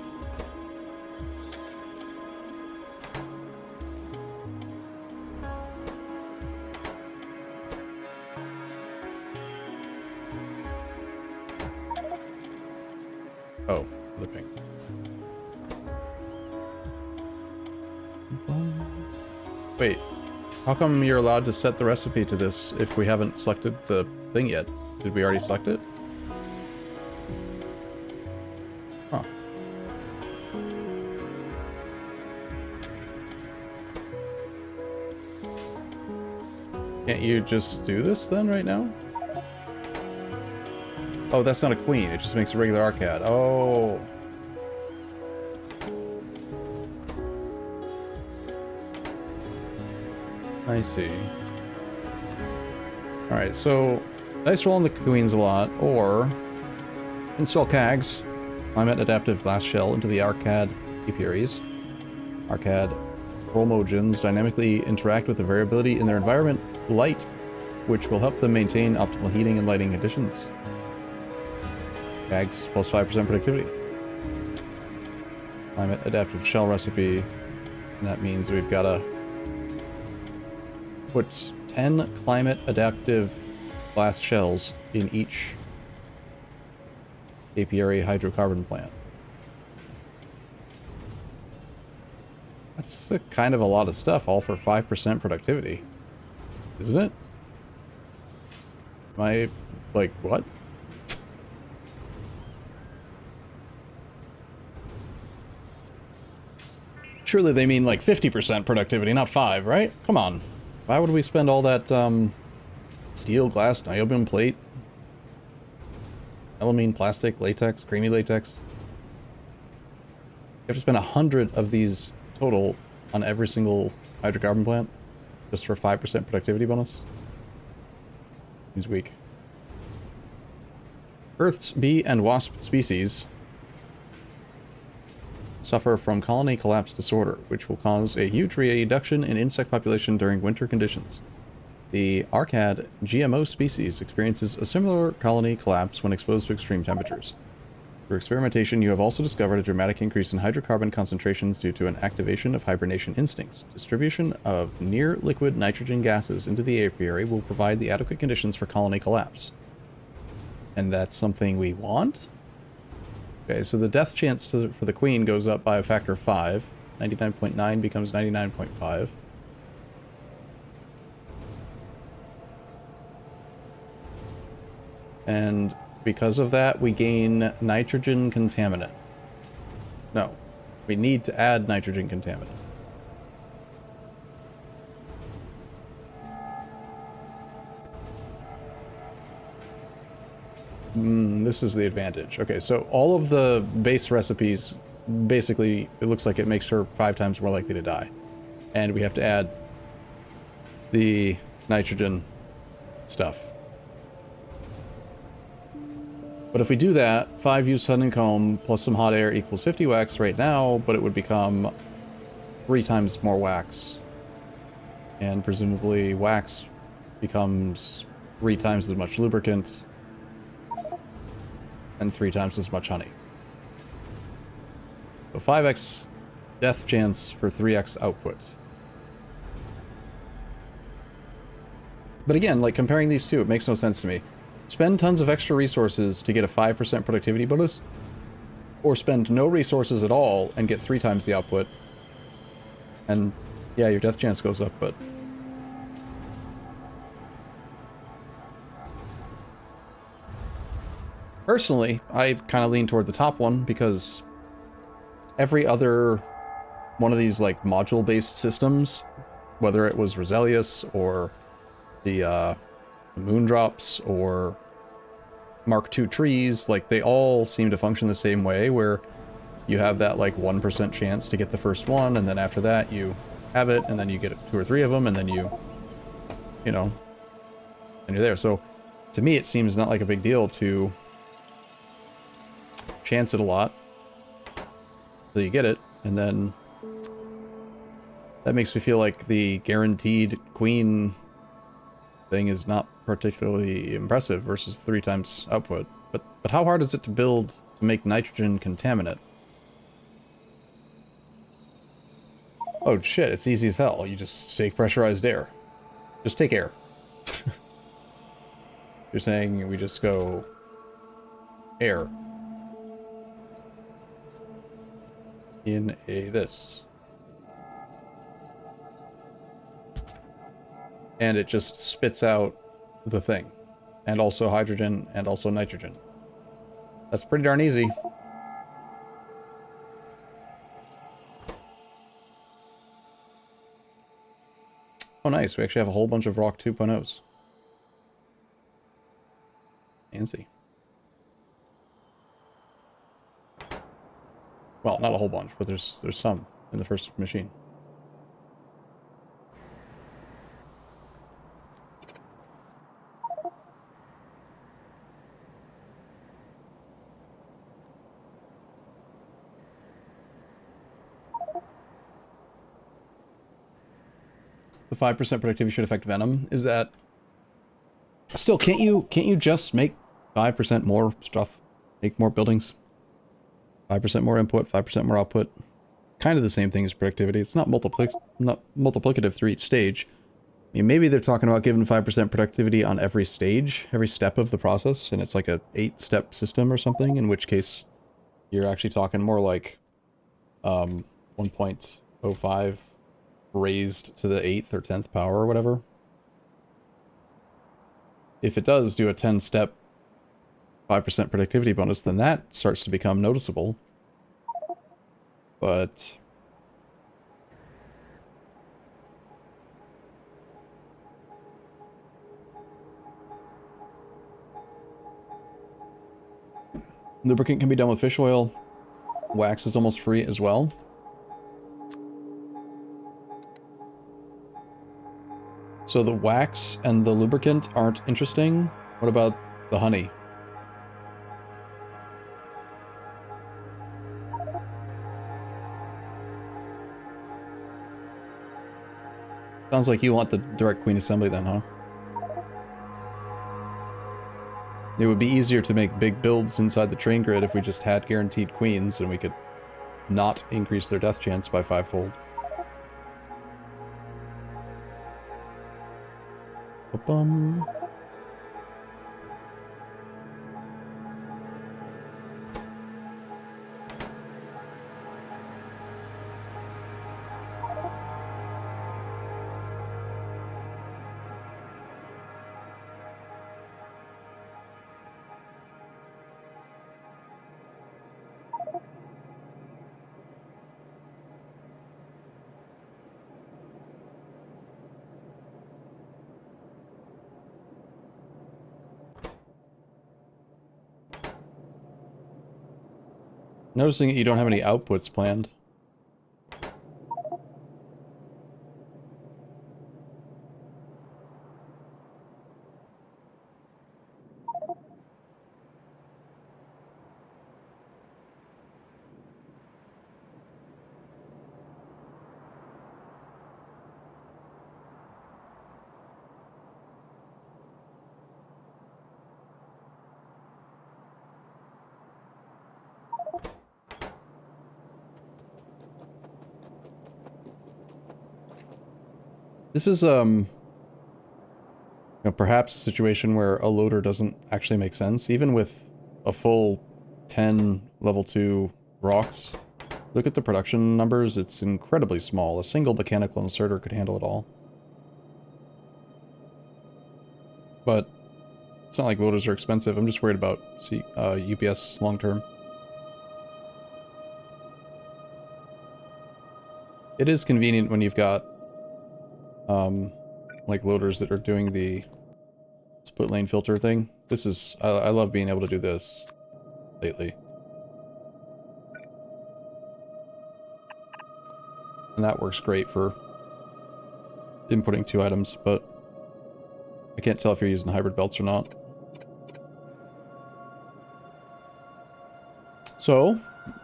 Oh, the ping. Wait. How come you're allowed to set the recipe to this if we haven't selected the thing yet? Did we already select it? Huh. Can't you just do this then right now? Oh, that's not a queen. It just makes a regular arcade. Oh. I see. Alright, so dice roll on the queens a lot, or install CAGs, climate adaptive glass shell into the arcade apiaries. Arcade chromogens dynamically interact with the variability in their environment light, which will help them maintain optimal heating and lighting conditions. CAGs plus 5% productivity. Climate adaptive shell recipe, and that means we've got to put 10 climate adaptive glass shells in each apiary hydrocarbon plant. That's a kind of a lot of stuff, all for 5% productivity, isn't it? Am I, like, what? Surely they mean like 50% productivity, not 5, right? Come on. Why would we spend all that, steel, glass, niobium plate, melamine, plastic, latex, creamy latex? You have to spend 100 of these total on every single hydrocarbon plant just for 5% productivity bonus? Seems weak. Earth's bee and wasp species suffer from colony collapse disorder, which will cause a huge reduction in insect population during winter conditions. The Arcad GMO species experiences a similar colony collapse when exposed to extreme temperatures. Through experimentation, you have also discovered a dramatic increase in hydrocarbon concentrations due to an activation of hibernation instincts. Distribution of near-liquid nitrogen gases into the apiary will provide the adequate conditions for colony collapse. And that's something we want? Okay, so the death chance for the queen goes up by a factor of 5. 99.9 becomes 99.5. And because of that, we gain nitrogen contaminant. No, we need to add nitrogen contaminant. This is the advantage. Okay, so all of the base recipes, basically, it looks like it makes her 5 times more likely to die. And we have to add the nitrogen stuff. But if we do that, 5 used sun and comb plus some hot air equals 50 wax right now, but it would become 3 times more wax. And presumably wax becomes 3 times as much lubricant and 3 times as much honey. So 5x death chance for 3x output. But again, like comparing these two, it makes no sense to me. Spend tons of extra resources to get a 5% productivity bonus, or spend no resources at all and get 3 times the output. And yeah, your death chance goes up, but personally, I kind of lean toward the top one because every other one of these like module-based systems, whether it was Roselius or the Moondrops or Mark II trees, like they all seem to function the same way, where you have that like 1% chance to get the first one, and then after that you have it, and then you get 2 or 3 of them, and then you know, and you're there. So to me, it seems not like a big deal to chance it a lot till you get it, and then that makes me feel like the guaranteed queen thing is not particularly impressive versus 3 times output. But how hard is it to build to make nitrogen contaminant? Oh shit, it's easy as hell. You just take pressurized air. Just take air. You're saying we just go air in a this. and it just spits out the thing. And also hydrogen, and also nitrogen. That's pretty darn easy. Oh nice, we actually have a whole bunch of rock 2.0s. Fancy. Well, not a whole bunch, but there's some in the first machine. The 5% productivity should affect venom. Is that still, can't you just make 5% more stuff? Make more buildings? 5% more input, 5% more output. Kind of the same thing as productivity. It's not multiplicative through each stage. I mean, maybe they're talking about giving 5% productivity on every stage, every step of the process, and it's like a 8-step system or something, in which case you're actually talking more like 1.05 raised to the 8th or 10th power or whatever. If it does do a 10-step 5% productivity bonus, then that starts to become noticeable. But lubricant can be done with fish oil. Wax is almost free as well. So the wax and the lubricant aren't interesting. What about the honey? Sounds like you want the direct queen assembly then, huh? It would be easier to make big builds inside the train grid if we just had guaranteed queens and we could not increase their death chance by 5-fold. Ba-bum. Noticing that you don't have any outputs planned. This is, you know, perhaps a situation where a loader doesn't actually make sense, even with a full 10 level 2 rocks. Look at the production numbers, it's incredibly small. A single mechanical inserter could handle it all. But it's not like loaders are expensive, I'm just worried about UPS long term. It is convenient when you've got like loaders that are doing the split lane filter thing. This is, I love being able to do this lately. And that works great for inputting 2 items, but I can't tell if you're using hybrid belts or not. So,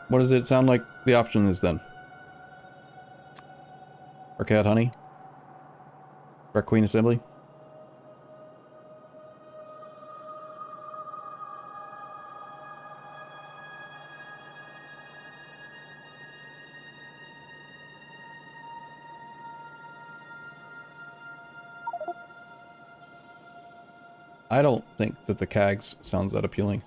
what does it sound like the option is then? Arcade honey? Direct queen assembly? I don't think that the CAGs sounds that appealing.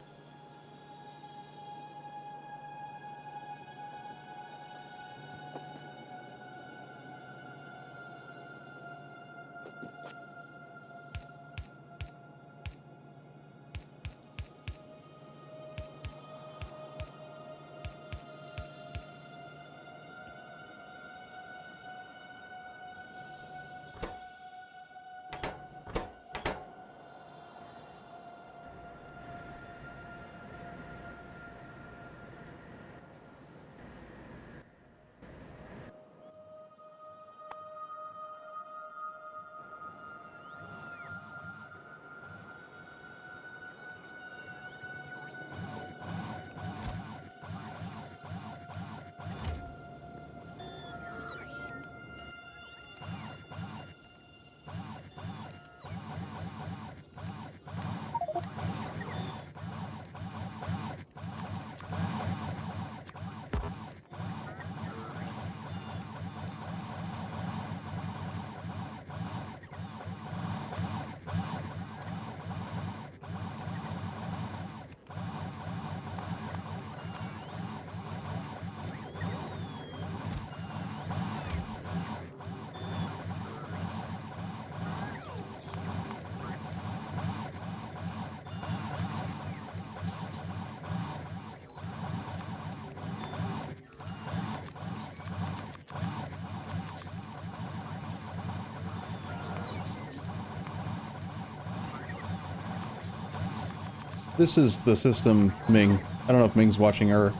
This is the system, Ming. I don't know if Ming's watching or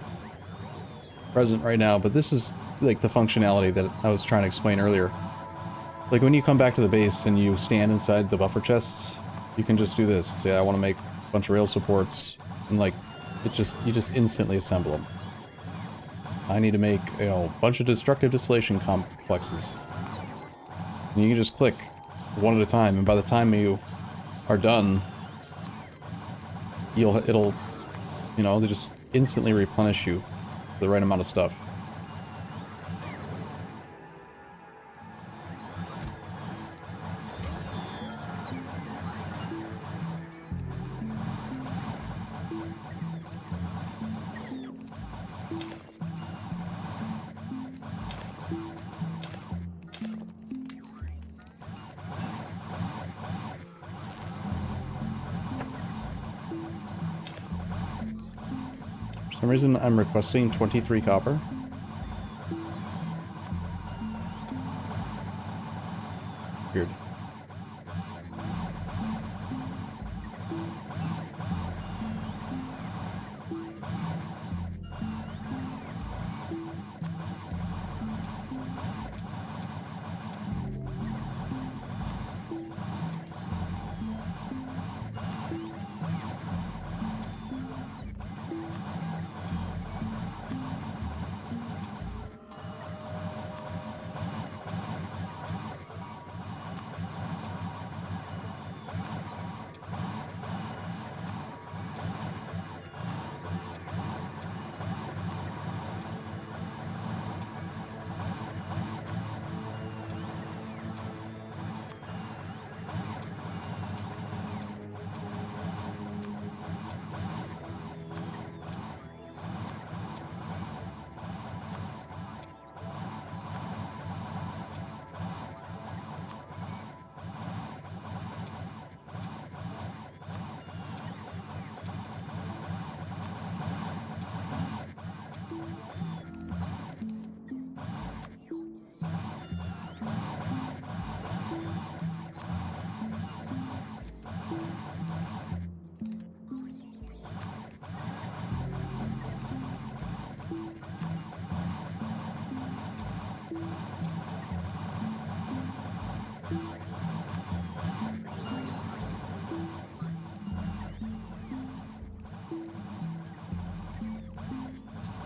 present right now, but this is like the functionality that I was trying to explain earlier. Like when you come back to the base and you stand inside the buffer chests, you can just do this. Say, I want to make a bunch of rail supports, and like, you just instantly assemble them. I need to make, you know, a bunch of destructive distillation complexes. And you can just click one at a time, and by the time you are done, it'll, you know, they just instantly replenish you the right amount of stuff. For some reason, I'm requesting 23 copper. Weird.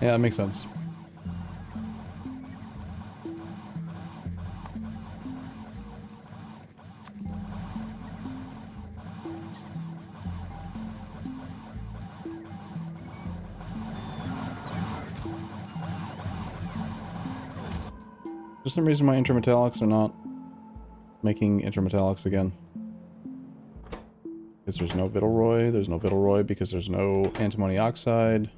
Yeah, that makes sense. For some reason my intermetallics are not making intermetallics again. Because there's no Vittelroy, there's no Vittelroy because there's no antimony oxide.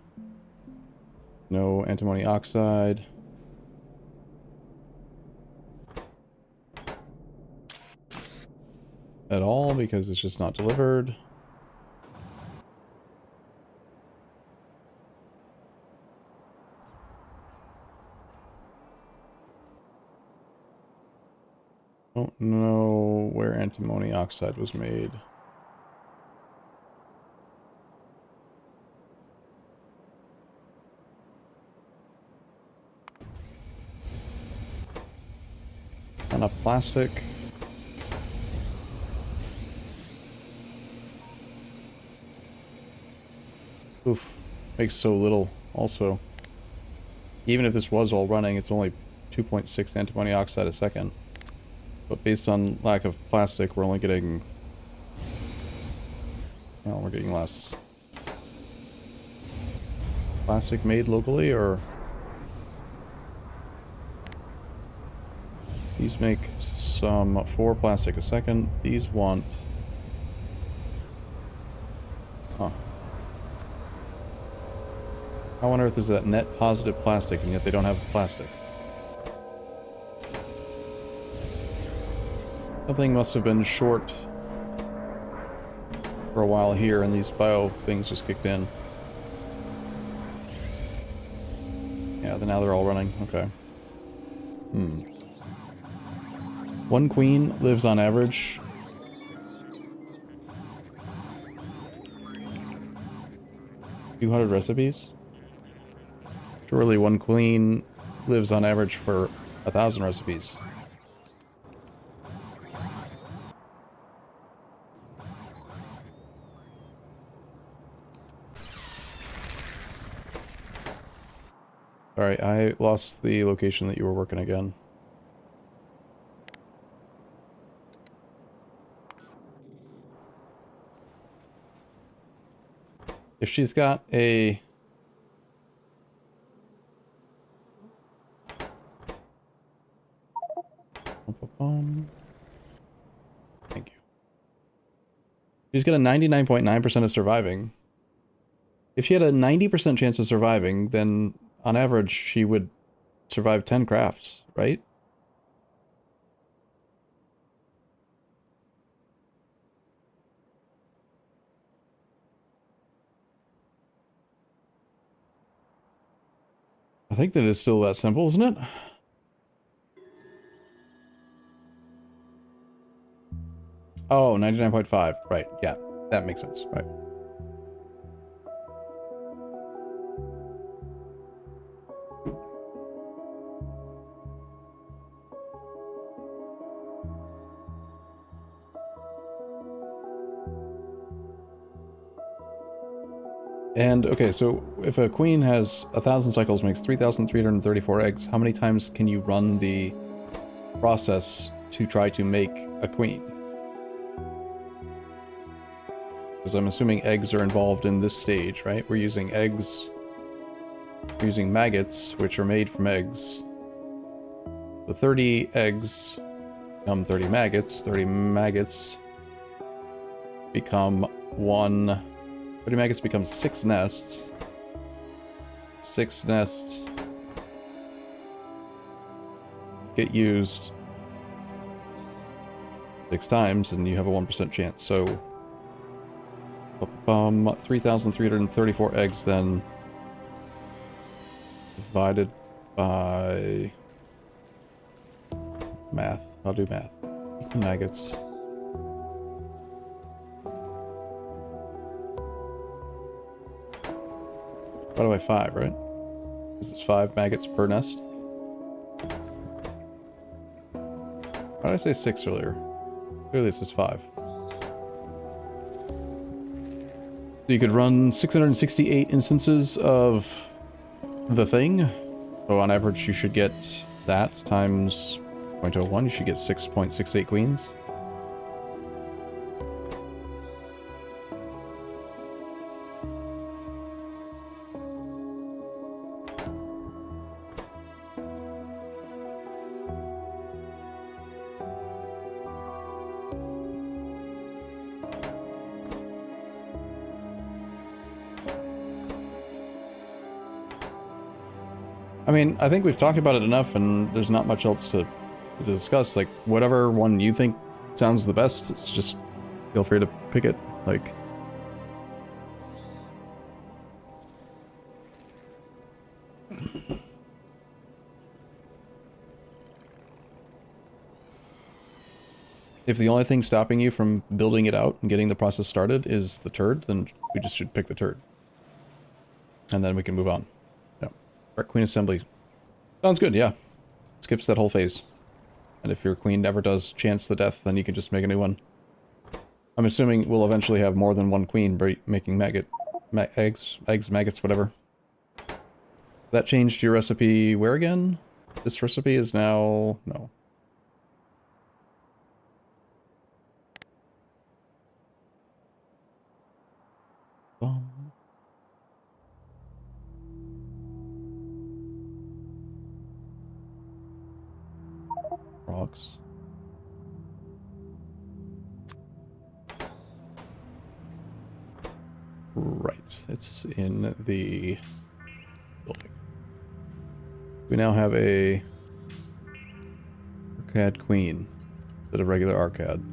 No antimony oxide. At all because it's just not delivered. Don't know where antimony oxide was made. On a plastic. Oof. Makes so little also. Even if this was all running, it's only 2.6 antimony oxide a second. But based on lack of plastic, we're only getting... well, we're getting less. Plastic made locally, or... these make some 4 plastic a second. These want... huh. How on earth is that net positive plastic, and yet they don't have plastic? Something must have been short for a while here, and these bio things just kicked in. Yeah, now they're all running. Okay. One queen lives on average 200 recipes? Surely one queen lives on average for 1,000 recipes. Alright, I lost the location that you were working again. If she's got a... Thank you. She's got a 99.9% of surviving. If she had a 90% chance of surviving, then on average she would survive 10 crafts, right? I think that it's still that simple, isn't it? Oh, 99.5. Right, yeah. That makes sense, right. And, okay, so if a queen has 1,000 cycles, makes 3,334 eggs, how many times can you run the process to try to make a queen? Because I'm assuming eggs are involved in this stage, right? We're using eggs, we're using maggots, which are made from eggs. The 30 eggs become 30 maggots. 30 maggots become 30 maggots become 6 nests. 6 nests get used 6 times, and you have a 1% chance. So, 3,334 eggs then divided by math. I'll do math. Equal maggots. Divided by 5, right? Because it's 5 maggots per nest. Why did I say 6 earlier? Clearly this is 5. So you could run 668 instances of the thing. So on average you should get that times 0.01. You should get 6.68 queens. I mean, I think we've talked about it enough, and there's not much else to discuss. Like, whatever one you think sounds the best, it's just feel free to pick it. Like, if the only thing stopping you from building it out and getting the process started is the turd, then we just should pick the turd. And then we can move on. Yeah. Our queen assembly. Sounds good, yeah. Skips that whole phase. And if your queen never does chance the death, then you can just make a new one. I'm assuming we'll eventually have more than one queen making eggs, maggots, whatever. That changed your recipe where again? This recipe is now... no. Rocks. Right, it's in the building. We now have a Arcad Queen instead of regular Arcad.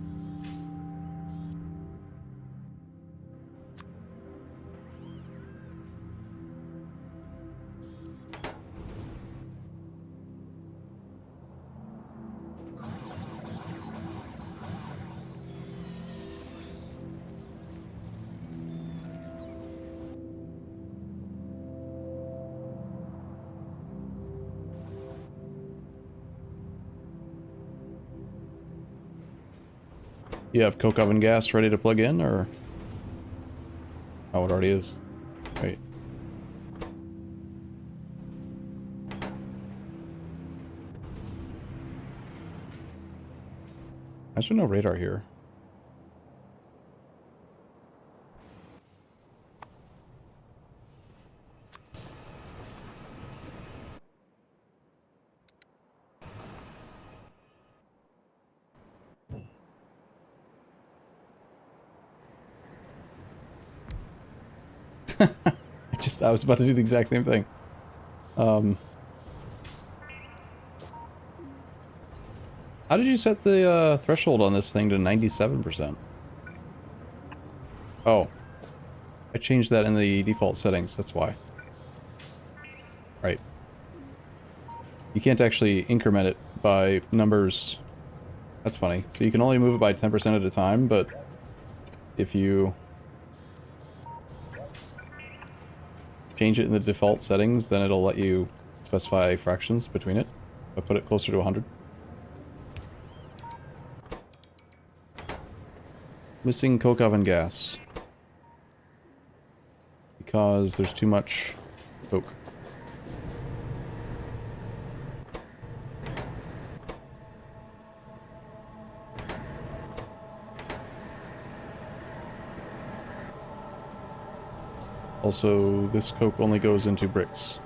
You have coke oven gas ready to plug in, or? Oh, it already is. Wait. Why is there no radar here? I was about to do the exact same thing. How did you set the threshold on this thing to 97%? Oh. I changed that in the default settings, that's why. Right. You can't actually increment it by numbers. That's funny. So you can only move it by 10% at a time, but if you change it in the default settings, then it'll let you specify fractions between it. I put it closer to 100. Missing coke oven gas. Because there's too much coke. Also, this coke only goes into bricks.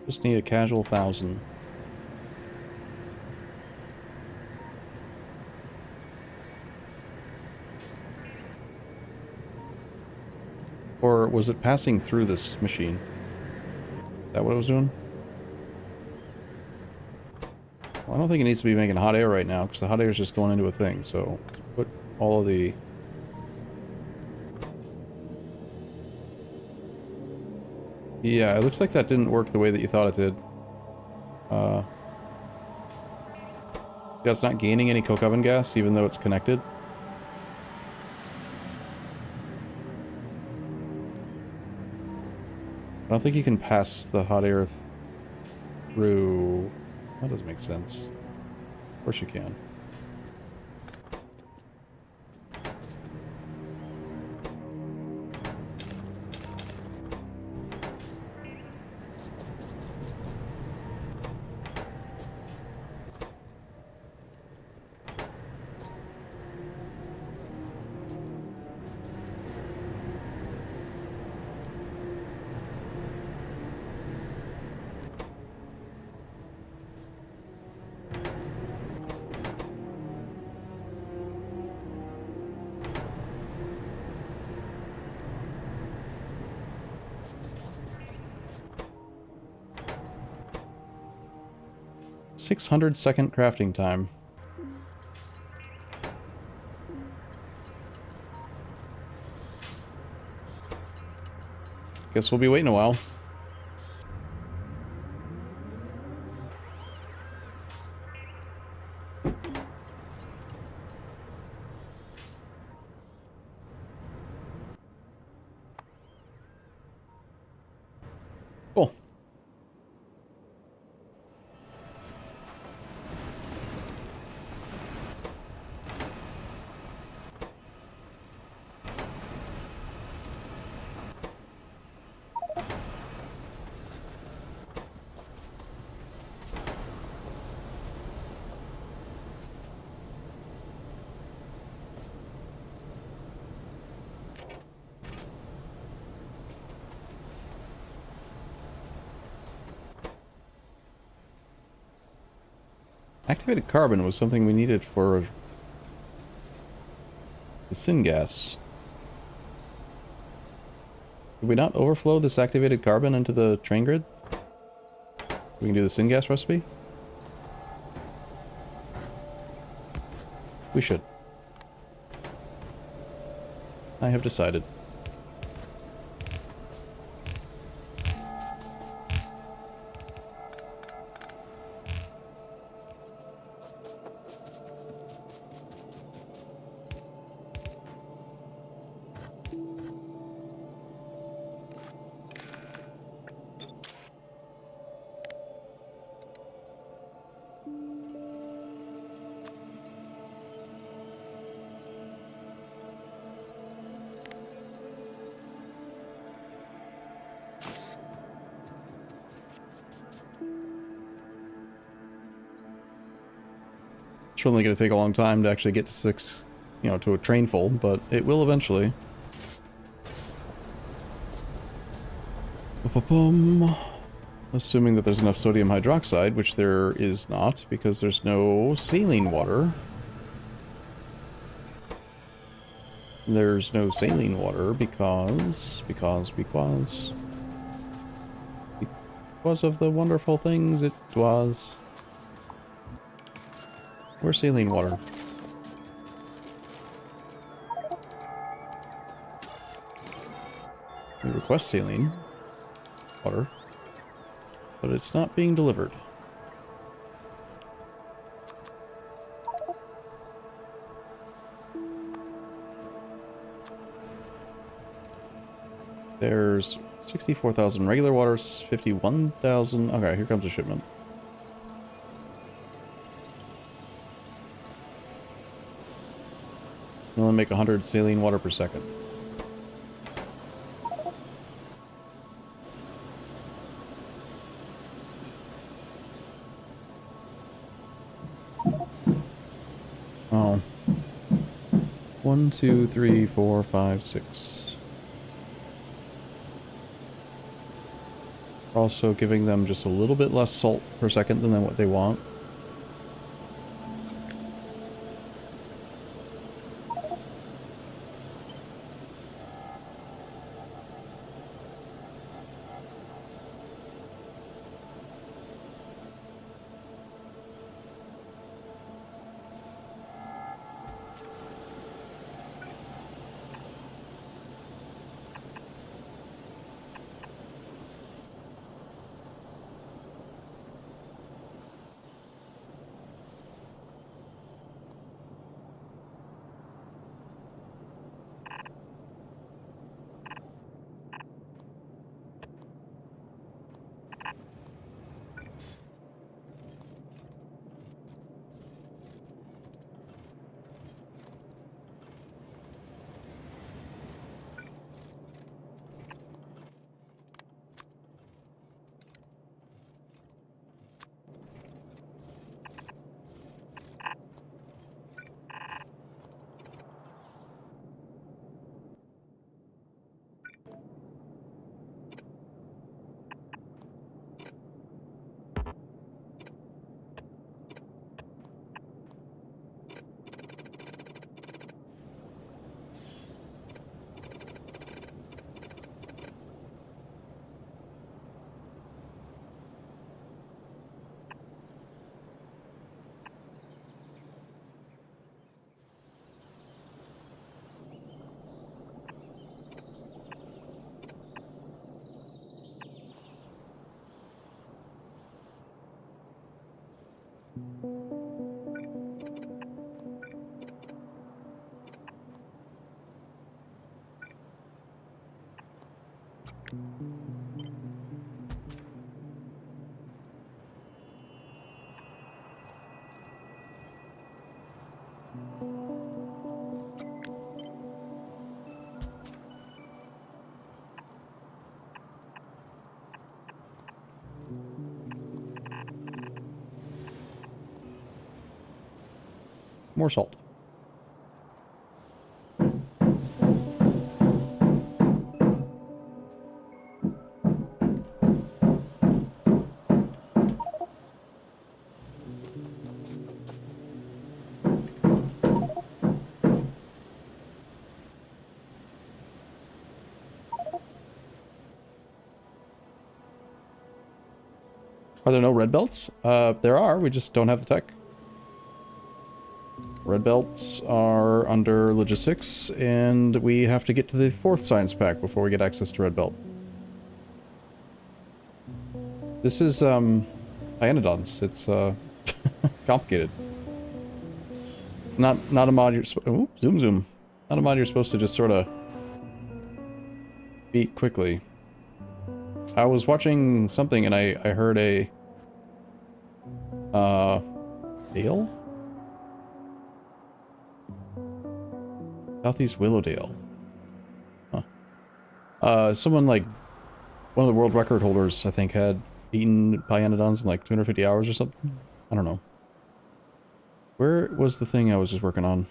Just need a casual 1,000. Or was it passing through this machine? Is that what it was doing? Well, I don't think it needs to be making hot air right now, because the hot air is just going into a thing, so let's put all of the... Yeah, it looks like that didn't work the way that you thought it did. Yeah, it's not gaining any coke oven gas, even though it's connected. I don't think you can pass the hot air through... That doesn't make sense. Of course you can. .600 crafting time. Guess we'll be waiting a while. Cool. Activated carbon was something we needed for the syngas. Did we not overflow this activated carbon into the train grid? We can do the syngas recipe? We should. I have decided. certainly going to take a long time to actually get to 6, you know, to a train full, but it will eventually. Assuming that there's enough sodium hydroxide, which there is not, because there's no saline water. There's no saline water because of the wonderful things it was. Where's saline water? We request saline water, but it's not being delivered. There's 64,000 regular water, 51,000. Okay, here comes a shipment. We only make 100 saline water per second. Oh. 1, 2, 3, 4, 5, 6. Also giving them just a little bit less salt per second than what they want. More salt. Are there no red belts? There are, we just don't have the tech. Red belts are under logistics, and we have to get to the 4th science pack before we get access to red belt. This is, Pyanodons. It's, complicated. Not a mod you're zoom. Not a mod you're supposed to just sort of beat quickly. I was watching something and I heard a, Dale? Southeast Willowdale. Huh. Someone like, one of the world record holders, I think, had beaten Pyanodons in like 250 hours or something. I don't know. where was the thing I was just working on?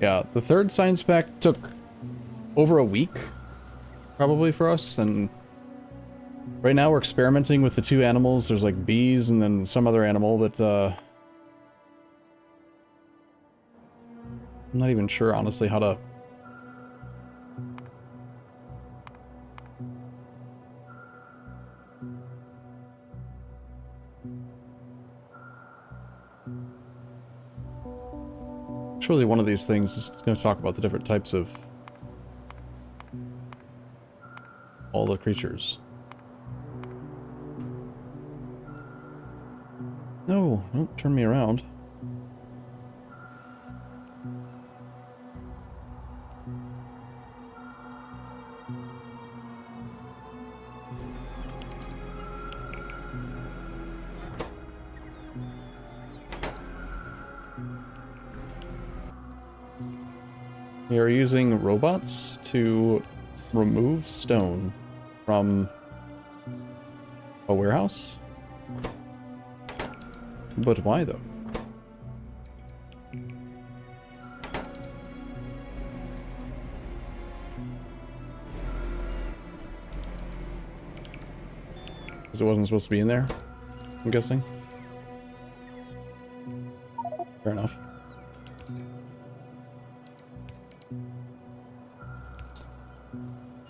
Yeah, the third science pack took over a week, probably, for us, and right now we're experimenting with the two animals. There's like bees and then some other animal that, I'm not even sure, honestly, how to... Surely one of these things is going to talk about the different types of all the creatures. No, don't turn me around. We are using robots to remove stone from a warehouse? But why, though? Because it wasn't supposed to be in there, I'm guessing. Fair enough.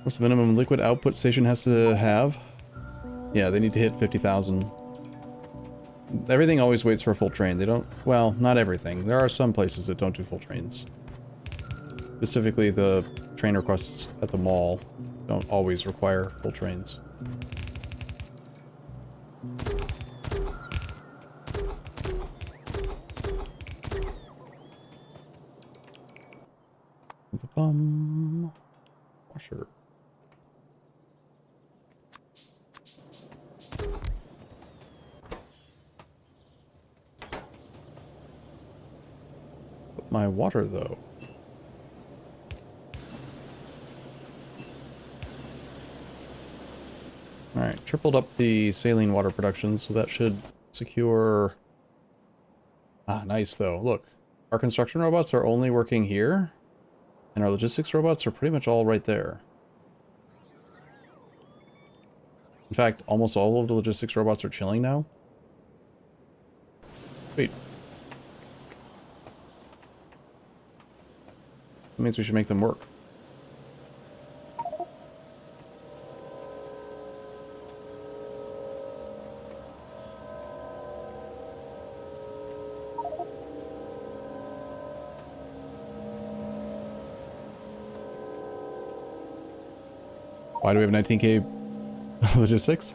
What's the minimum liquid output station has to have? Yeah, they need to hit 50,000. Everything always waits for a full train. They don't... Well, not everything. There are some places that don't do full trains. Specifically, the train requests at the mall don't always require full trains. Washer. My water, though. Alright, tripled up the saline water production, so that should secure... Ah, nice, though. Look, our construction robots are only working here, and our logistics robots are pretty much all right there. In fact, almost all of the logistics robots are chilling now. Sweet. That means we should make them work. Why do we have 19k logistics?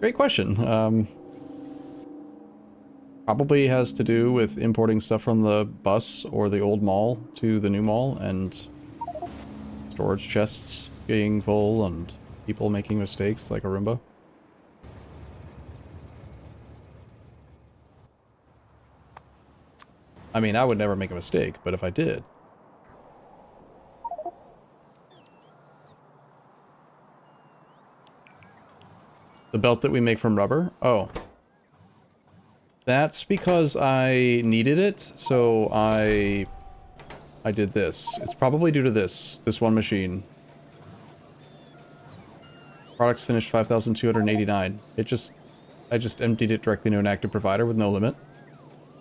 Great question. Probably has to do with importing stuff from the bus or the old mall to the new mall, and storage chests being full and people making mistakes like a Roomba. I mean, I would never make a mistake, but if I did... The belt that we make from rubber? Oh. That's because I needed it, so I did this. It's probably due to this one machine. Products finished 5,289. I just emptied it directly into an active provider with no limit.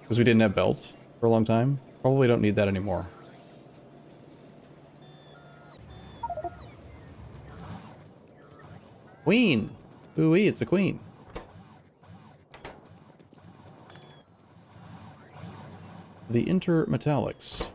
Because we didn't have belts for a long time. Probably don't need that anymore. Queen! Ooh-wee, it's a queen. The intermetallics.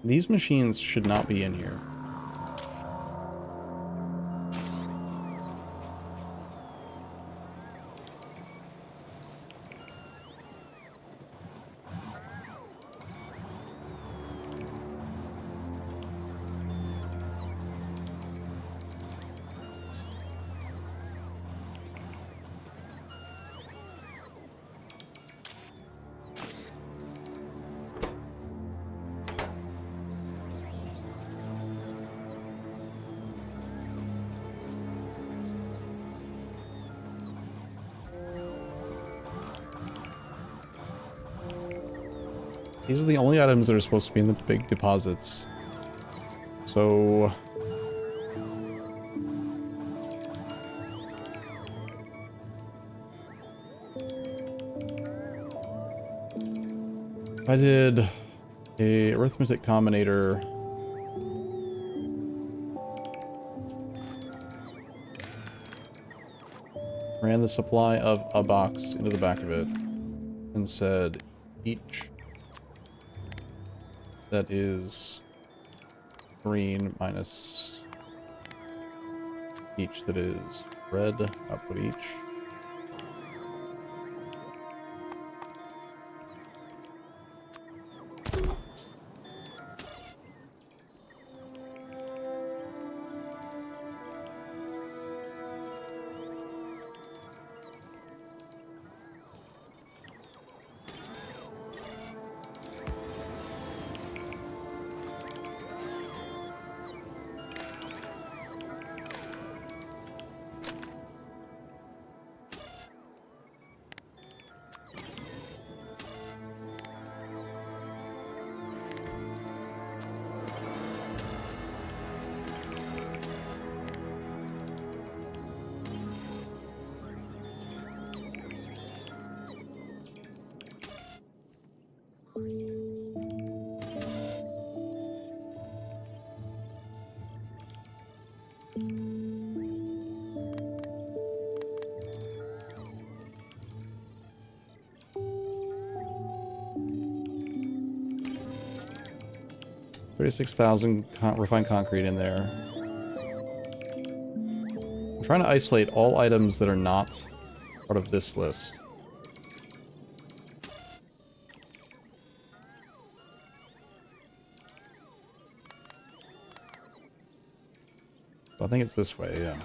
These machines should not be in here. These are the only items that are supposed to be in the big deposits. So... I did a arithmetic combinator. Ran the supply of a box into the back of it and said each that is green minus each that is red, output each. $36,000 refined concrete in there. I'm trying to isolate all items that are not part of this list. So I think it's this way, yeah.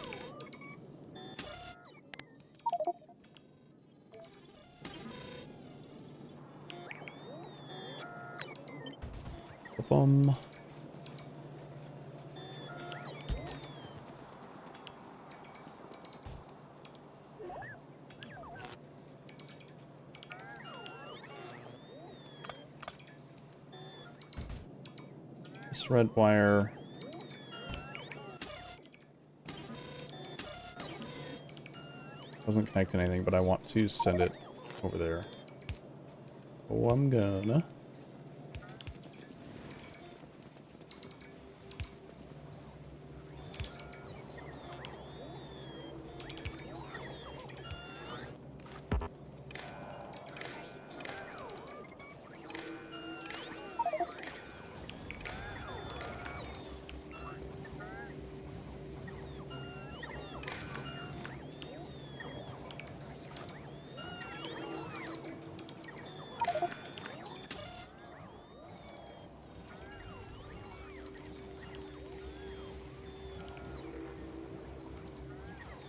Boom. This red wire. Doesn't connect to anything, but I want to send it over there. Oh, I'm gonna.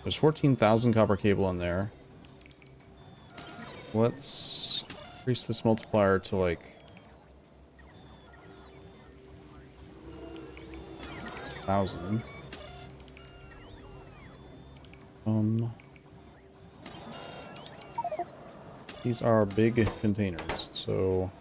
There's 14,000 copper cable in there. Let's increase this multiplier to like 1,000. These are big containers, so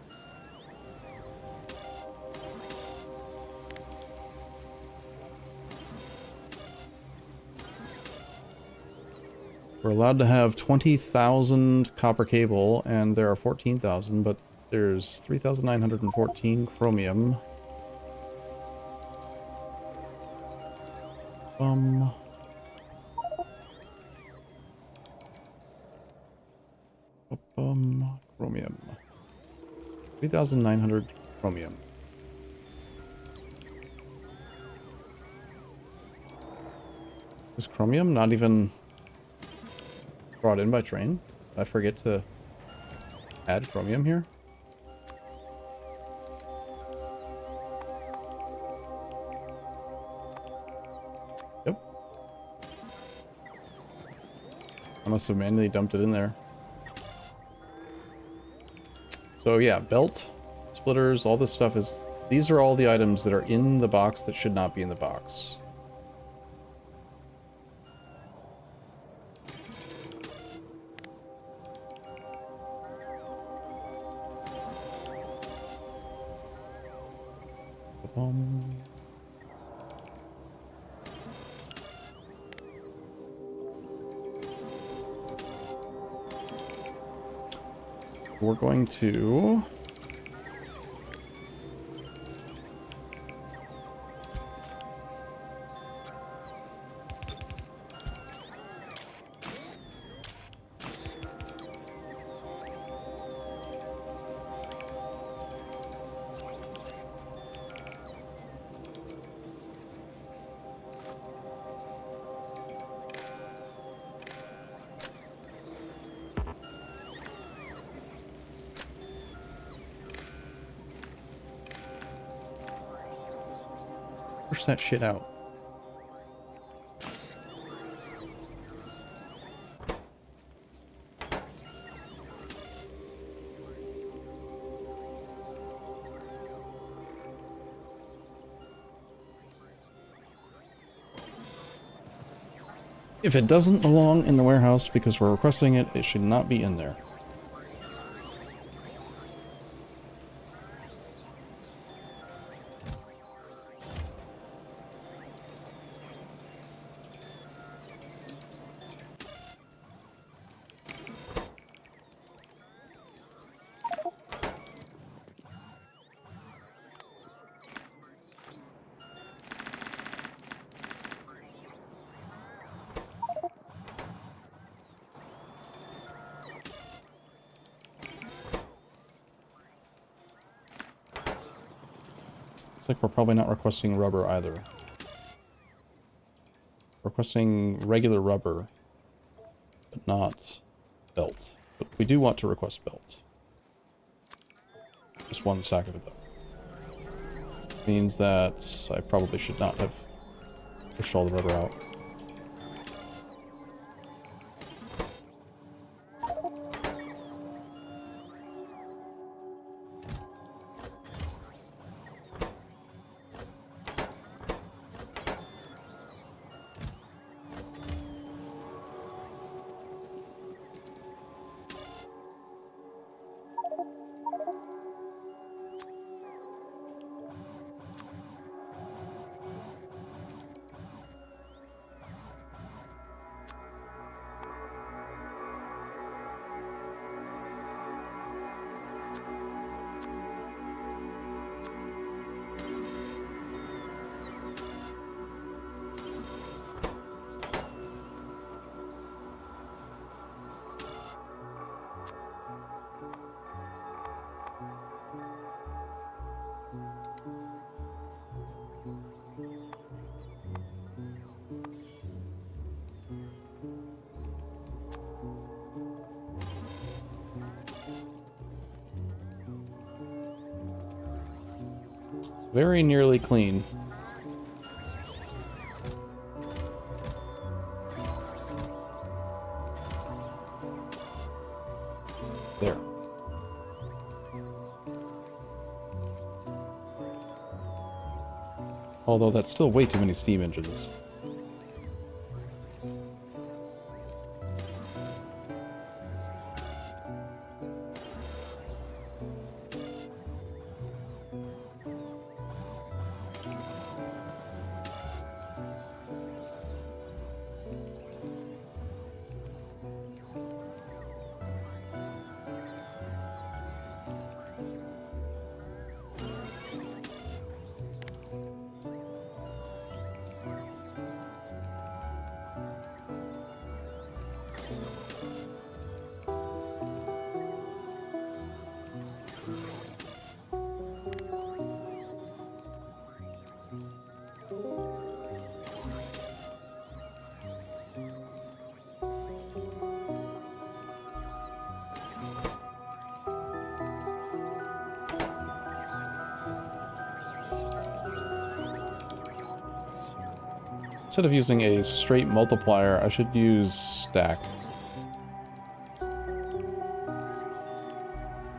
we're allowed to have 20,000 copper cable, and there are 14,000, but there's 3,914 chromium. Chromium. 3,900 chromium. Is chromium not even brought in by train? Did I forget to add chromium here? Yep. I must have manually dumped it in there. So yeah, belt, splitters, all this stuff is... These are all the items that are in the box that should not be in the box. We're going to... push that shit out. If it doesn't belong in the warehouse because we're requesting it, it should not be in there. Like we're probably not requesting rubber either. Requesting regular rubber, but not belt. But we do want to request belt. Just one stack of it though. Means that I probably should not have pushed all the rubber out. Very nearly clean. There. Although that's still way too many steam engines. Instead of using a straight multiplier, I should use stack.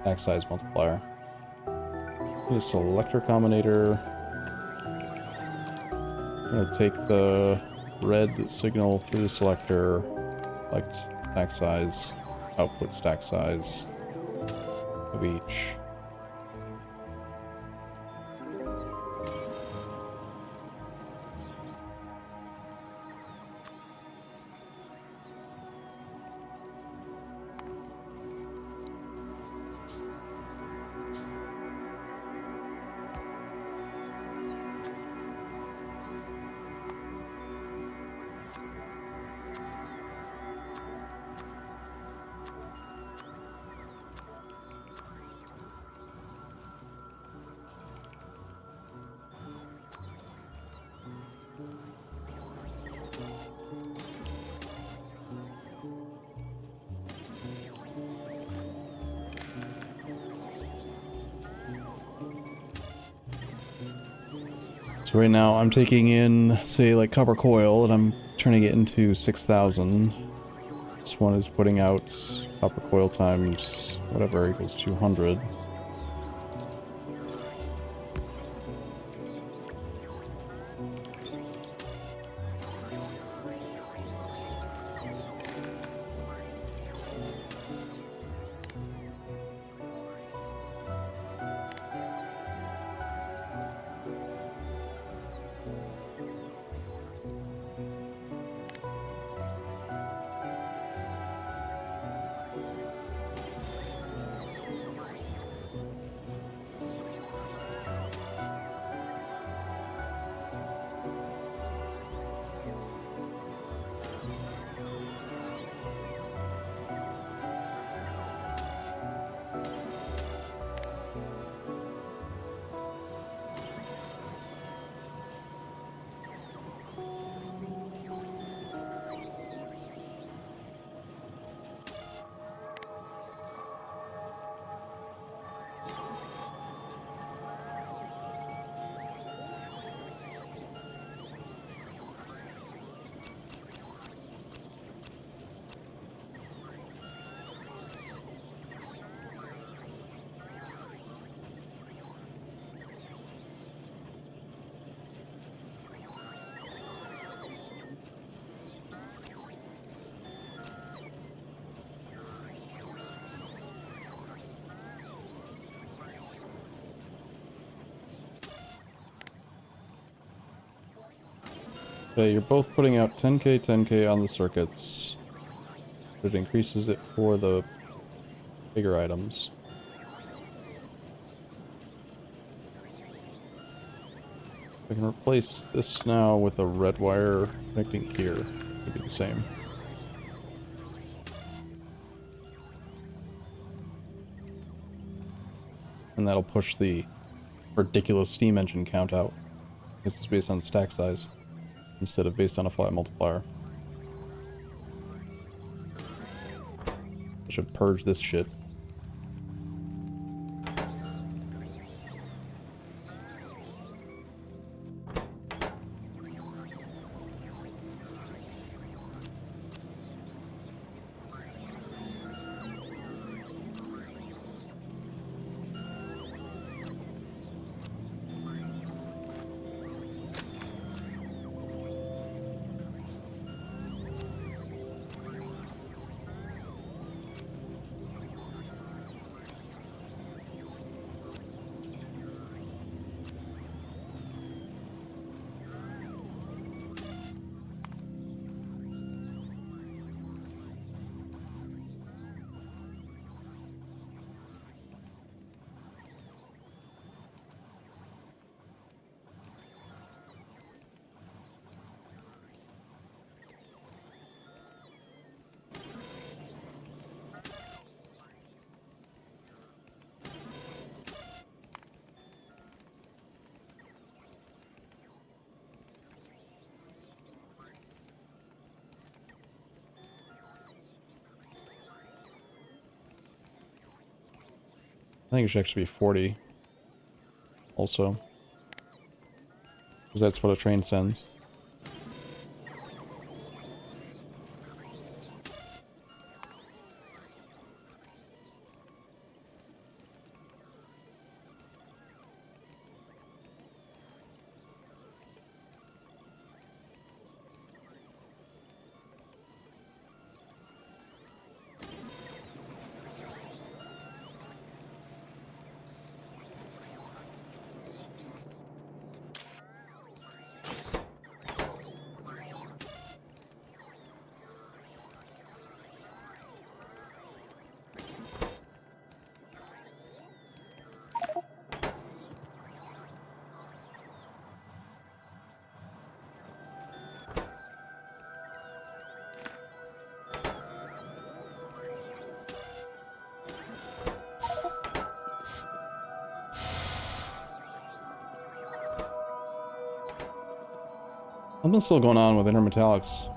Stack size multiplier. Get a selector combinator. I'm gonna take the red signal through the selector, select stack size, output stack size of each. So right now I'm taking in, say, like copper coil, and I'm turning it into 6,000. This one is putting out copper coil times whatever equals 200. Okay, you're both putting out 10k, 10k on the circuits. It increases it for the bigger items. I can replace this now with a red wire connecting here. It'll be the same. And that'll push the ridiculous steam engine count out. This is based on stack size instead of based on a flat multiplier. I should purge this shit. I think it should actually be 40. Also. Because that's what a train sends. Something's still going on with intermetallics.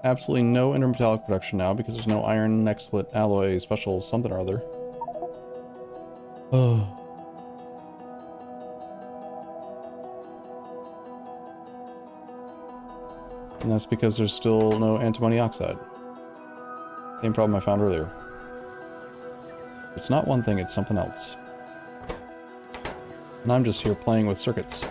Absolutely no intermetallic production now because there's no iron nextlet alloy special something or other. Oh. And that's because there's still no antimony oxide. Same problem I found earlier. It's not one thing, it's something else. And I'm just here playing with circuits.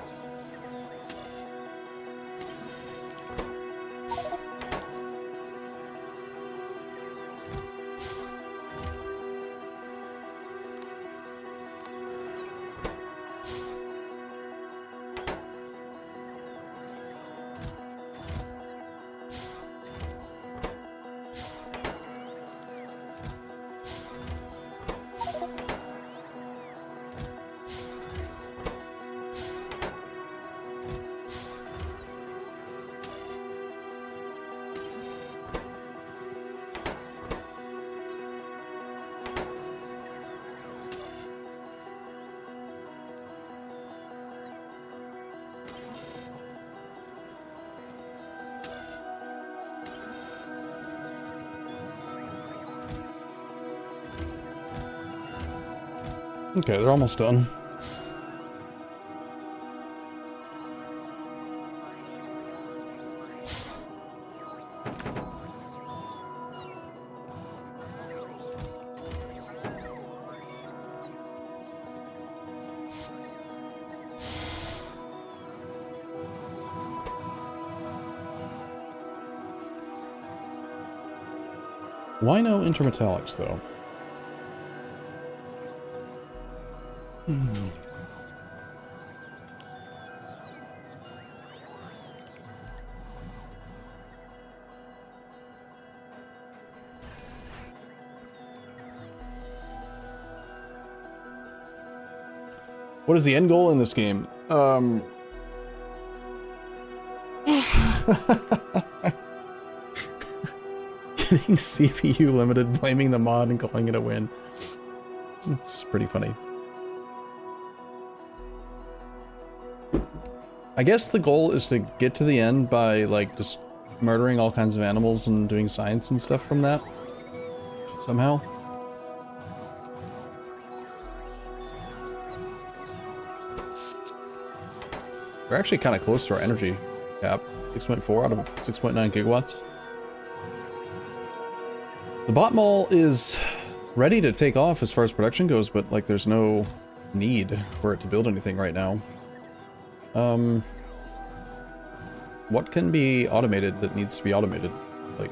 Okay, they're almost done. Why no intermetallics, though? What is the end goal in this game? Getting CPU limited, blaming the mod and calling it a win. It's pretty funny. I guess the goal is to get to the end by, like, just murdering all kinds of animals and doing science and stuff from that. Somehow. We're actually kind of close to our energy cap. 6.4 out of 6.9 gigawatts. The bot mall is ready to take off as far as production goes, but, like, there's no need for it to build anything right now. What can be automated that needs to be automated? Like,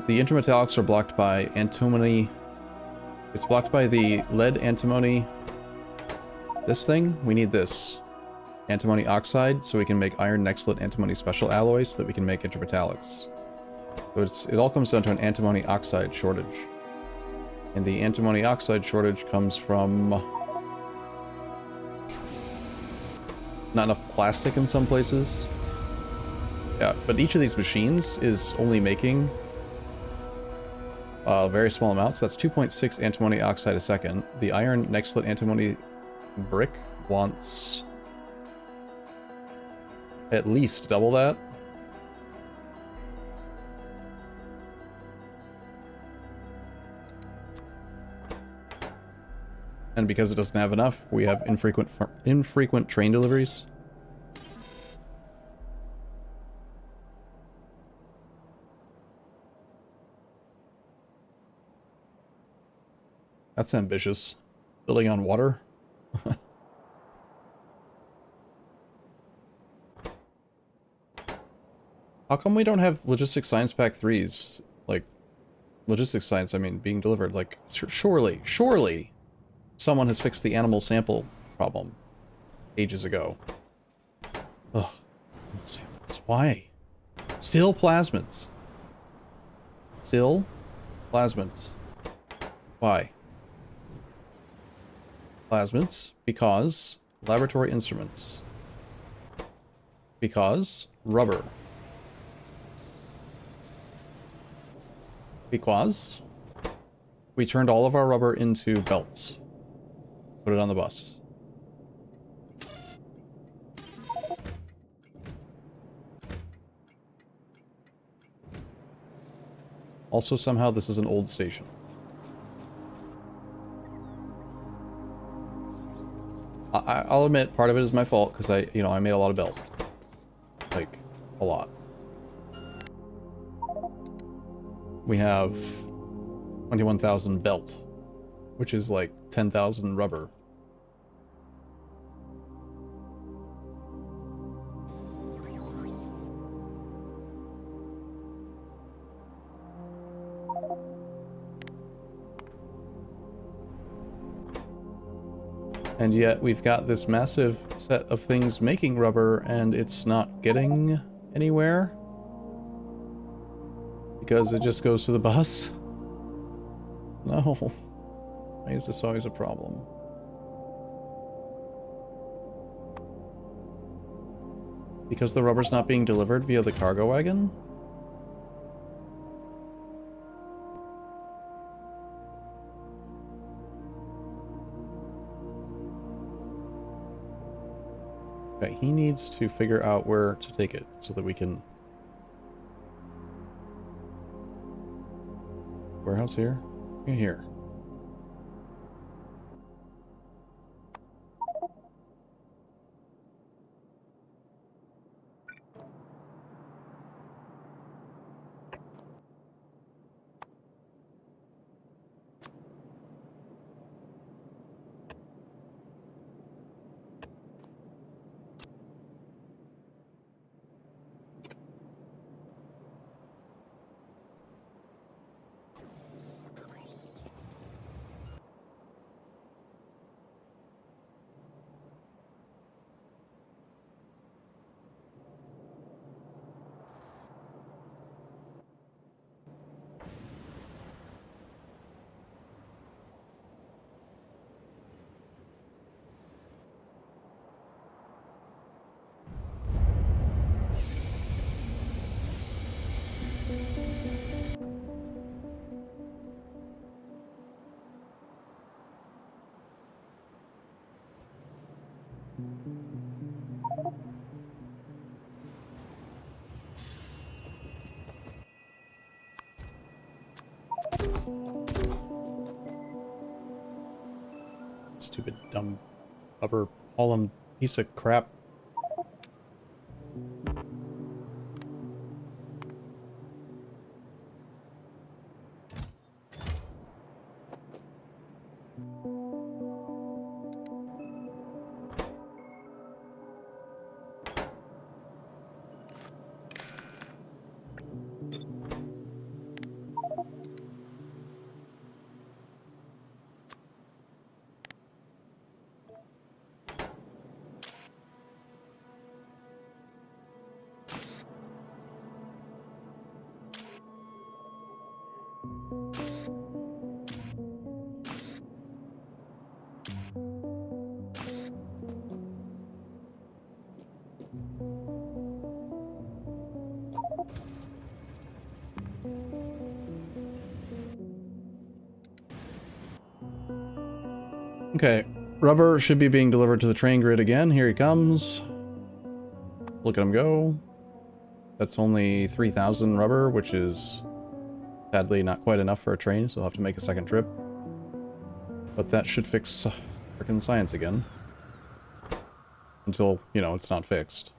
the intermetallics are blocked by antimony. It's blocked by the lead antimony. This thing, we need this. Antimony oxide, so we can make iron nextlet antimony special alloy so that we can make intermetallics. So it all comes down to an antimony oxide shortage. And the antimony oxide shortage comes from not enough plastic in some places. Yeah, but each of these machines is only making very small amounts. That's 2.6 antimony oxide a second. The iron nextlet antimony brick wants at least double that. And because it doesn't have enough, we have infrequent train deliveries. That's ambitious. Building on water? How come we don't have Logistic Science Pack 3s? Like, Logistic Science, I mean, being delivered. Like, surely someone has fixed the animal sample problem ages ago. Ugh. Samples. Why? Still plasmids. Still plasmids. Why? Plasmids, because laboratory instruments. Because rubber. Because we turned all of our rubber into belts. Put it on the bus. Also, somehow this is an old station. I'll admit part of it is my fault because I made a lot of belt. Like, a lot. We have 21,000 belt, which is like 10,000 rubber. And yet we've got this massive set of things making rubber and it's not getting anywhere. Because it just goes to the bus? No. Why is this always a problem? Because the rubber's not being delivered via the cargo wagon? Okay, he needs to figure out where to take it so that we can... Warehouse here? Yeah, here. Stupid, dumb, rubber hauling piece of crap. Okay, rubber should be being delivered to the train grid again. Here he comes. Look at him go. That's only 3,000 rubber, which is sadly not quite enough for a train, so I'll have to make a second trip. But that should fix frickin' science again. Until, it's not fixed.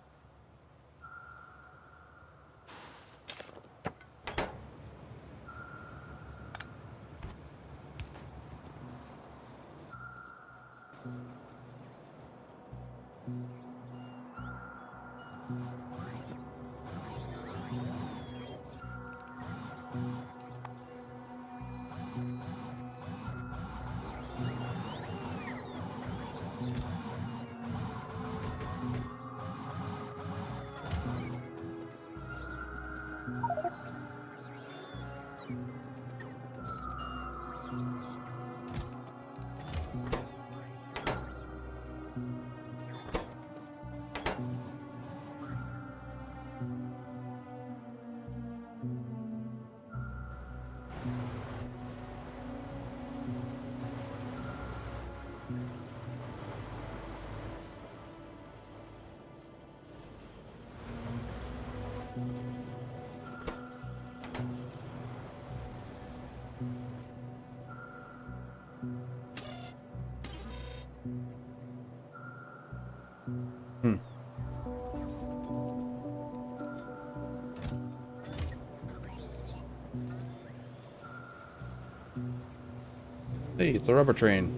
Hey, it's a rubber train.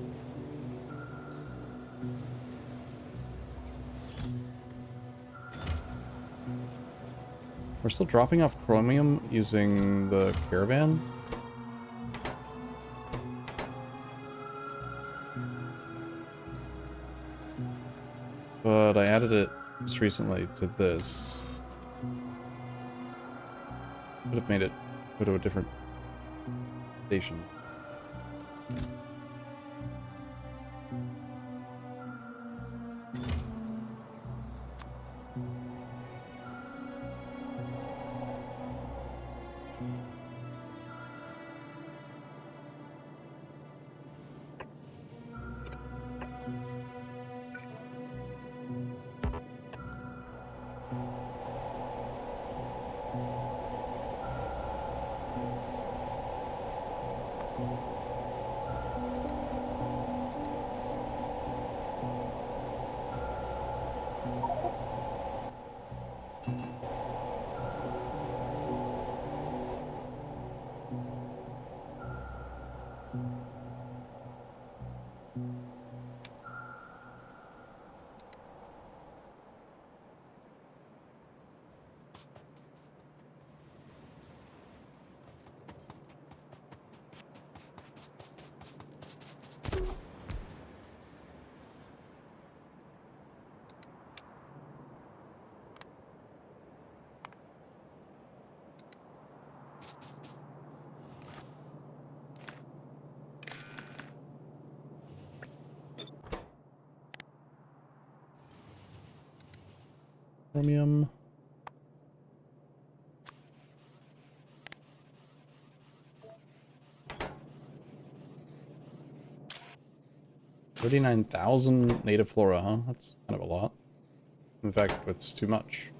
We're still dropping off chromium using the caravan. But I added it just recently to this. Could have made it go to a different station. Chromium. $39,000 native flora, huh? That's kind of a lot. In fact, it's too much.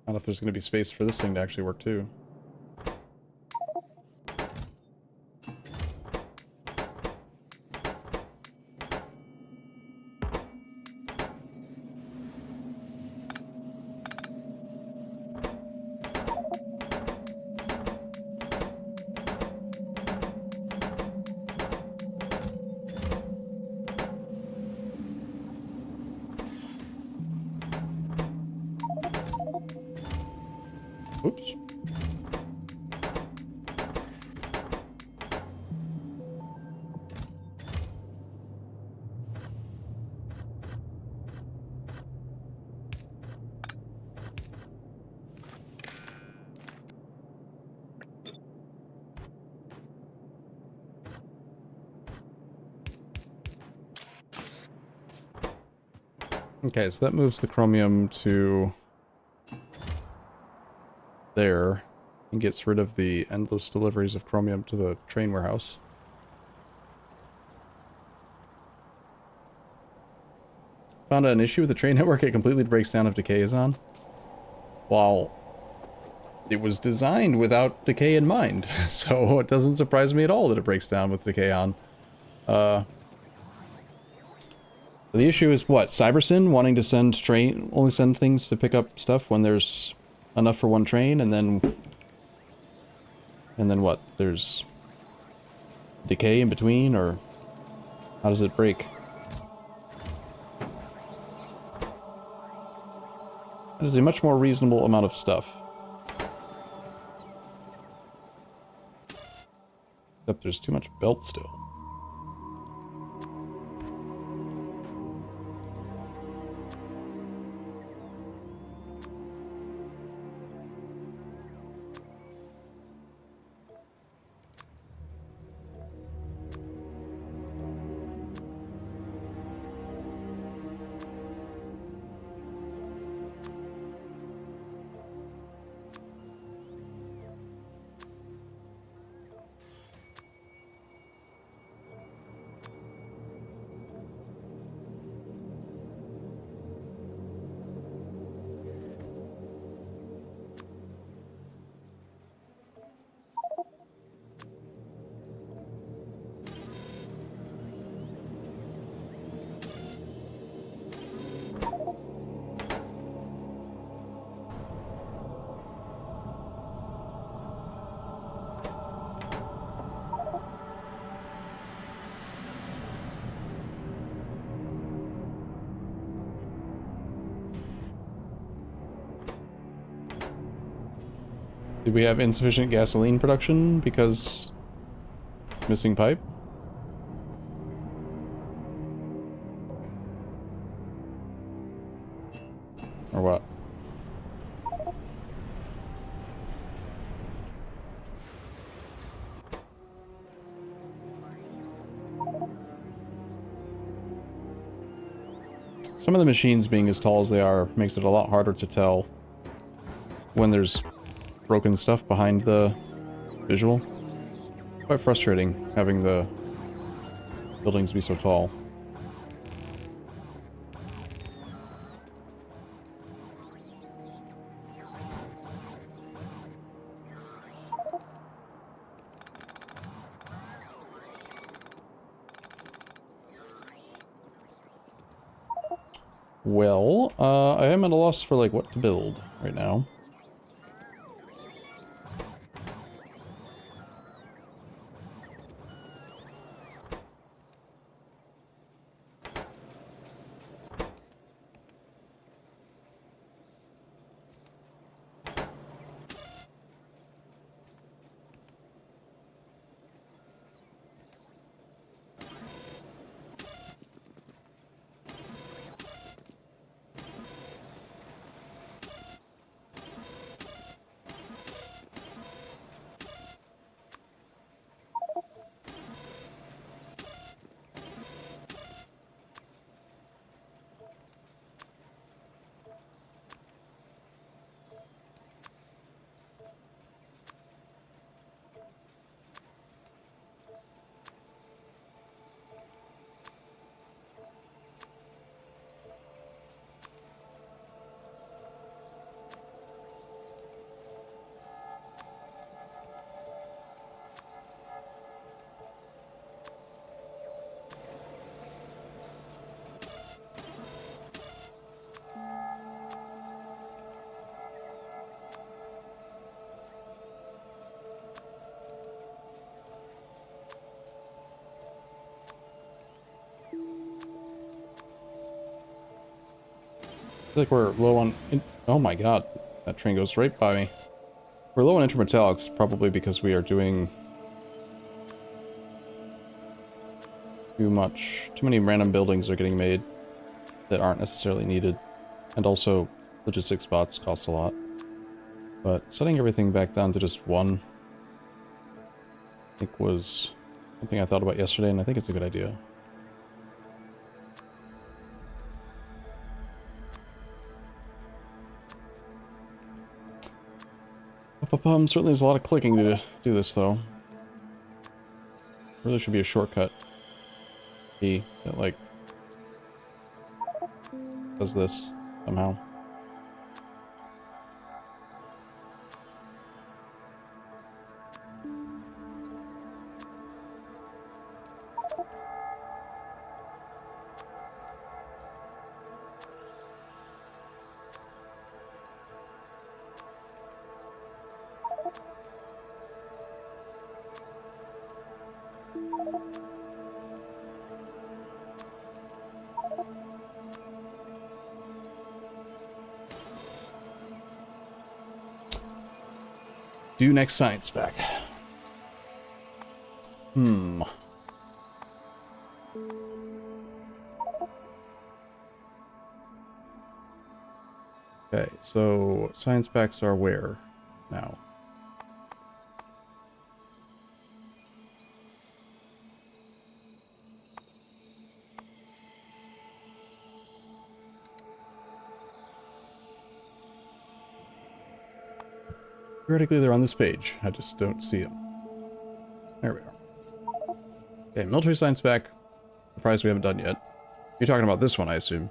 Not if there's going to be space for this thing to actually work too. Oops. Okay, so that moves the chromium to there and gets rid of the endless deliveries of chromium to the train warehouse. Found an issue with the train network. It completely breaks down if decay is on. While it was designed without decay in mind, so it doesn't surprise me at all that it breaks down with decay on. The issue is what? Cybersyn wanting to only send things to pick up stuff when there's enough for one train, and then what? There's decay in between, or how does it break? That is a much more reasonable amount of stuff. Except there's too much belt still. Did we have insufficient gasoline production because missing pipe? Or what? Some of the machines being as tall as they are makes it a lot harder to tell when there's broken stuff behind the visual. Quite frustrating having the buildings be so tall. Well, I am at a loss for, like, what to build right now. I feel like we're low on... oh my god, that train goes right by me. We're low on intermetallics, probably because we are doing too much. Too many random buildings are getting made that aren't necessarily needed. And also, logistic spots cost a lot. But setting everything back down to just one, I think was something I thought about yesterday, and I think it's a good idea. Certainly there's a lot of clicking to do this, though. Really should be a shortcut key that, like, does this somehow. Do next science back. Okay, so science packs are where now? Theoretically, they're on this page. I just don't see them. There we are. Okay, military science pack. Surprised we haven't done yet. You're talking about this one, I assume.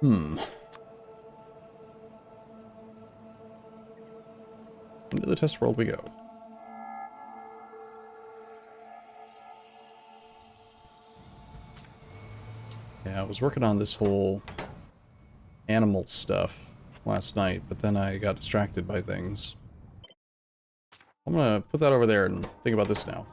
Into the test world we go. Yeah, I was working on this whole animal stuff last night, but then I got distracted by things. I'm gonna put that over there and think about this now.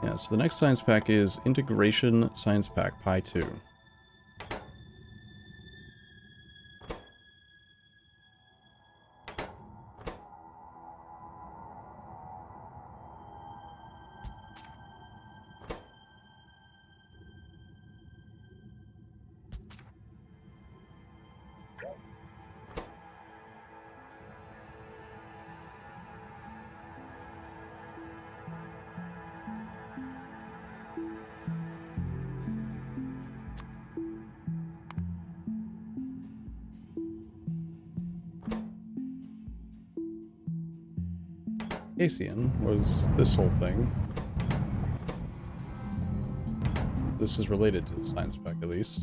Yeah, so the next science pack is Integration Science Pack, Pi 2. Cassian was this whole thing. This is related to the science spec, at least.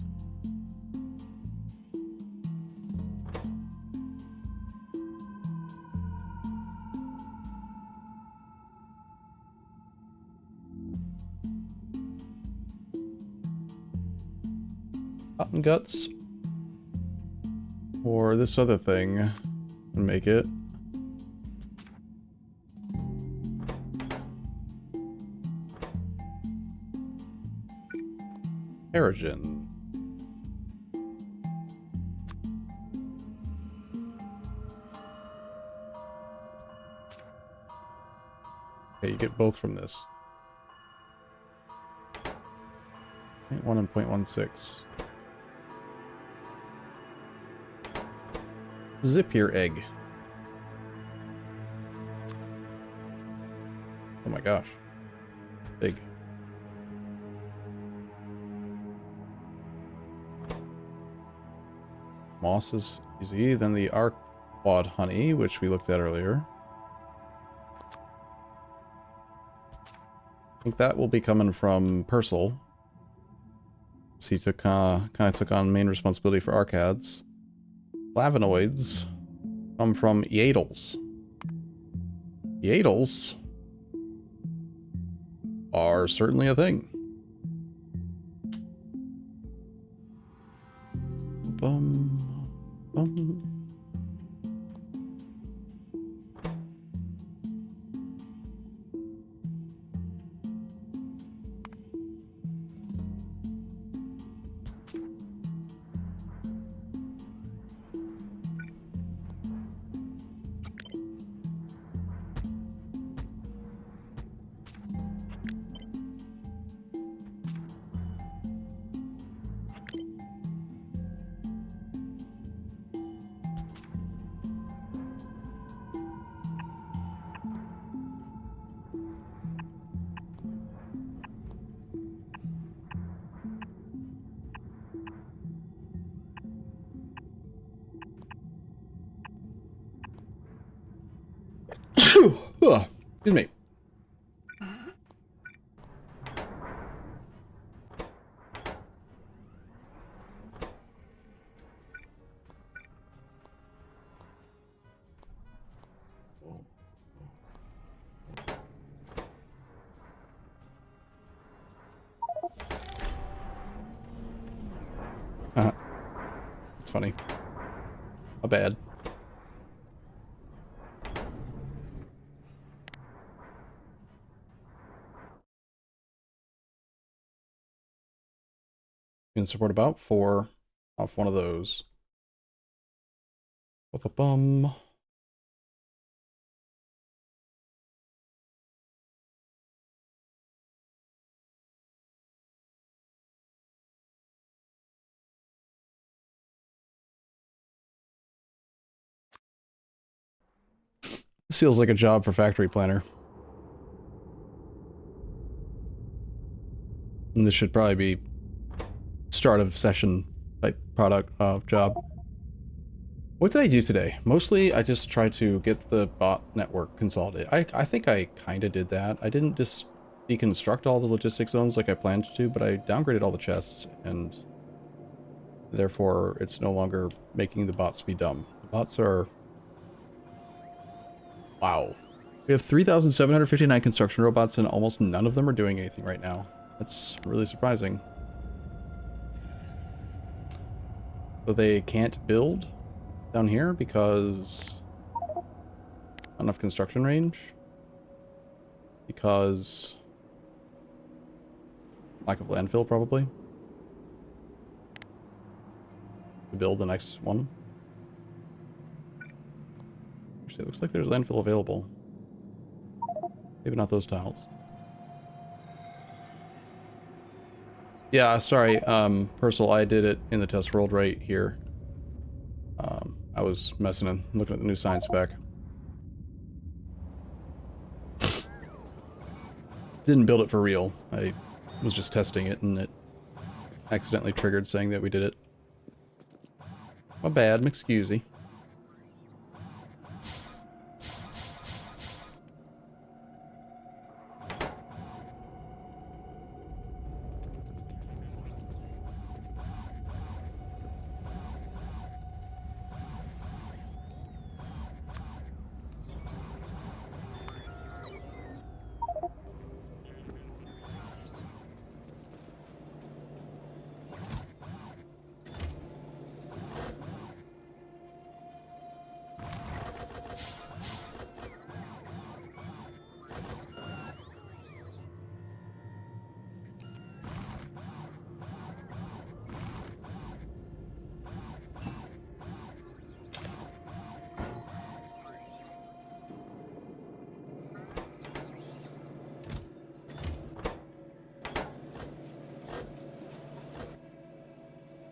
Cotton guts. Or this other thing. And make it. Aerogen. Okay, you get both from this. 0.1 and 0.16. Zip your egg. Oh my gosh. Big. Moss is easy. Then the arcquad honey, which we looked at earlier. I think that will be coming from Purcell. So he took kind of took on main responsibility for arcads. Flavonoids come from Yadles. Yadles are certainly a thing. Bum, bum. Excuse me. It's funny. Not bad. You can support about 4 off one of those. Bum. This feels like a job for factory planner. And this should probably be start of session type product job. What did I do today? Mostly I just tried to get the bot network consolidated. I think I kind of did that. I didn't just deconstruct all the logistic zones like I planned to, but I downgraded all the chests, and therefore it's no longer making the bots be dumb. The bots are... Wow. We have 3,759 construction robots and almost none of them are doing anything right now. That's really surprising. So they can't build down here because not enough construction range, because lack of landfill probably to build the next one. Actually, it looks like there's landfill available. Maybe not those tiles. Yeah, sorry, Purcell, I did it in the test world right here. I was messing and looking at the new science spec. Didn't build it for real. I was just testing it and it accidentally triggered saying that we did it. My bad, m'excusey.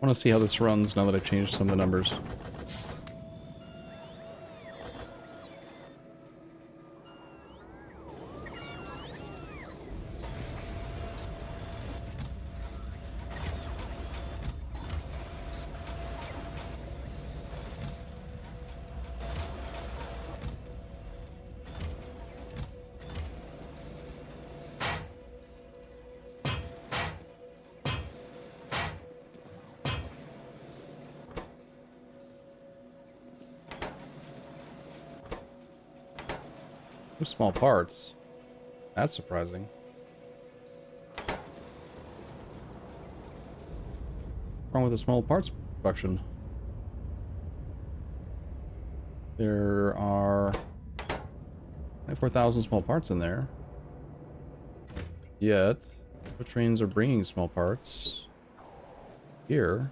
I want to see how this runs now that I've changed some of the numbers. Small parts. That's surprising. What's wrong with the small parts production? There are 24,000 small parts in there. Yet, the trains are bringing small parts here.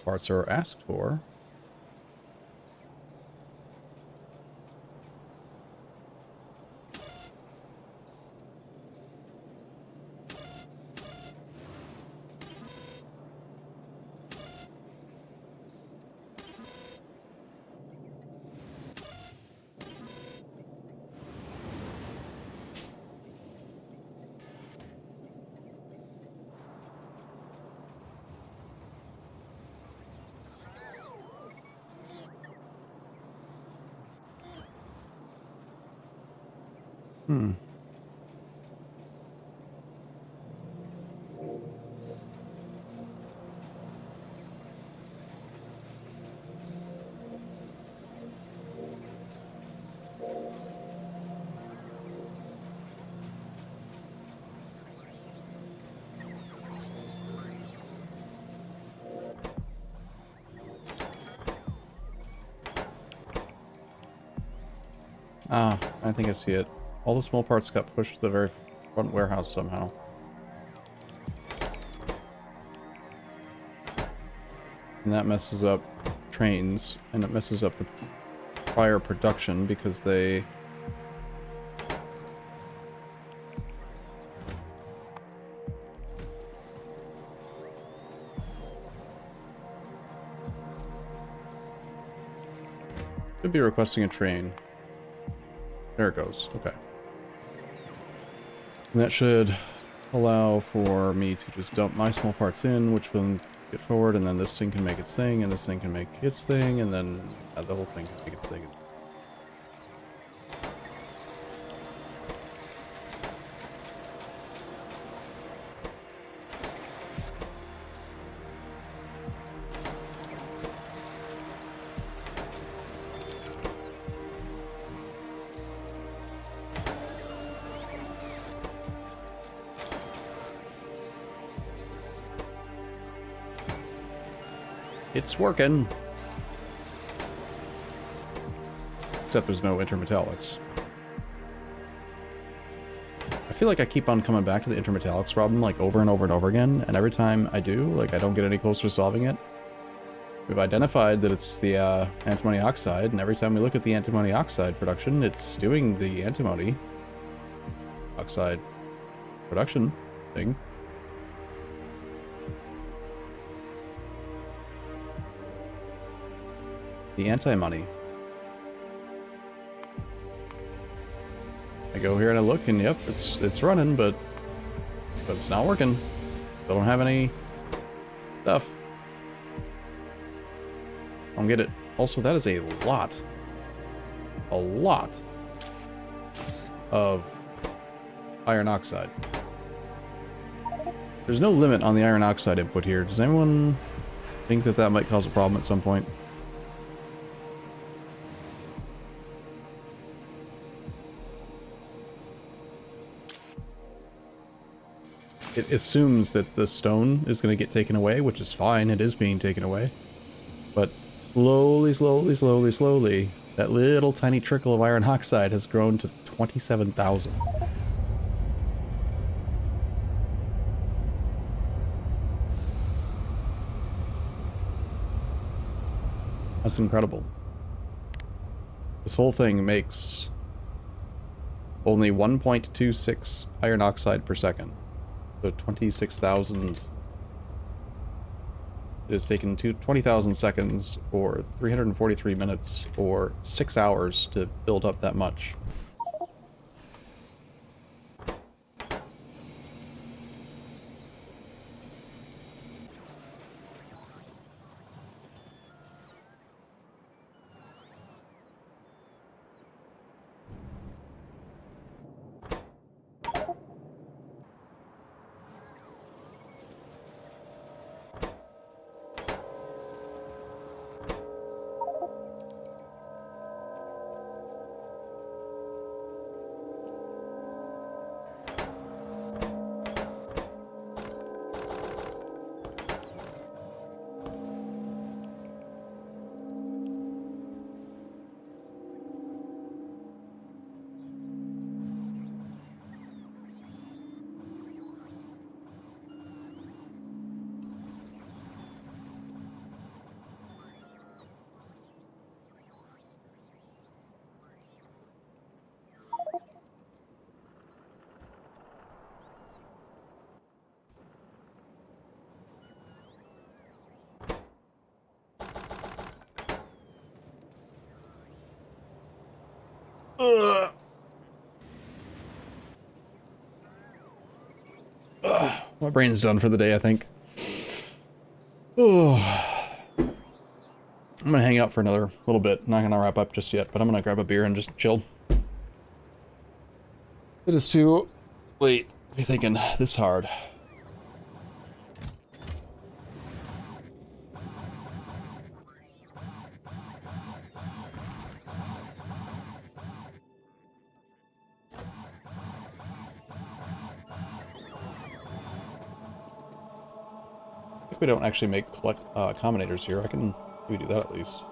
Parts are asked for. Ah, I think I see it. All the small parts got pushed to the very front warehouse somehow. And that messes up trains, and it messes up the prior production because they... Could be requesting a train. There it goes. Okay. And that should allow for me to just dump my small parts in, which will get forward, and then this thing can make its thing, and this thing can make its thing, and then the whole thing can make its thing. It's working. Except there's no intermetallics. I feel like I keep on coming back to the intermetallics problem like over and over and over again, and every time I do, like I don't get any closer to solving it. We've identified that it's the antimony oxide, and every time we look at the antimony oxide production, it's doing the antimony oxide production thing. The anti-money. I go here and I look, and yep, it's running, but it's not working. I don't have any stuff. I don't get it. Also, that is a lot of iron oxide. There's no limit on the iron oxide input here. Does anyone think that that might cause a problem at some point? It assumes that the stone is going to get taken away, which is fine. It is being taken away. But slowly, that little tiny trickle of iron oxide has grown to 27,000. That's incredible. This whole thing makes only 1.26 iron oxide per second. So 26,000 It has taken 20,000 seconds, or 343 minutes, or 6 hours to build up that much. My brain's done for the day, I think. Oh, I'm gonna hang out for another little bit. Not gonna wrap up just yet, but I'm gonna grab a beer and just chill. It is too late to be thinking this hard. If we don't actually make combinators here, I can maybe do that at least.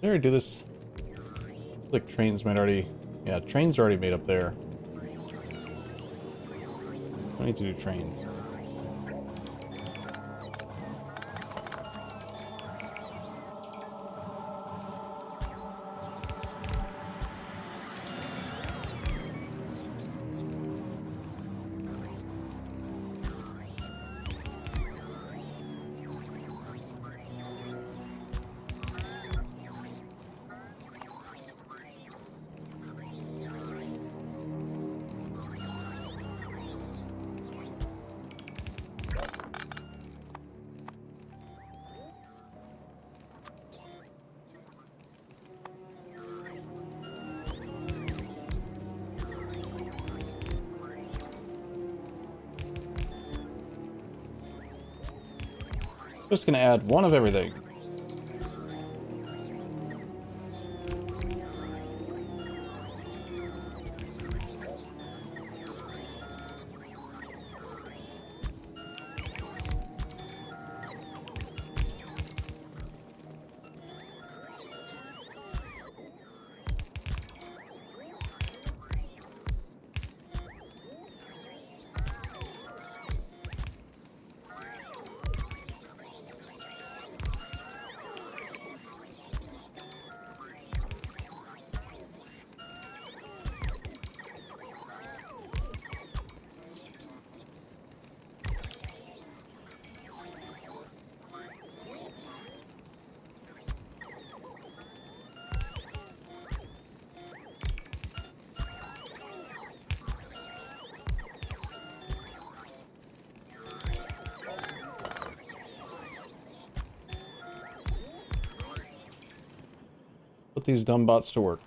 Did I already do this? Like trains might already... Yeah, trains are already made up there. I need to do trains. Just gonna add one of everything. Put these dumb bots to work.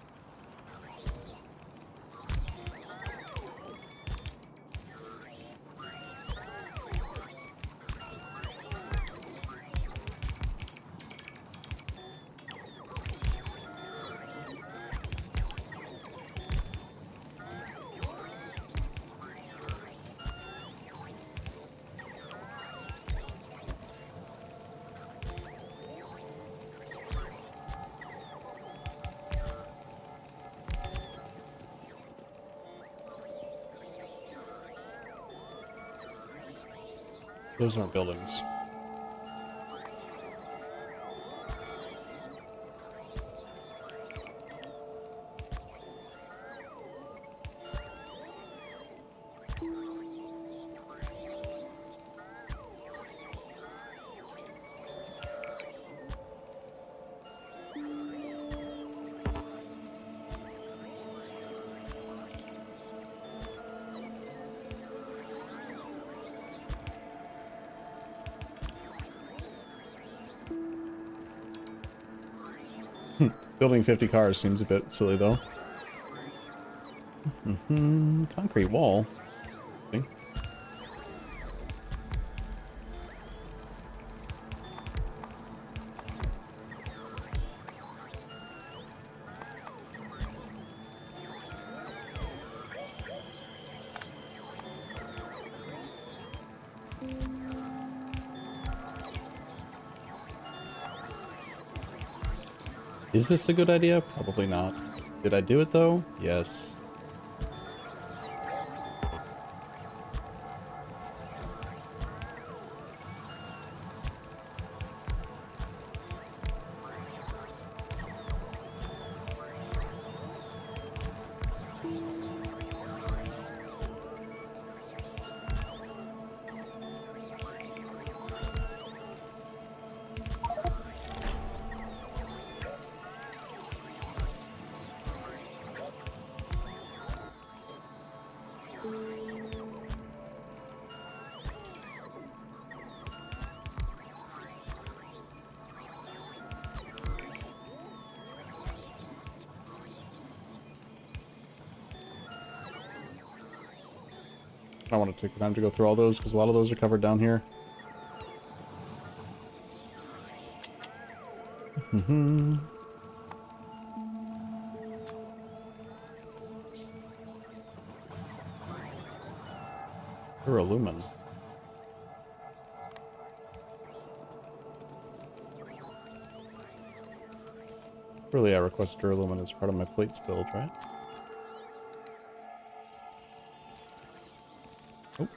Those aren't buildings. Building 50 cars seems a bit silly, though. Concrete wall. Okay. Is this a good idea? Probably not. Did I do it though? Yes. I don't want to take the time to go through all those because a lot of those are covered down here. Duralumin. Really, I request duralumin as part of my plates build, right? Oh.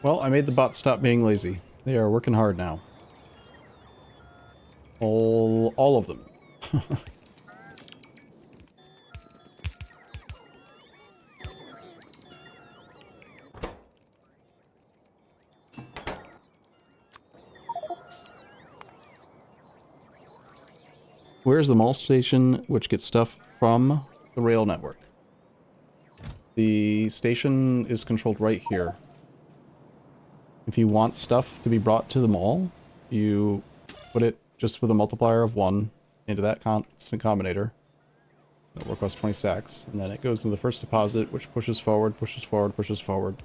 Well, I made the bots stop being lazy. They are working hard now. All of them. Where's the mall station which gets stuff from the rail network? The station is controlled right here. If you want stuff to be brought to the mall, you put it just with a multiplier of 1 into that constant combinator. It'll request 20 stacks, and then it goes to the first deposit, which pushes forward, pushes forward, pushes forward.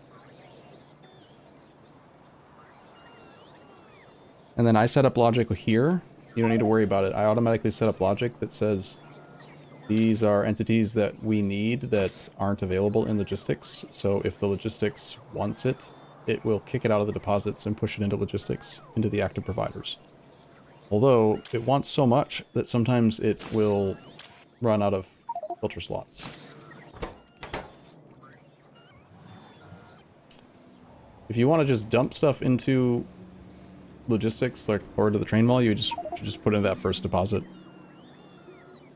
And then I set up logic here. You don't need to worry about it. I automatically set up logic that says these are entities that we need that aren't available in logistics. So if the logistics wants it, it will kick it out of the deposits and push it into logistics, into the active providers. Although it wants so much that sometimes it will run out of filter slots. If you want to just dump stuff into logistics, like, or to the train mall, you just put in that first deposit.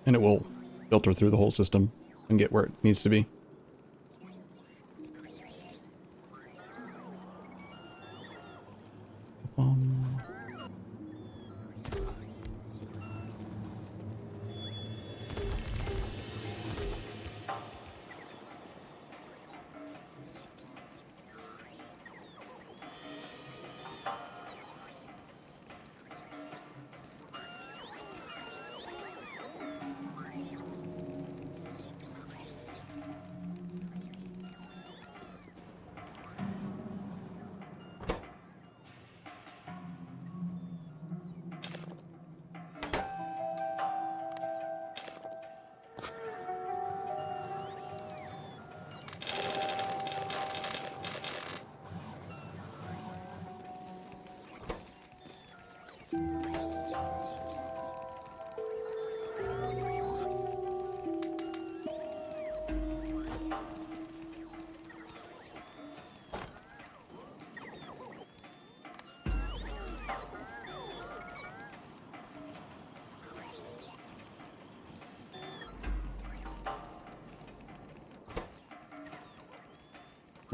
And it will filter through the whole system and get where it needs to be.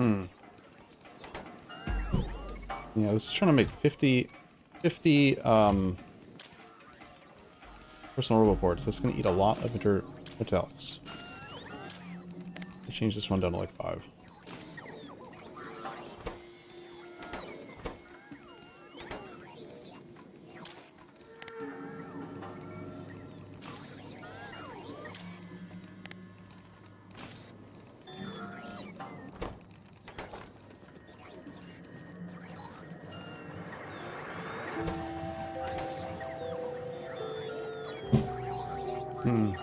Hmm. Yeah, this is trying to make 50 personal robot boards. That's going to eat a lot of metallics. Let's change this one down to like 5.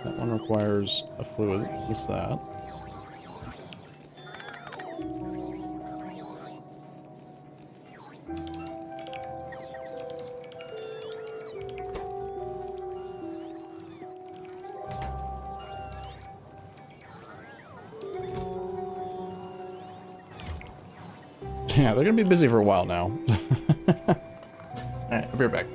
That one requires a fluid. What's that? Yeah, they're gonna be busy for a while now. Alright, I'll be right back.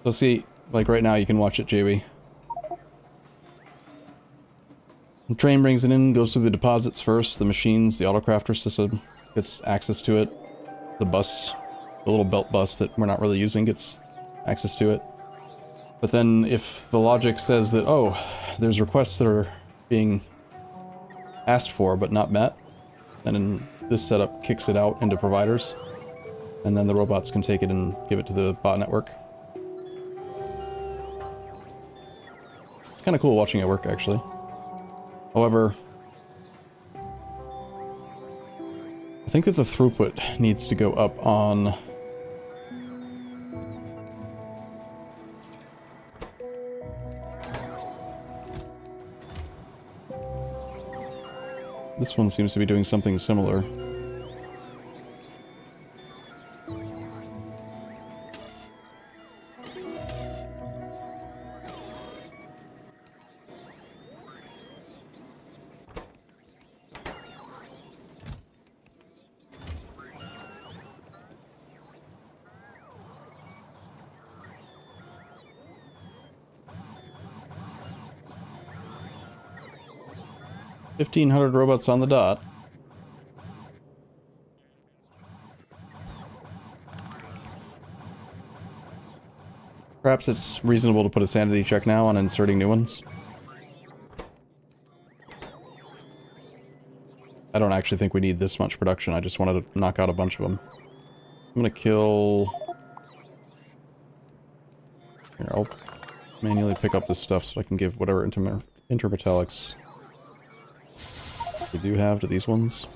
So see, like right now you can watch it, JB. The train brings it in, goes through the deposits first, the machines, the autocrafter system gets access to it. The bus, the little belt bus that we're not really using, gets access to it. But then if the logic says that, oh, there's requests that are being asked for but not met, then this setup kicks it out into providers. And then the robots can take it and give it to the bot network. It's kind of cool watching it work, actually. However, I think that the throughput needs to go up on... This one seems to be doing something similar. $1,500 robots on the dot. Perhaps it's reasonable to put a sanity check now on inserting new ones. I don't actually think we need this much production, I just wanted to knock out a bunch of them. I'm gonna kill... Here, I'll manually pick up this stuff so I can give whatever intermetallics we do have to these ones.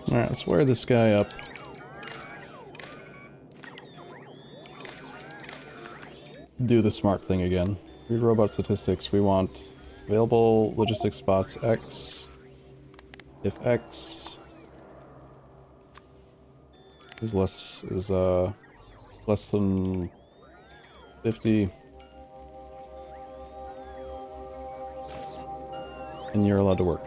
Alright, let's wire this guy up. Do the smart thing again. Read robot statistics. We want available logistic spots X. If X is less than 50, and you're allowed to work.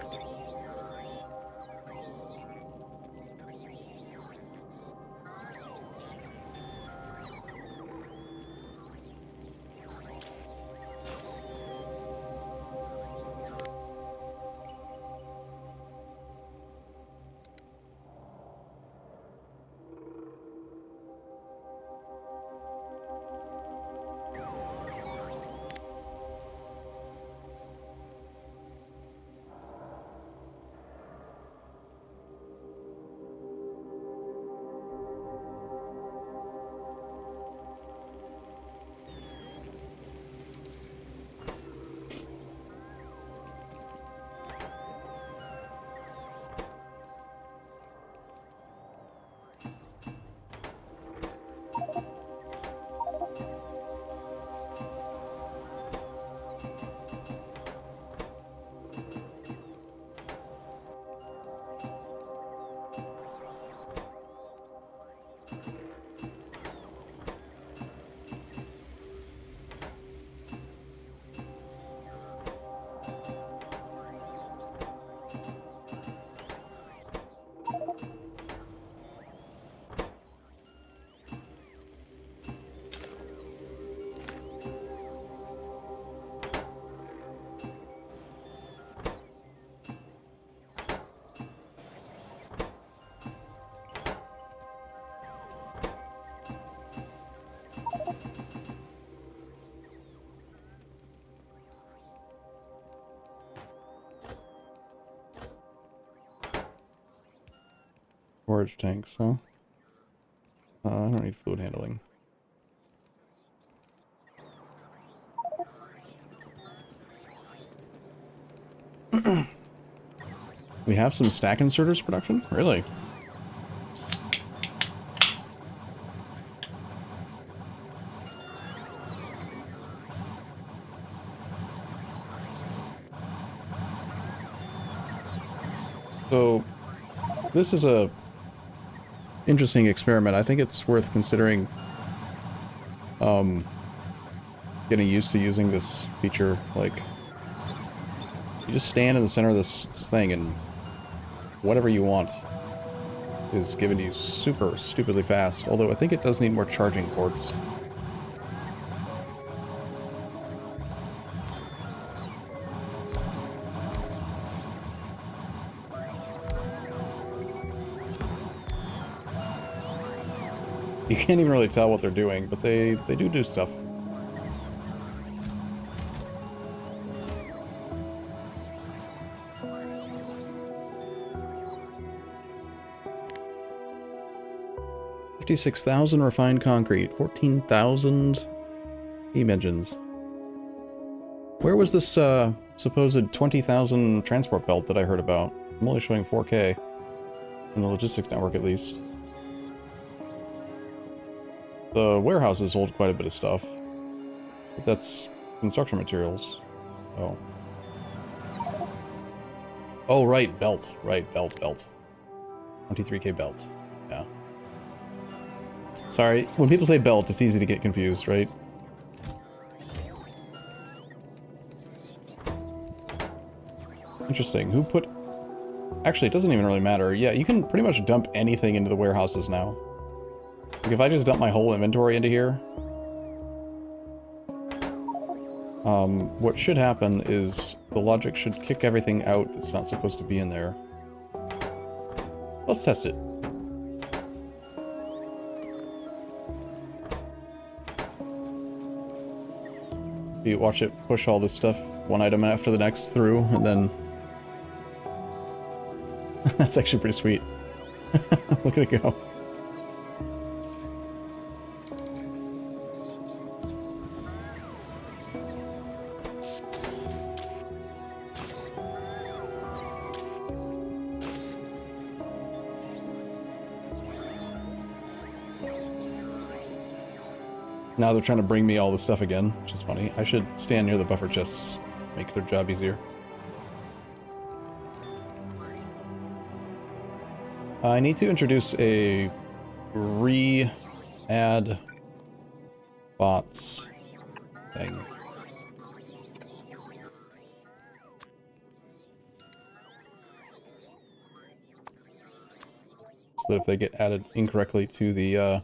Storage tanks, huh? I don't need fluid handling. We have some stack inserters production? Really? So, this is a interesting experiment. I think it's worth considering getting used to using this feature. Like, you just stand in the center of this thing and whatever you want is given to you super stupidly fast. Although I think it does need more charging ports. You can't even really tell what they're doing, but they do stuff. $56,000 refined concrete, 14,000 steam engines. Where was this supposed 20,000 transport belt that I heard about? I'm only showing 4K in the logistics network at least. The warehouses hold quite a bit of stuff, but that's construction materials. Oh. Oh, right, belt. Right, belt. 23K belt. Yeah. Sorry, when people say belt, it's easy to get confused, right? Interesting. Who put... Actually, it doesn't even really matter. Yeah, you can pretty much dump anything into the warehouses now. Like, if I just dump my whole inventory into here... what should happen is the logic should kick everything out that's not supposed to be in there. Let's test it. You watch it push all this stuff, one item after the next through, and then... That's actually pretty sweet. Look at it go. Now they're trying to bring me all the stuff again, which is funny. I should stand near the buffer chests, make their job easier. I need to introduce a re-add bots thing. So that if they get added incorrectly to the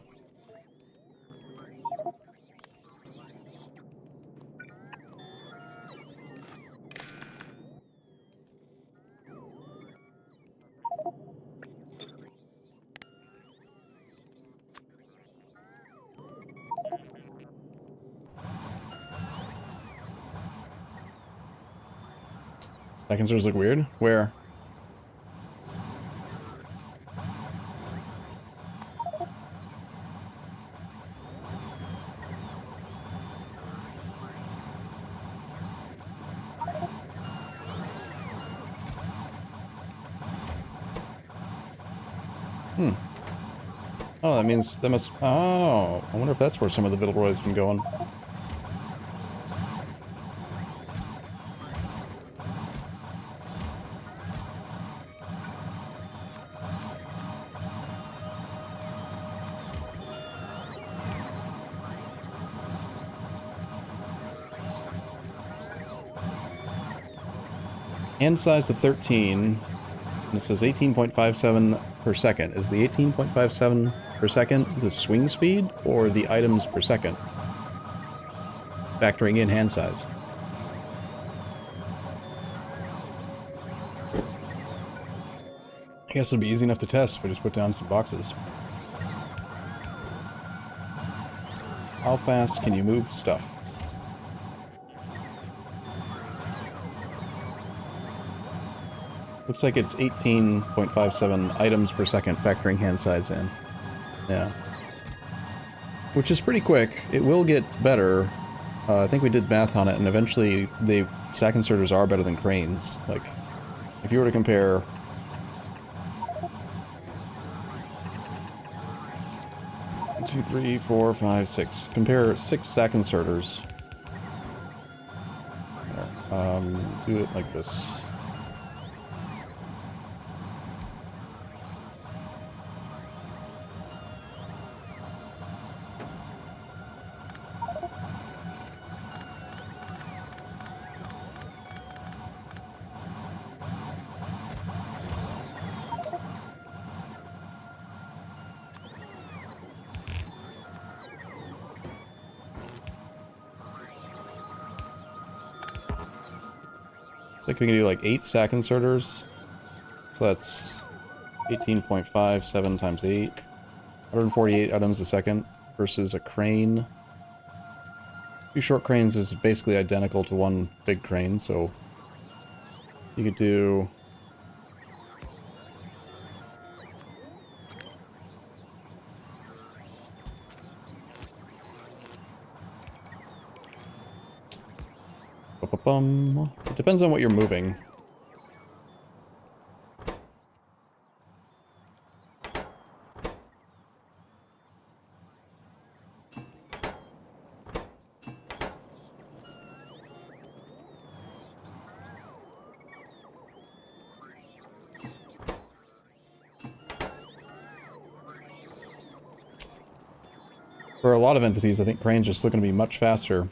stack inserters look weird? Where? Oh, that means that must... Oh, I wonder if that's where some of the Vilroy's been going. Hand size to 13. And it says 18.57 per second. Is the 18.57 per second the swing speed or the items per second? Factoring in hand size. I guess it'll be easy enough to test if I just put down some boxes. How fast can you move stuff? Looks like it's 18.57 items per second, factoring hand size in. Yeah. Which is pretty quick. It will get better. I think we did math on it, and eventually stack inserters are better than cranes. Like, if you were to compare... One, two, three, four, five, six. Compare 6 stack inserters. Do it like this. Like we can do like 8 stack inserters. So that's 18.57 times 8. 148 items a second versus a crane. 2 short cranes is basically identical to 1 big crane, so you could do... It depends on what you're moving. For a lot of entities, I think cranes are still going to be much faster.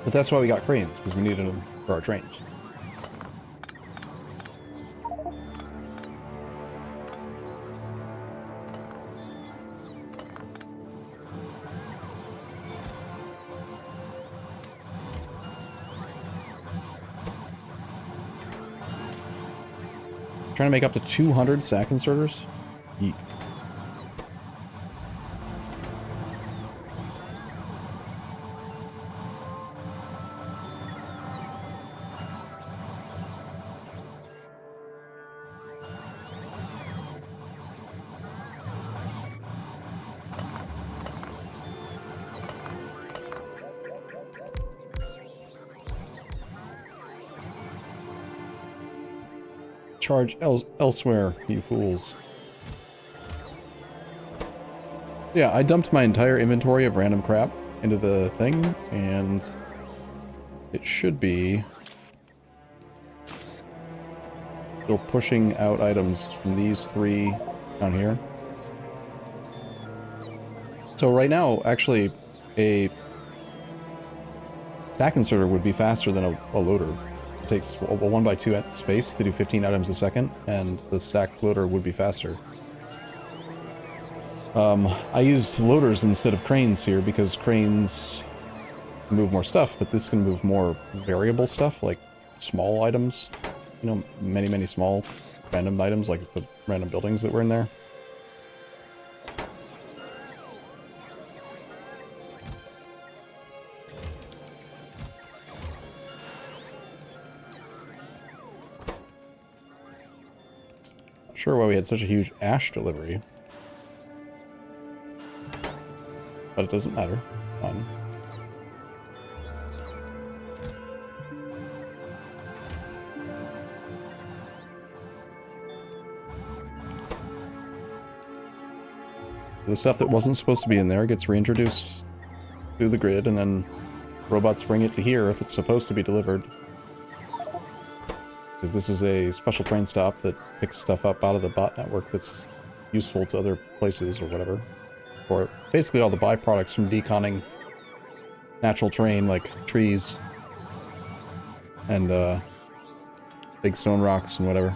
But that's why we got cranes, because we needed them for our trains. Trying to make up to 200 stack inserters? Yeet. Charge elsewhere, you fools. Yeah, I dumped my entire inventory of random crap into the thing, and it should be still pushing out items from these 3 down here. So right now, actually, a stack inserter would be faster than a loader. It takes a 1x2 space to do 15 items a second, and the stack loader would be faster. I used loaders instead of cranes here because cranes move more stuff, but this can move more variable stuff, like small items. You know, many small random items, like the random buildings that were in there. Not sure why we had such a huge ash delivery. But it doesn't matter. It's fine. The stuff that wasn't supposed to be in there gets reintroduced to the grid, and then robots bring it to here if it's supposed to be delivered. Because this is a special train stop that picks stuff up out of the bot network that's useful to other places or whatever. Or basically all the byproducts from deconning natural terrain, like trees and big stone rocks and whatever.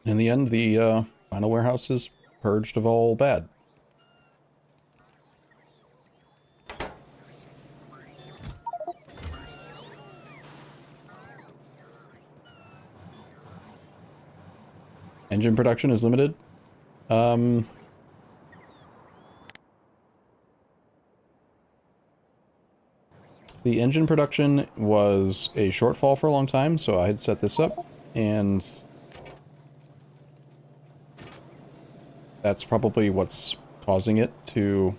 In the end, the final warehouse is purged of all bad. Engine production is limited. The engine production was a shortfall for a long time, so I had set this up, and that's probably what's causing it to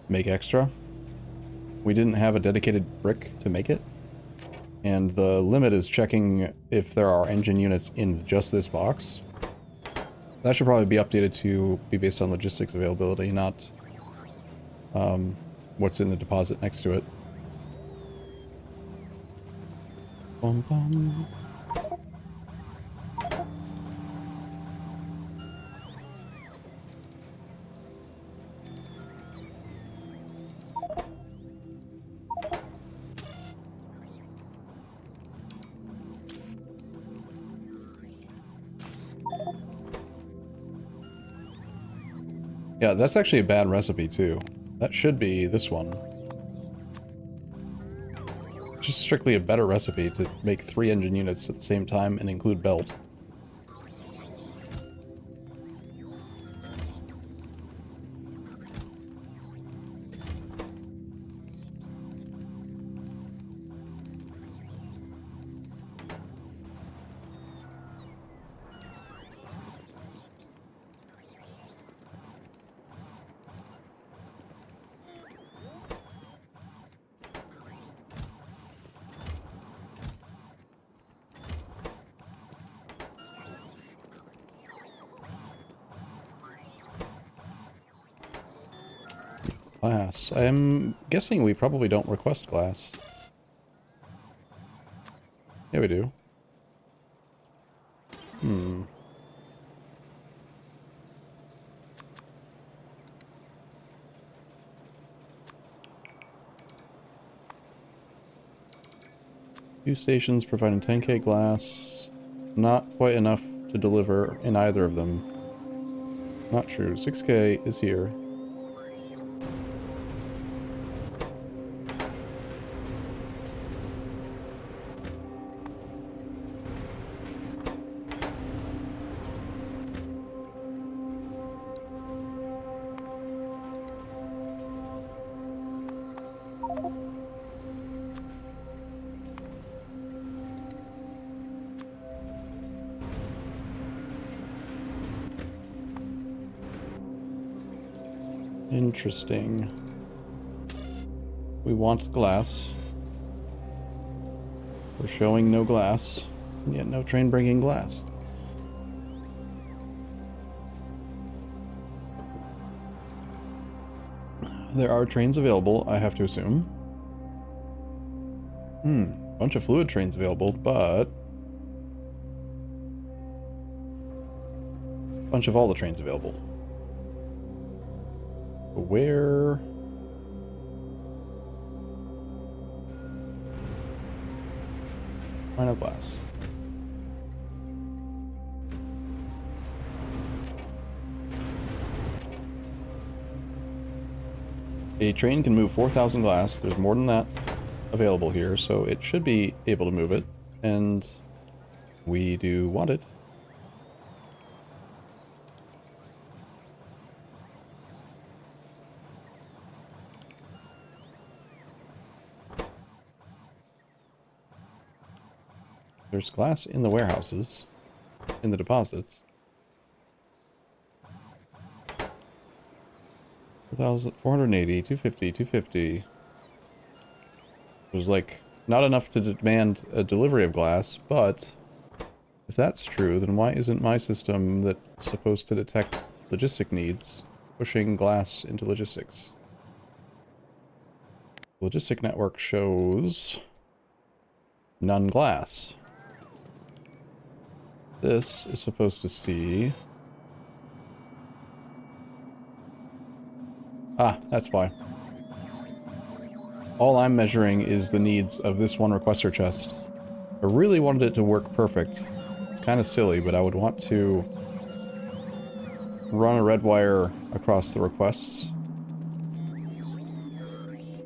make extra. We didn't have a dedicated brick to make it, and the limit is checking if there are engine units in just this box. That should probably be updated to be based on logistics availability, not what's in the deposit next to it. Bum, bum. Yeah, that's actually a bad recipe too. That should be this one. Just strictly a better recipe to make 3 engine units at the same time and include belt. Glass. I'm guessing we probably don't request glass. Yeah, we do. Few stations providing 10k glass. Not quite enough to deliver in either of them. Not true. 6k is here. Interesting. We want glass. We're showing no glass, and yet no train bringing glass. There are trains available, I have to assume. Bunch of fluid trains available, but... bunch of all the trains available. Where... Find out glass. A train can move 4,000 glass. There's more than that available here, so it should be able to move it. And we do want it. There's glass in the warehouses, in the deposits. 480, 250, 250. There's like not enough to demand a delivery of glass, but if that's true, then why isn't my system that's supposed to detect logistic needs pushing glass into logistics? Logistic network shows none glass. This is supposed to see... Ah, that's why. All I'm measuring is the needs of this one requester chest. I really wanted it to work perfect. It's kind of silly, but I would want to run a red wire across the requests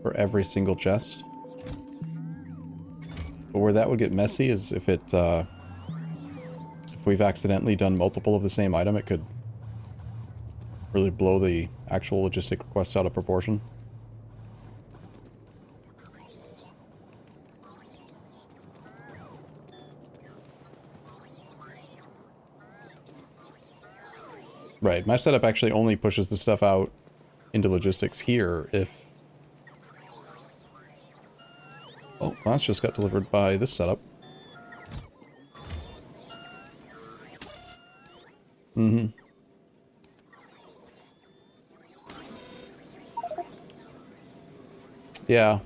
for every single chest. But where that would get messy is if it, if we've accidentally done multiple of the same item, it could really blow the actual logistic requests out of proportion. Right, my setup actually only pushes the stuff out into logistics here if... Oh, glass just got delivered by this setup. Mm-hmm. Yeah.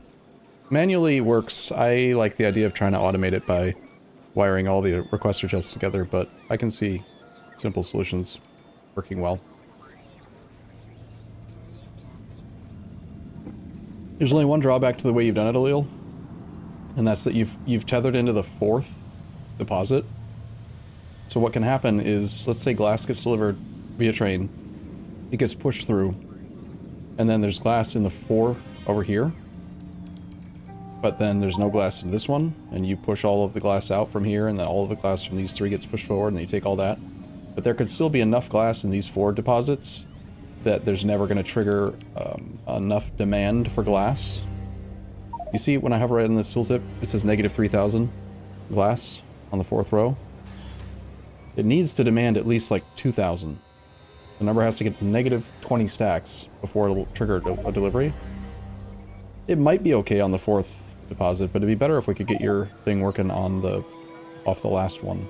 Manually works. I like the idea of trying to automate it by wiring all the requester chests together, but I can see simple solutions working well. There's only one drawback to the way you've done it, Alil, and that's that you've tethered into the fourth deposit. So what can happen is, let's say glass gets delivered via train, it gets pushed through, and then there's glass in the 4 over here, but then there's no glass in this one, and you push all of the glass out from here, and then all of the glass from these 3 gets pushed forward, and then you take all that. But there could still be enough glass in these 4 deposits that there's never going to trigger enough demand for glass. You see, when I hover right on this tooltip, it says negative 3,000 glass on the 4th row. It needs to demand at least like 2,000. The number has to get negative 20 stacks before it'll trigger a delivery. It might be okay on the 4th deposit, but it'd be better if we could get your thing working on the off the last one.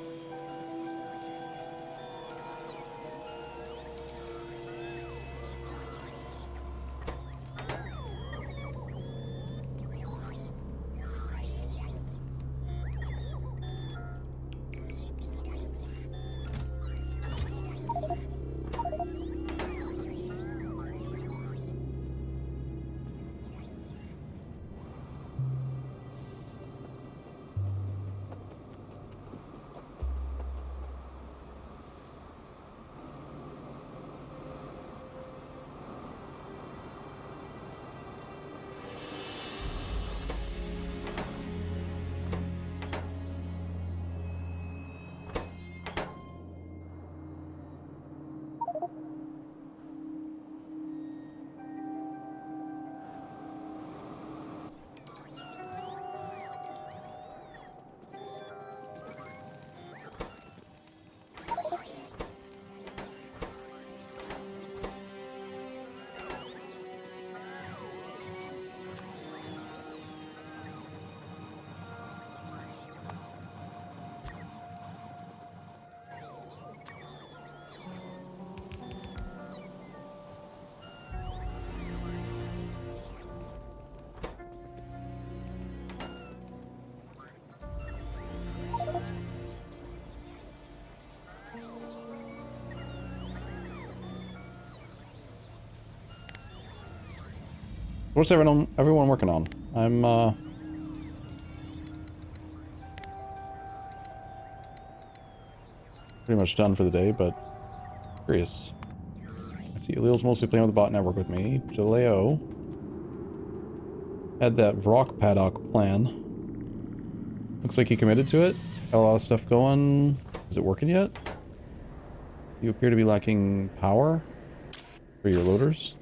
What's everyone working on? I'm pretty much done for the day, but curious. I see Leel's mostly playing with the bot network with me. Jaleo had that Vrock paddock plan. Looks like he committed to it. Got a lot of stuff going. Is it working yet? You appear to be lacking power for your loaders.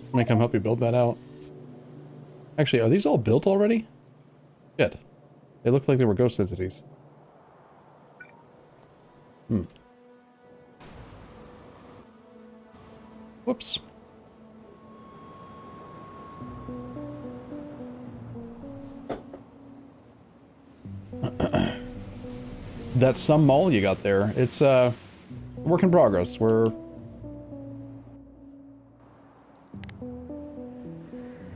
I'm gonna come help you build that out. Actually, are these all built already? Shit. They look like they were ghost entities. Hmm. Whoops. That's some mall you got there. It's work in progress. We're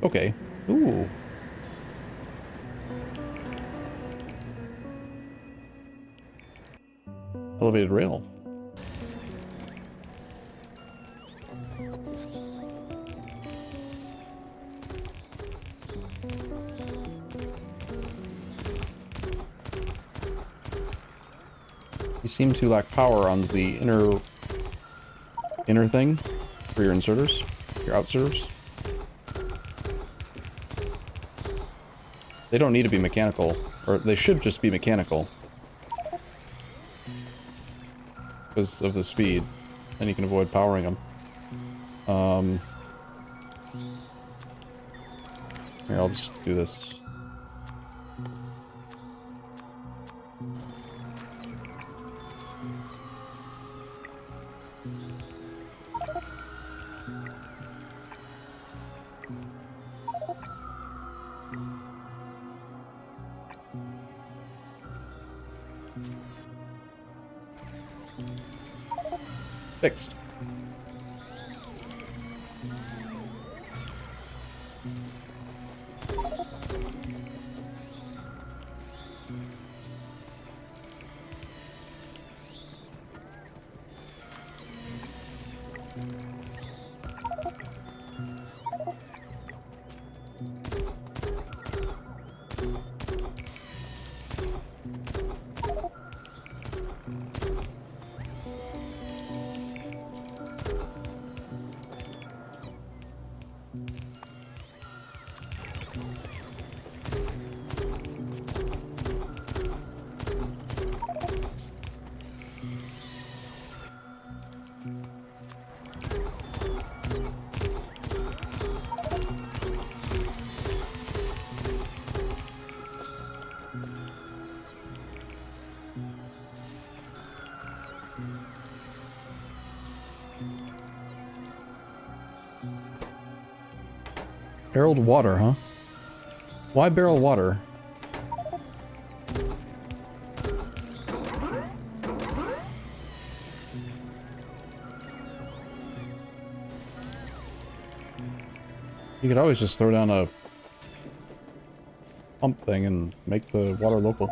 okay. Ooh. Elevated rail. You seem to lack power on the inner thing for your inserters, your outserters. They don't need to be mechanical, or they should just be mechanical. Because of the speed, then you can avoid powering them. Here, I'll just do this. Fixed. Barreled water, huh? Why barrel water? You could always just throw down a pump thing and make the water local.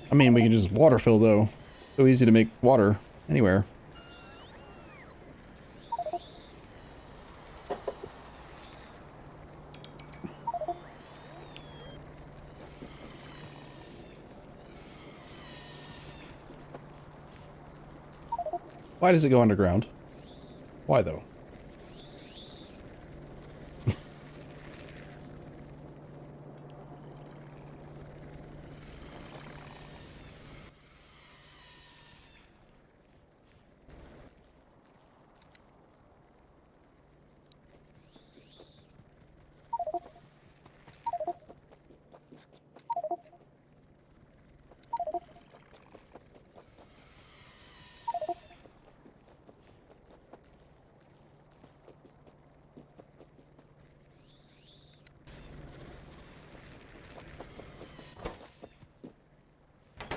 I mean, we can just water fill though. So easy to make water anywhere. Why does it go underground? Why though?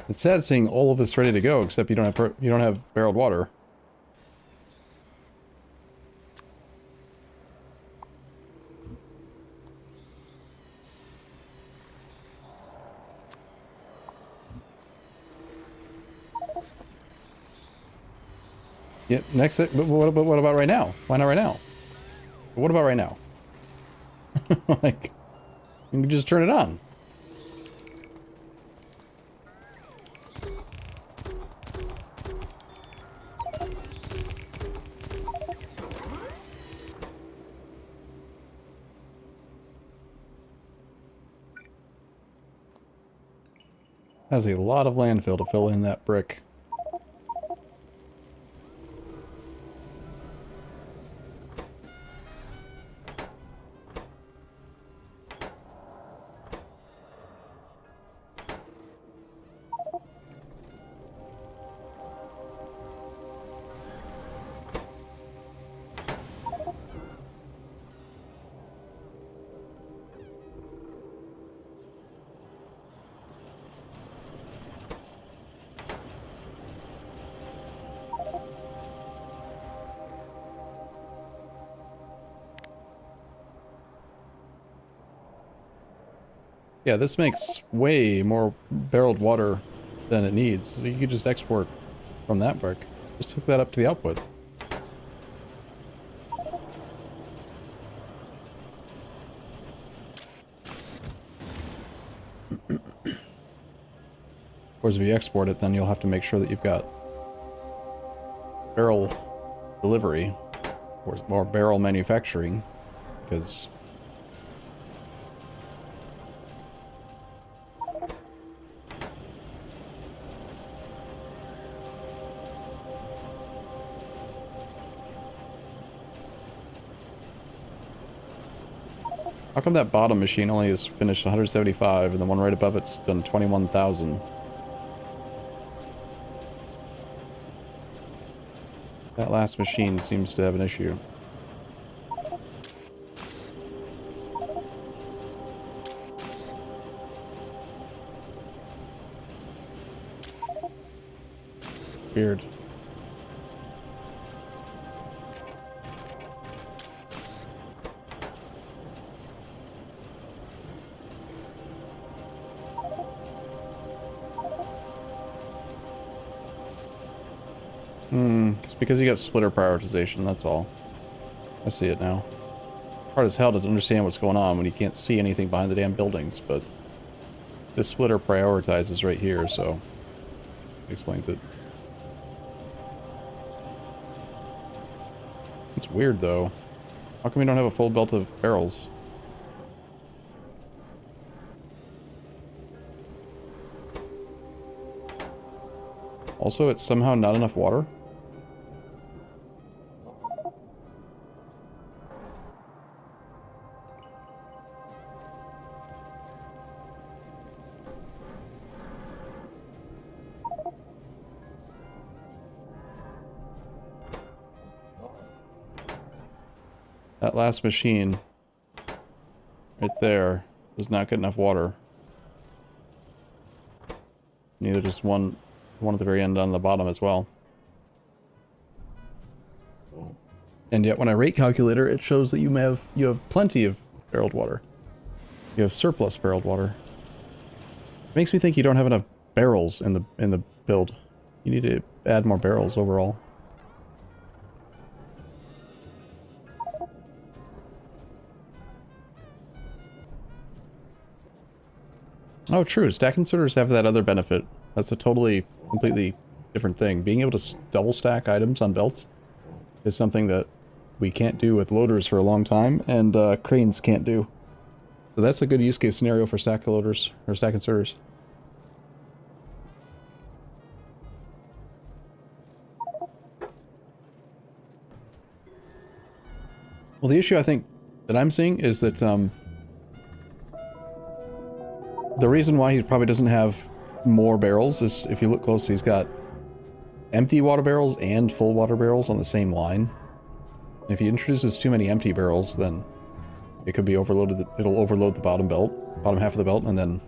It's sad seeing all of this ready to go, except you don't have barreled water. Yeah, next. But what about right now? Why not right now? But what about right now? Like, you can just turn it on. Has a lot of landfill to fill in that brick. Yeah, this makes way more barreled water than it needs. So you could just export from that brick. Just hook that up to the output. course, if you export it, then you'll have to make sure that you've got barrel delivery or barrel manufacturing, because how come that bottom machine only has finished 175 and the one right above it's done 21,000? That last machine seems to have an issue. Weird. It's because you got splitter prioritization, that's all. I see it now. Hard as hell to understand what's going on when you can't see anything behind the damn buildings, but this splitter prioritizes right here, so it explains it. It's weird, though. How come we don't have a full belt of barrels? Also, it's somehow not enough water. That last machine right there does not get enough water. Neither does one at the very end on the bottom as well. And yet when I rate calculator, it shows that you have plenty of barreled water. You have surplus barreled water. It makes me think you don't have enough barrels in the build. You need to add more barrels overall. Oh, true. Stack inserters have that other benefit. That's a completely different thing. Being able to double stack items on belts is something that we can't do with loaders for a long time, and cranes can't do. So that's a good use case scenario for stack loaders, or stack inserters. Well, the issue I think that I'm seeing is that the reason why he probably doesn't have more barrels is, if you look closely, he's got empty water barrels and full water barrels on the same line. And if he introduces too many empty barrels, then it could be overloaded. It'll overload the bottom half of the belt, and then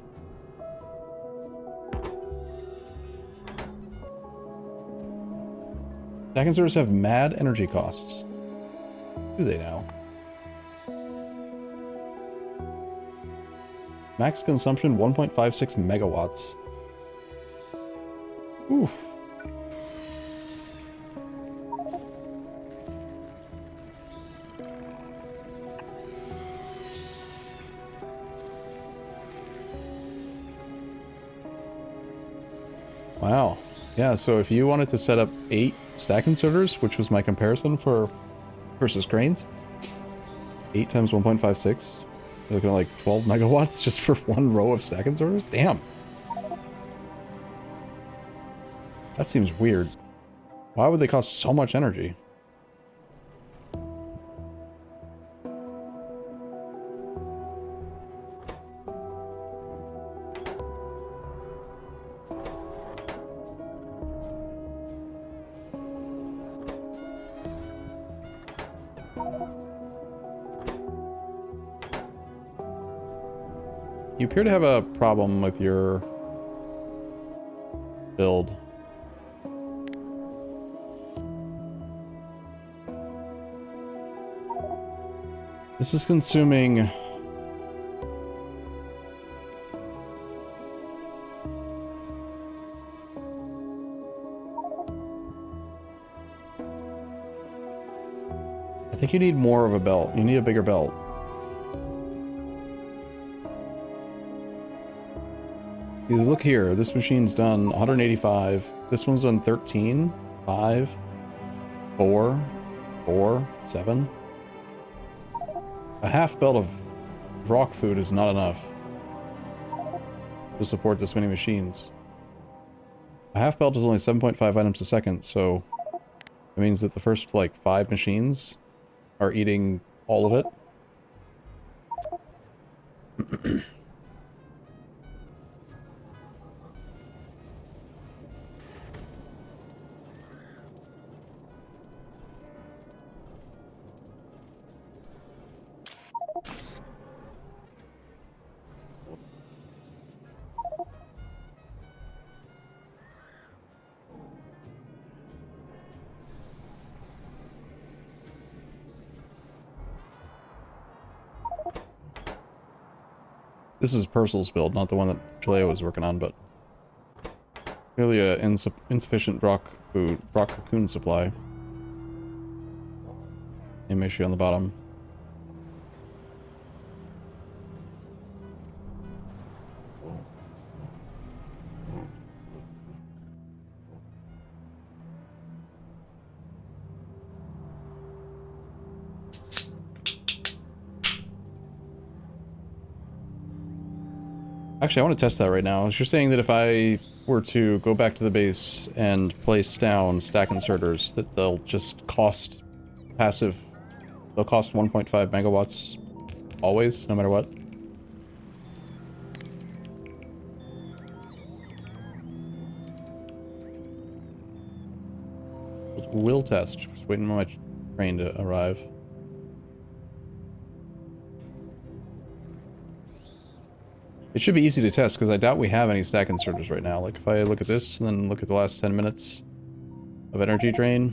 stack inserters have mad energy costs. Do they now? Max consumption 1.56 megawatts. Oof. Wow. Yeah, so if you wanted to set up 8 stack inserters, which was my comparison for versus cranes, 8 times 1.56. You're looking at like 12 megawatts just for one row of stack inserters? Damn. That seems weird. Why would they cost so much energy? You appear to have a problem with your build. This is consuming... I think you need more of a belt. You need a bigger belt. You look here, this machine's done 185. This one's done 13, 5, 4, 4, 7. A half belt of rock food is not enough to support this many machines. A half belt is only 7.5 items a second, so it means that the first, like, 5 machines are eating all of it. This is Purcell's build, not the one that Jaleo was working on, but clearly a insufficient rock cocoon supply. Same issue on the bottom. Actually, I want to test that right now. You're saying that if I were to go back to the base and place down stack inserters, that they'll just cost passive... They'll cost 1.5 megawatts always, no matter what? We'll test. Just waiting for my train to arrive. It should be easy to test, because I doubt we have any stack inserters right now. Like, if I look at this, and then look at the last 10 minutes of energy drain.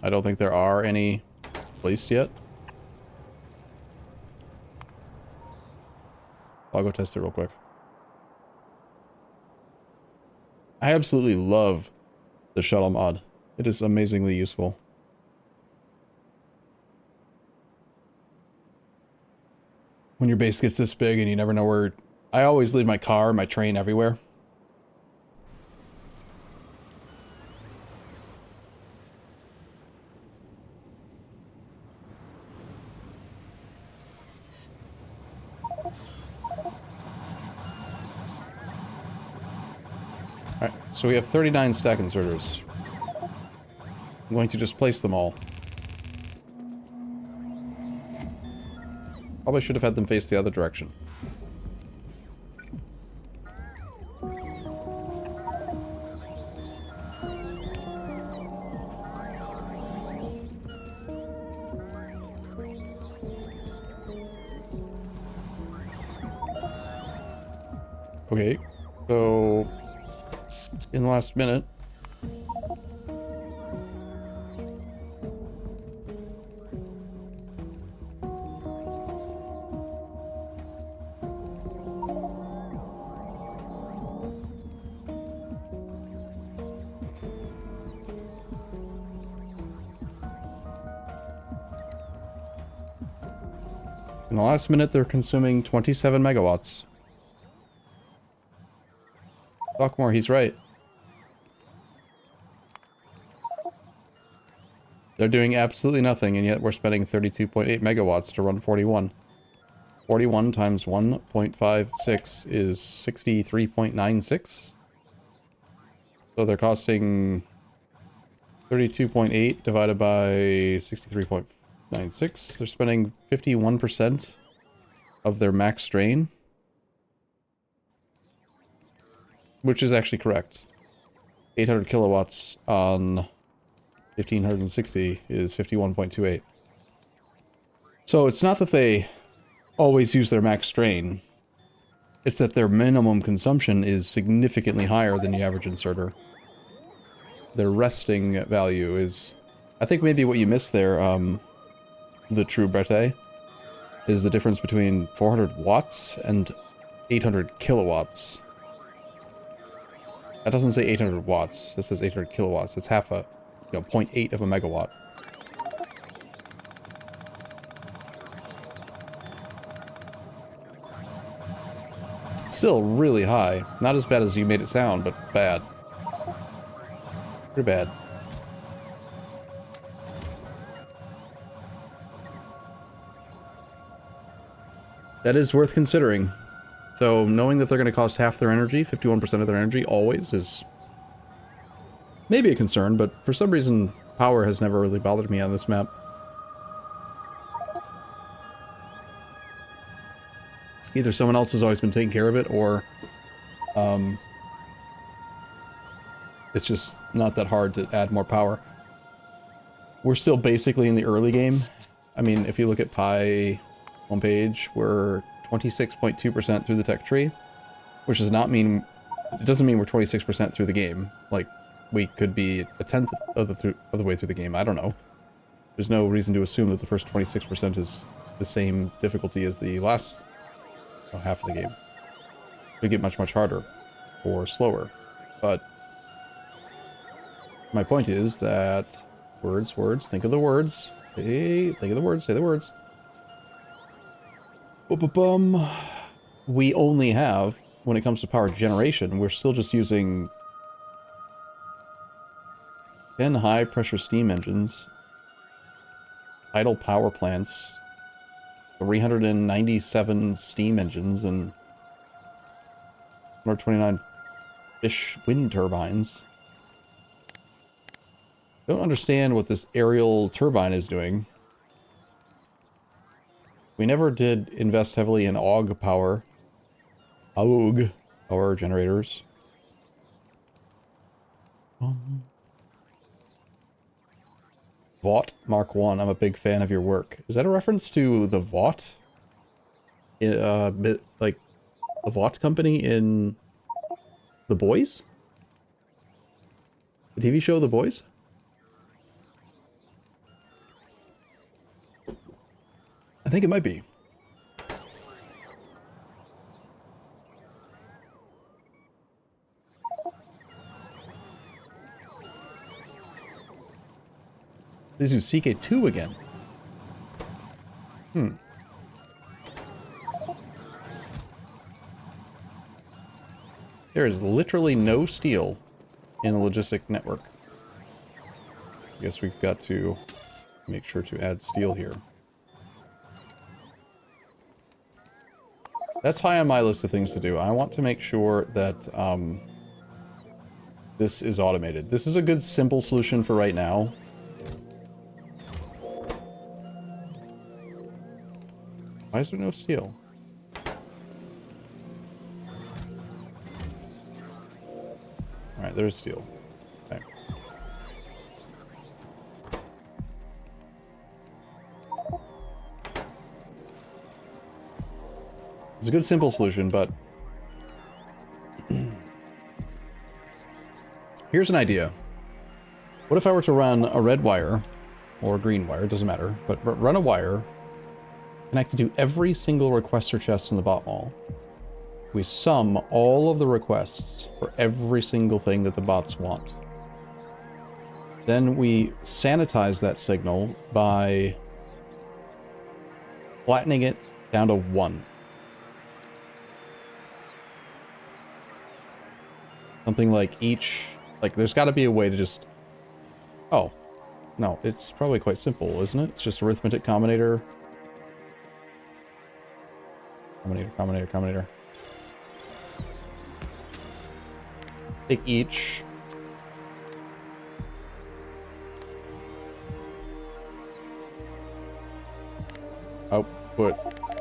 I don't think there are any placed yet. I'll go test it real quick. I absolutely love the shuttle mod. It is amazingly useful. When your base gets this big and you never know where... I always leave my car, my train everywhere. Alright, so we have 39 stack inserters. I'm going to just place them all. Probably should have had them face the other direction. Okay, so in the last minute, they're consuming 27 megawatts. Buckmore, he's right. They're doing absolutely nothing, and yet we're spending 32.8 megawatts to run 41. 41 times 1.56 is 63.96. So they're costing 32.8 divided by 63.96. They're spending 51% of their max drain. Which is actually correct. 800 kilowatts on 1560 is 51.28. So it's not that they always use their max drain. It's that their minimum consumption is significantly higher than the average inserter. Their resting value is... I think maybe what you missed there, the true Brete, is the difference between 400 watts and 800 kilowatts. That doesn't say 800 watts. That says 800 kilowatts. That's half a, 0.8 of a megawatt. Still really high. Not as bad as you made it sound, but bad. Pretty bad. That is worth considering. So knowing that they're going to cost half their energy, 51% of their energy, always, is maybe a concern, but for some reason, power has never really bothered me on this map. Either someone else has always been taking care of it, or it's just not that hard to add more power. We're still basically in the early game. I mean, if you look at Pi homepage, we're 26.2% through the tech tree, which does not mean, it doesn't mean we're 26% through the game. Like, we could be a tenth of the way through the game. I don't know. There's no reason to assume that the first 26% is the same difficulty as the last half of the game. It could get much, much harder or slower. But my point is that words, think of the words. Hey, think of the words, say the words. We only have, when it comes to power generation, we're still just using 10 high-pressure steam engines, idle power plants, 397 steam engines, and 129 fish wind turbines. Don't understand what this aerial turbine is doing. We never did invest heavily in AUG power generators. Vought Mark 1, I'm a big fan of your work. Is that a reference to the Vought? Like, the Vought company in The Boys? The TV show The Boys? I think it might be. This is CK2 again. There is literally no steel in the Logistic network. I guess we've got to make sure to add steel here. That's high on my list of things to do. I want to make sure that this is automated. This is a good, simple solution for right now. Why is there no steel? Alright, there's steel. Okay. It's a good, simple solution, but here's an idea. What if I were to run a red wire, or a green wire, doesn't matter, but run a wire connected to every single requester chest in the bot mall. We sum all of the requests for every single thing that the bots want. Then we sanitize that signal by flattening it down to 1. Something like each, like there's got to be a way to just, oh, no, it's probably quite simple, isn't it? It's just arithmetic combinator. Combinator. Take each. Output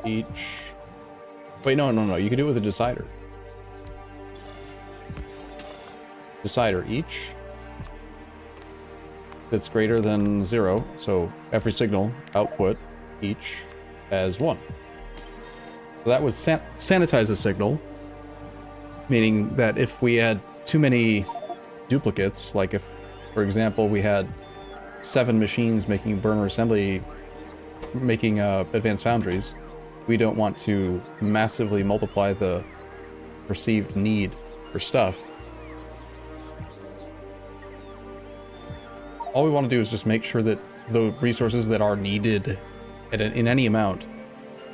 each. Wait, no. You can do it with a decider. Decider each. That's greater than 0. So every signal output each as 1. So that would sanitize a signal, meaning that if we had too many duplicates, like if, for example, we had 7 machines making burner assembly, making advanced foundries, we don't want to massively multiply the perceived need for stuff. All we want to do is just make sure that the resources that are needed in any amount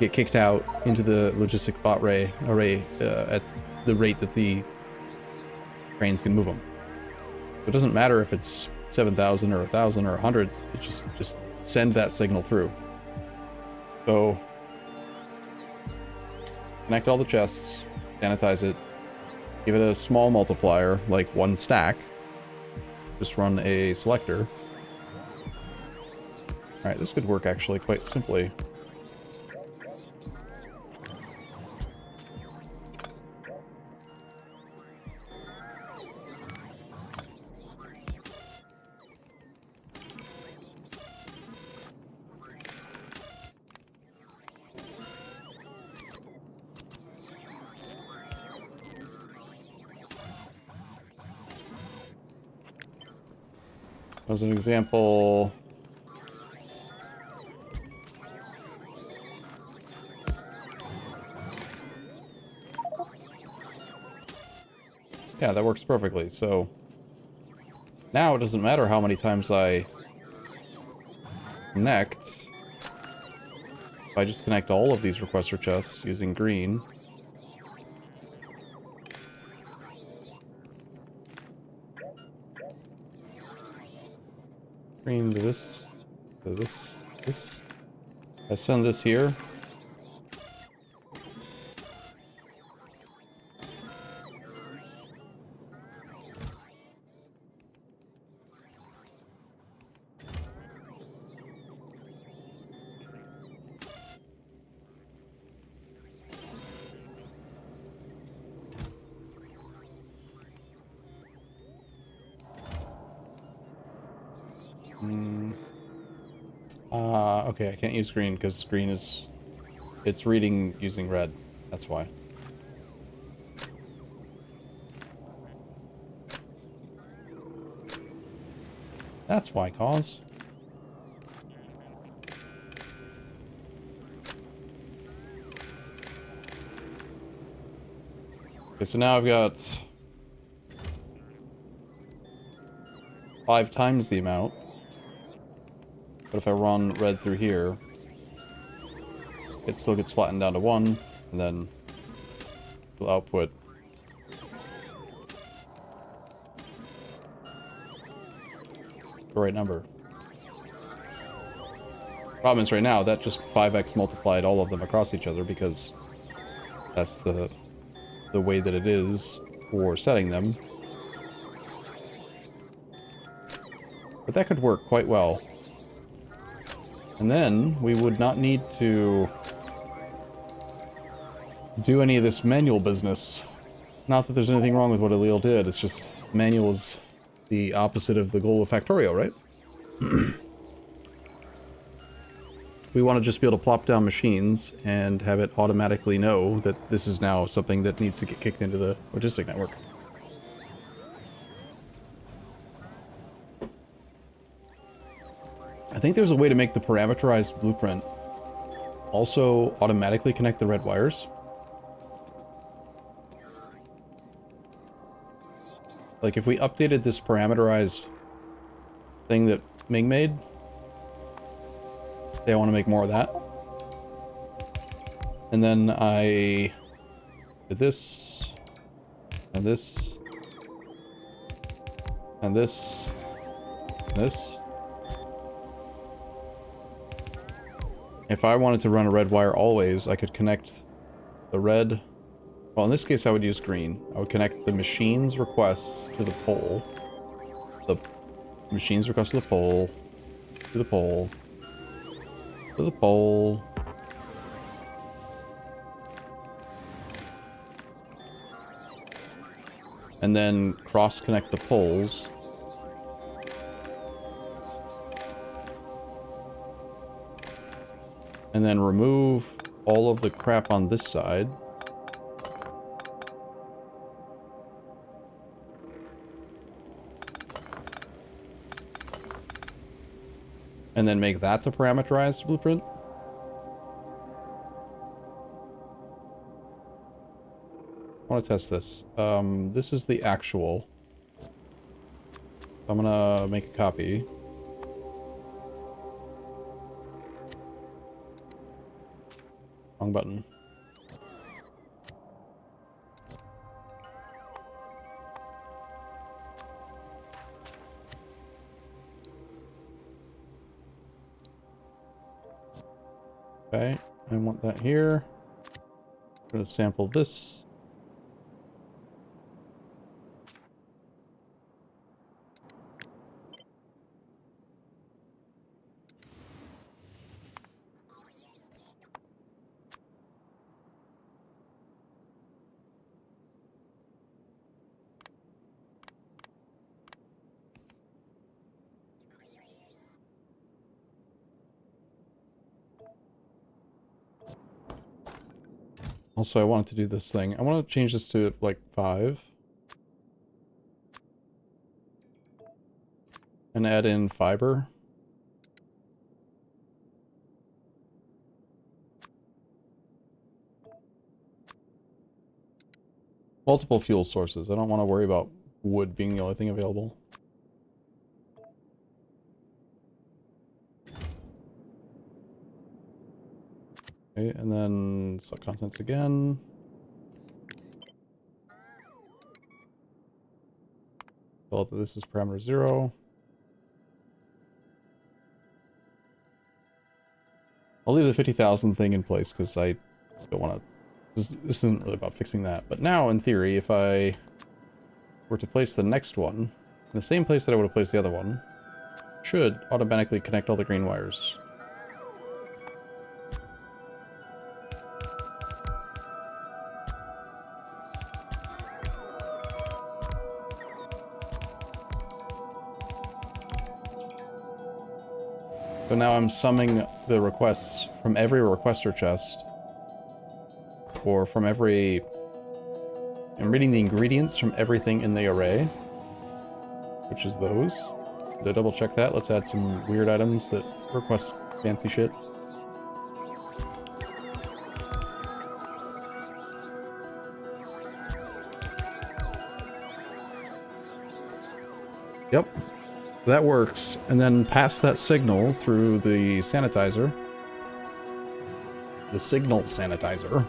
get kicked out into the logistic bot array at the rate that the trains can move them. So it doesn't matter if it's 7,000 or 1,000 or 100. It just send that signal through. So connect all the chests, sanitize it, give it a small multiplier, like 1 stack. Just run a selector. Alright, this could work actually quite simply. As an example, yeah, that works perfectly. So now it doesn't matter how many times I connect. If I just connect all of these requester chests using green, green to this, to this, this. I send this here. Okay, I can't use green because green is... it's reading using red. That's why. That's why, cause. Okay, so now I've got 5 times the amount. But if I run red through here, it still gets flattened down to 1, and then it'll output the right number. Problem is right now, that just 5x multiplied all of them across each other because that's the way that it is for setting them. But that could work quite well. And then we would not need to do any of this manual business. Not that there's anything wrong with what Allele did, it's just manual is the opposite of the goal of Factorio, right? We want to just be able to plop down machines and have it automatically know that this is now something that needs to get kicked into the logistic network. I think there's a way to make the parameterized blueprint also automatically connect the red wires. Like if we updated this parameterized thing that Ming made, say I want to make more of that. And then I did this, and this, and this, and this. If I wanted to run a red wire always, I could connect the red... well, in this case, I would use green. I would connect the machine's requests to the pole. The machine's request to the pole. To the pole. To the pole. And then cross-connect the poles. And then remove all of the crap on this side. And then make that the parameterized blueprint. I want to test this. This is the actual. I'm gonna make a copy. Wrong button. Okay, I want that here. I'm gonna sample this. Also, I wanted to do this thing. I want to change this to like 5. And add in fiber. Multiple fuel sources. I don't want to worry about wood being the only thing available. Okay, and then select contents again. Well, this is parameter 0. I'll leave the 50,000 thing in place because I don't want to... This isn't really about fixing that. But now, in theory, if I were to place the next one in the same place that I would have placed the other one, should automatically connect all the green wires. So now I'm summing the requests from every requester chest, or from every... I'm reading the ingredients from everything in the array, which is those. To double check that, let's add some weird items that request fancy shit. Yep. That works, and then pass that signal through the sanitizer. The signal sanitizer.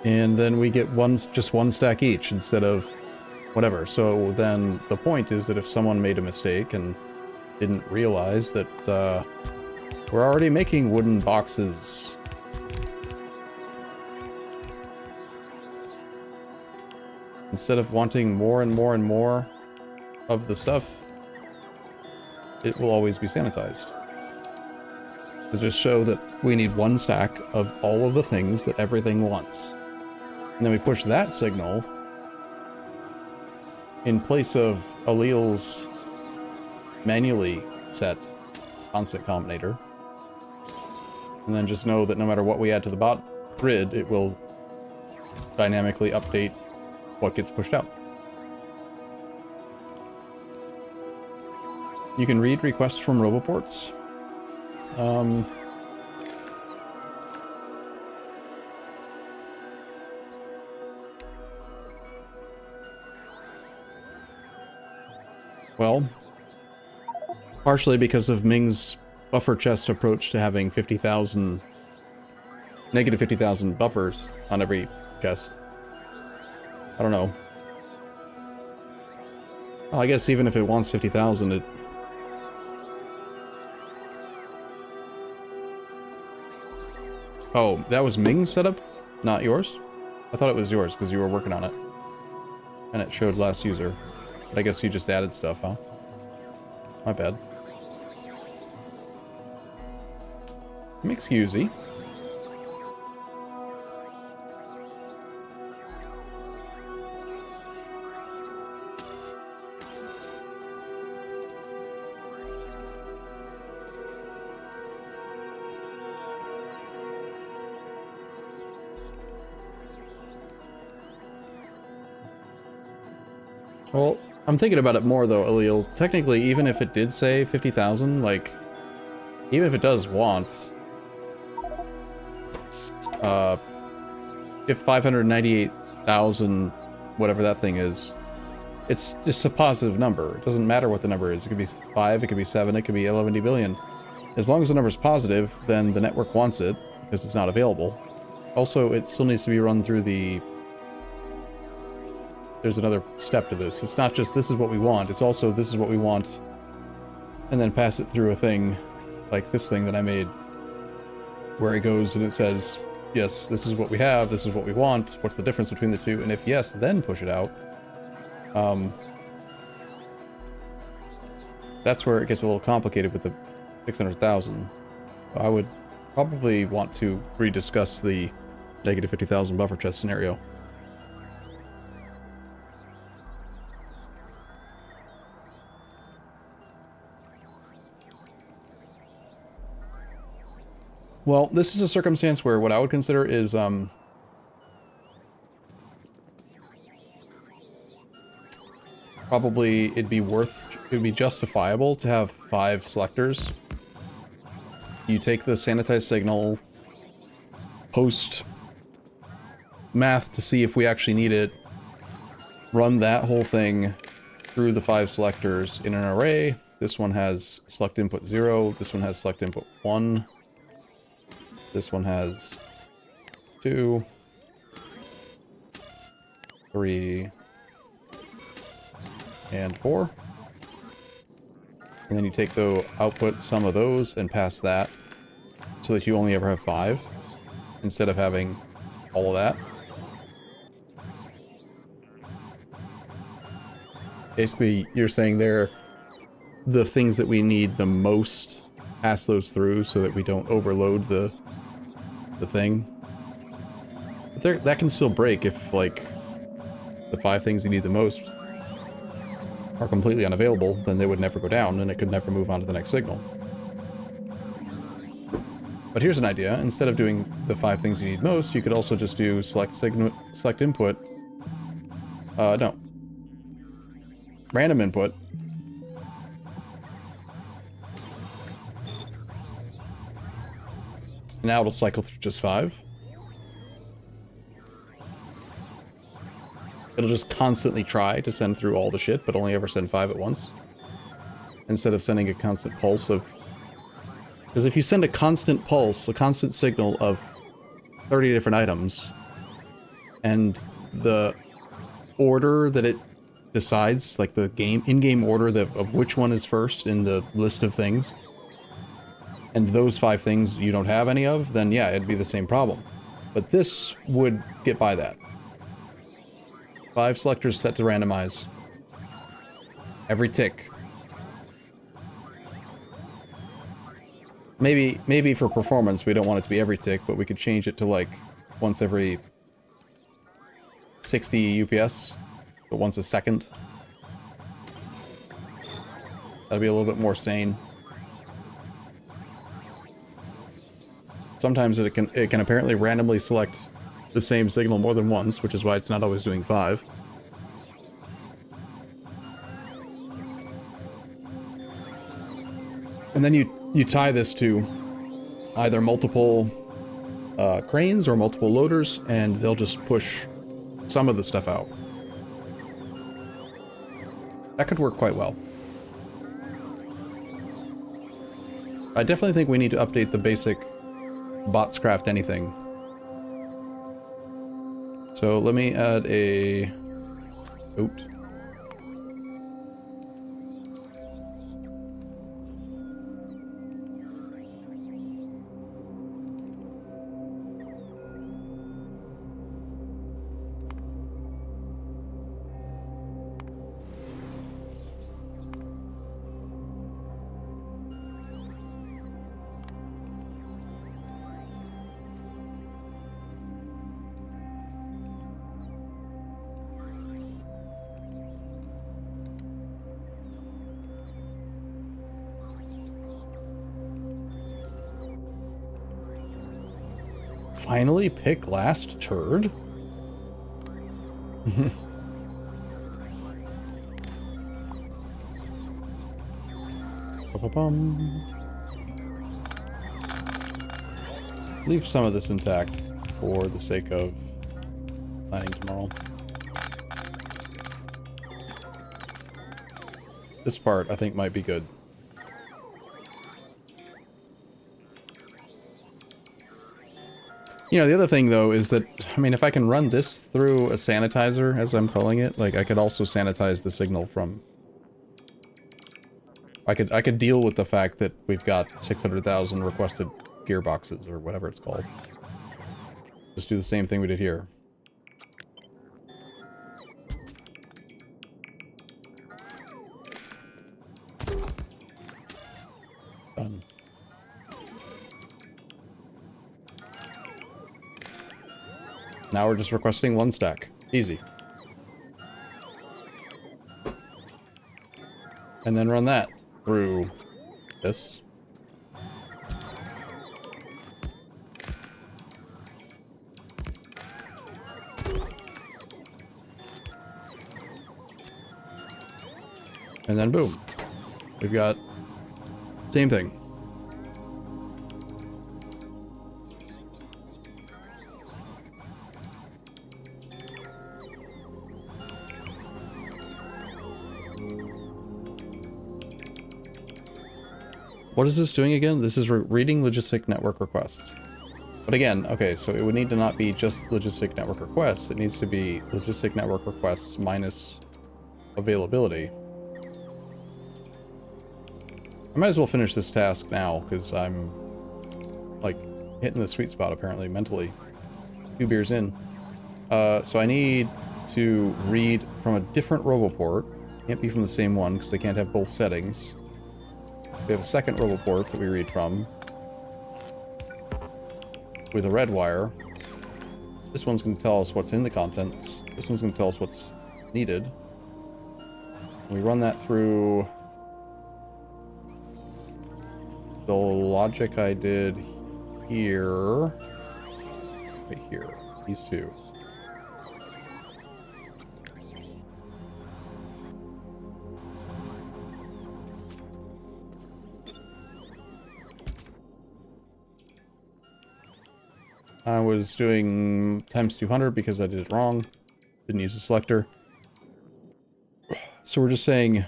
And then we get just one stack each instead of whatever. So then the point is that if someone made a mistake and didn't realize that we're already making wooden boxes. Instead of wanting more and more and more of the stuff, it will always be sanitized. To just show that we need one stack of all of the things that everything wants. And then we push that signal in place of alleles manually set constant combinator. And then just know that no matter what we add to the bot grid, it will dynamically update what gets pushed out. You can read requests from roboports. Well, partially because of Ming's buffer chest approach to having 50,000, negative 50,000 buffers on every chest. I don't know. Well, I guess even if it wants 50,000, it... Oh, that was Ming's setup? Not yours? I thought it was yours because you were working on it. And it showed last user. But I guess you just added stuff, huh? My bad. Excusey. Well, I'm thinking about it more though, Allele. Technically, even if it did say 50,000, like, even if it does want if 598,000, whatever that thing is, it's just a positive number. It doesn't matter what the number is. It could be 5, it could be 7, it could be 11 billion. As long as the number is positive, then the network wants it, because it's not available. Also, it still needs to be run through the... There's another step to this. It's not just this is what we want, it's also this is what we want, and then pass it through a thing, like this thing that I made, where it goes and it says, yes, this is what we have, this is what we want, what's the difference between the two, and if yes, then push it out. That's where it gets a little complicated with the 600,000. I would probably want to rediscuss the negative 50,000 buffer chest scenario. Well, this is a circumstance where what I would consider is, probably it'd be justifiable to have 5 selectors. You take the sanitized signal, post math to see if we actually need it, run that whole thing through the 5 selectors in an array. This one has select input 0, this one has select input 1, this one has 2, 3, and 4. And then you take the output sum of those and pass that so that you only ever have 5 instead of having all of that. Basically, you're saying they're the things that we need the most, pass those through so that we don't overload the thing. But that can still break if, like, the 5 things you need the most are completely unavailable, then they would never go down and it could never move on to the next signal. But here's an idea. Instead of doing the 5 things you need most, you could also just do select input. No. Random input. Now it'll cycle through just 5. It'll just constantly try to send through all the shit, but only ever send 5 at once. Instead of sending a constant pulse of... Because if you send a constant pulse, a constant signal of 30 different items, and the order that it decides, like the in-game order of which one is first in the list of things, and those 5 things you don't have any of, then yeah, it'd be the same problem. But this would get by that. 5 selectors set to randomize. Every tick. Maybe for performance we don't want it to be every tick, but we could change it to like once every 60 UPS, but once a second. That'd be a little bit more sane. Sometimes it can apparently randomly select the same signal more than once, which is why it's not always doing 5. And then you tie this to either multiple cranes or multiple loaders, and they'll just push some of the stuff out. That could work quite well. I definitely think we need to update the basic bots craft anything. So let me add a... Oops. Finally pick last turd? Leave some of this intact. for the sake of planning tomorrow. This part, I think, might be good. You know, the other thing, though, is that, I mean, if I can run this through a sanitizer, as I'm calling it, like, I could also sanitize the signal from... I could deal with the fact that we've got 600,000 requested gearboxes, or whatever it's called. Just do the same thing we did here. Done. Now we're just requesting one stack. Easy. And then run that through this. And then boom. We've got same thing. What is this doing again? This is reading logistic network requests. But again, okay, so it would need to not be just logistic network requests. It needs to be logistic network requests minus availability. I might as well finish this task now, because I'm, like, hitting the sweet spot, apparently, mentally. 2 beers in. So I need to read from a different roboport. Can't be from the same one, because they can't have both settings. We have a second roboport that we read from with a red wire. This one's going to tell us what's in the contents. This one's going to tell us what's needed. We run that through the logic I did here. Right here. These two. I was doing times 200 because I did it wrong. Didn't use a selector. So we're just saying...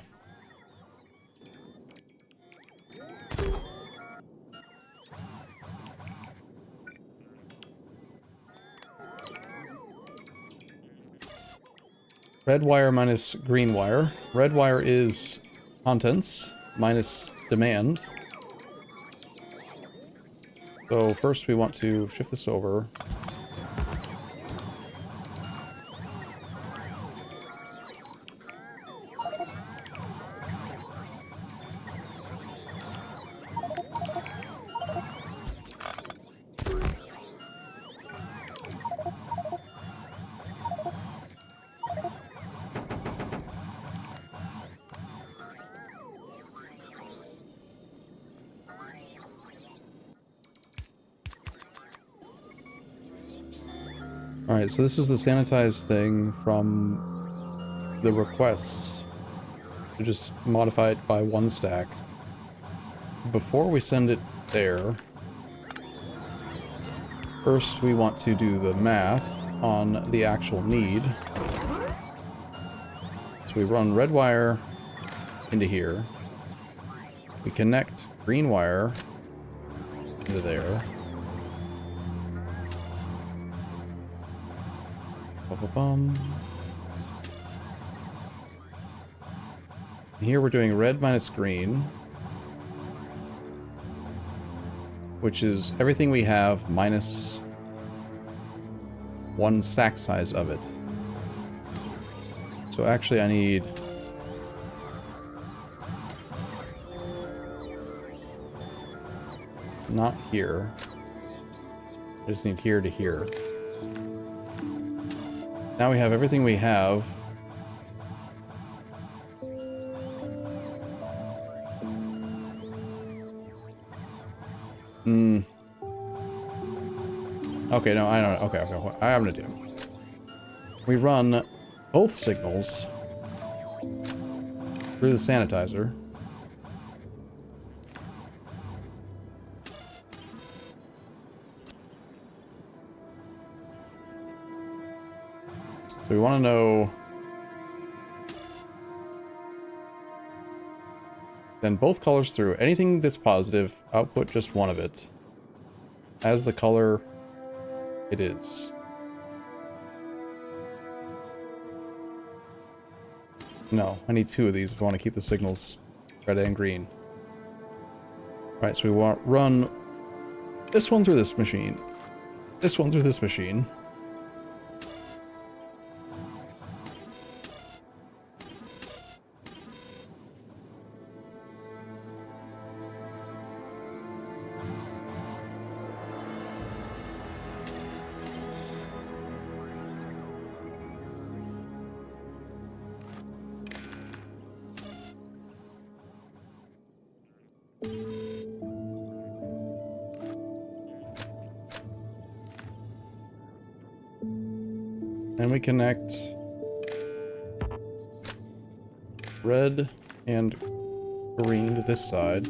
red wire minus green wire. Red wire is contents minus demand. So first we want to shift this over. Alright, so this is the sanitized thing from the requests. So just modify it by 1 stack. Before we send it there, first we want to do the math on the actual need. So we run red wire into here. We connect green wire into there. And here we're doing red minus green, which is everything we have minus 1 stack size of it. So actually I need not here. I just need here to here. Now we have everything we have. Okay, no, I don't know. Okay, what I'm gonna do. We run both signals through the sanitizer. So we want to know... Then both colors through. Anything that's positive, output just one of it. As the color it is. No, I need two of these if I want to keep the signals red and green. Alright, so we want run this one through this machine. This one through this machine. Then we connect red and green to this side.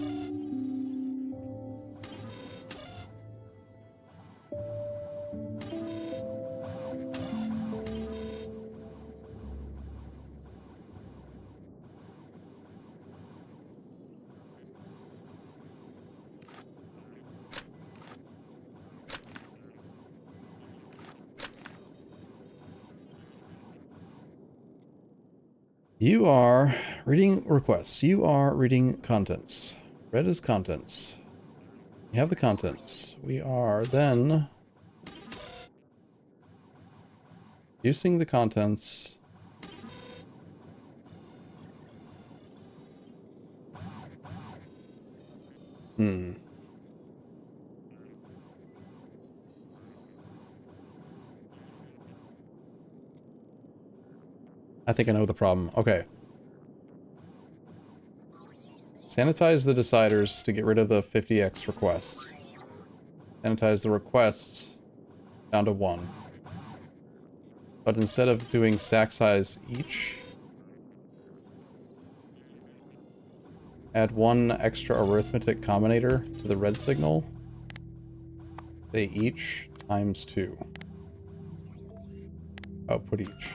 You are reading requests. You are reading contents. Red is contents. You have the contents. We are then using the contents. I think I know the problem. Okay. Sanitize the deciders to get rid of the 50x requests. Sanitize the requests down to 1. But instead of doing stack size each, add 1 extra arithmetic combinator to the red signal. Say each times 2. Output each.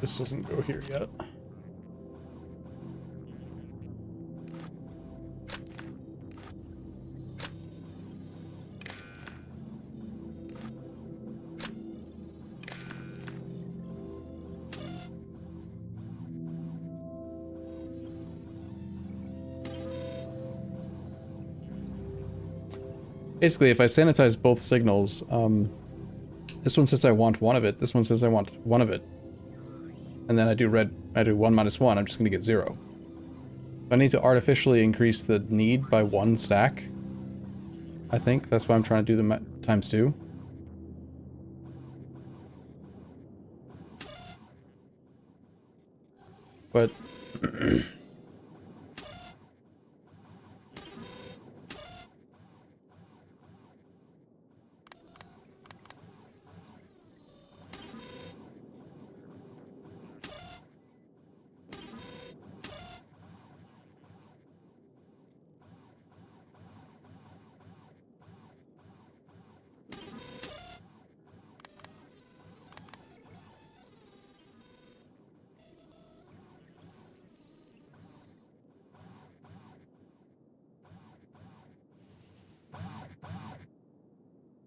This doesn't go here yet. Basically, if I sanitize both signals, this one says I want one of it, this one says I want one of it. And then I do 1 minus 1, I'm just going to get 0. I need to artificially increase the need by 1 stack. I think that's why I'm trying to do the times 2. But...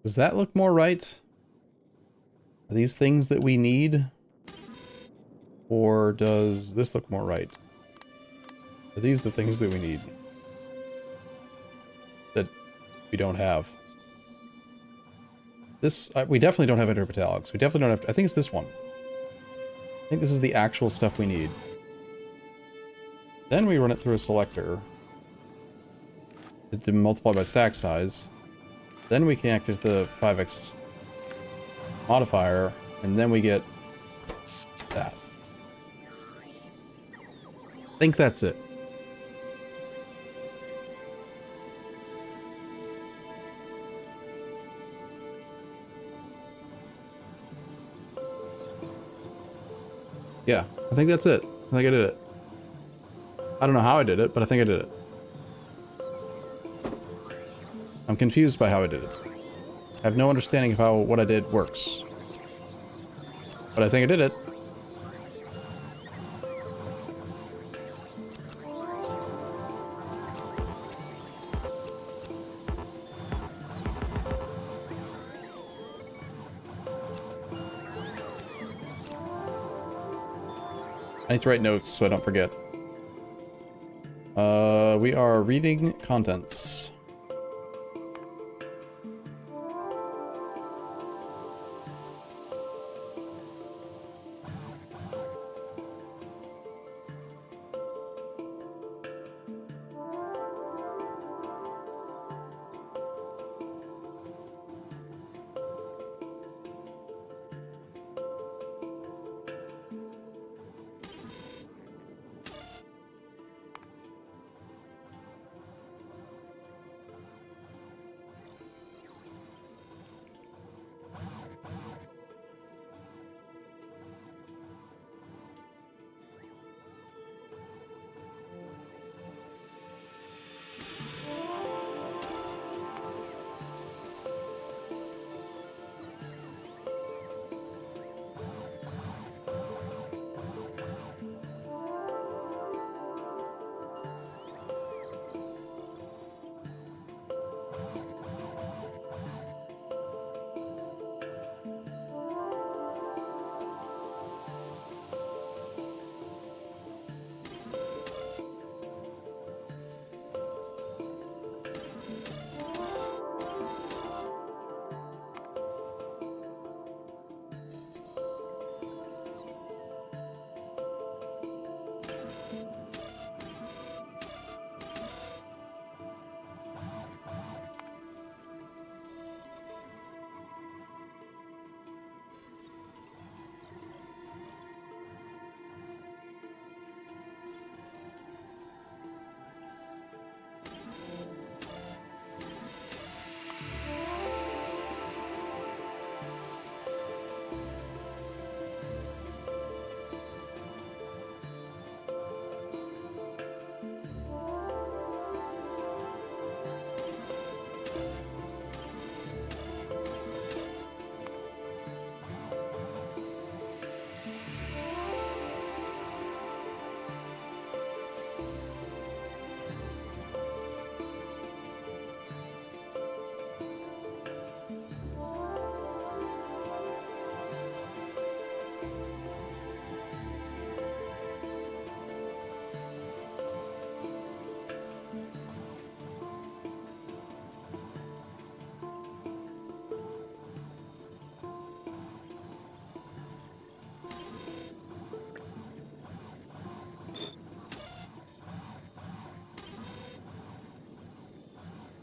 Does that look more right? Are these things that we need? Or does this look more right? Are these the things that we need? That we don't have? This, we definitely don't have intermetallics. We definitely don't have, I think it's this one. I think this is the actual stuff we need. Then we run it through a selector to multiply by stack size. Then we connect it to the 5x modifier, and then we get that. I think that's it. Yeah, I think that's it. I think I did it. I don't know how I did it, but I think I did it. I'm confused by how I did it. I have no understanding of how what I did works. But I think I did it. I need to write notes so I don't forget. We are reading contents.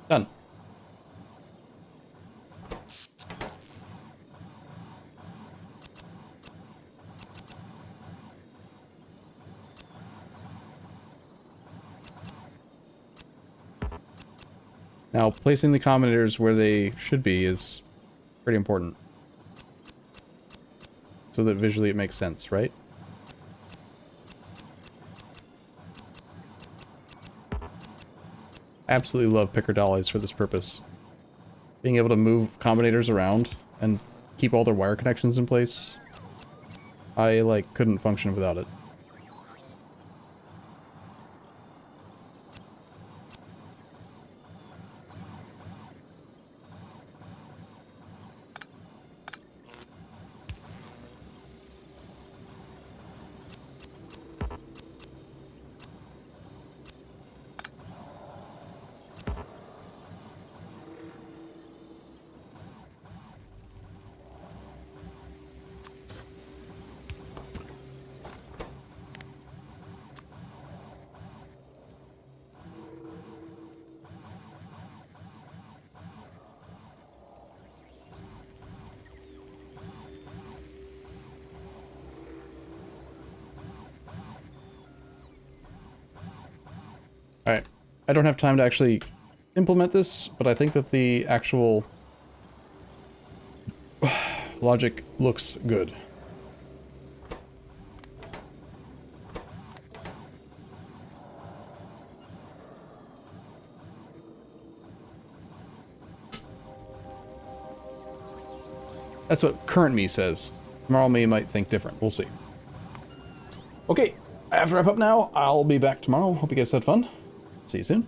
Done. Now, placing the combinators where they should be is pretty important. So that visually it makes sense, right? Absolutely love picker dollies for this purpose. Being able to move combinators around and keep all their wire connections in place. I, like, couldn't function without it. Alright, I don't have time to actually implement this, but I think that the actual logic looks good. That's what current me says. Tomorrow me might think different. We'll see. Okay, I have to wrap up now. I'll be back tomorrow. Hope you guys had fun. See you soon.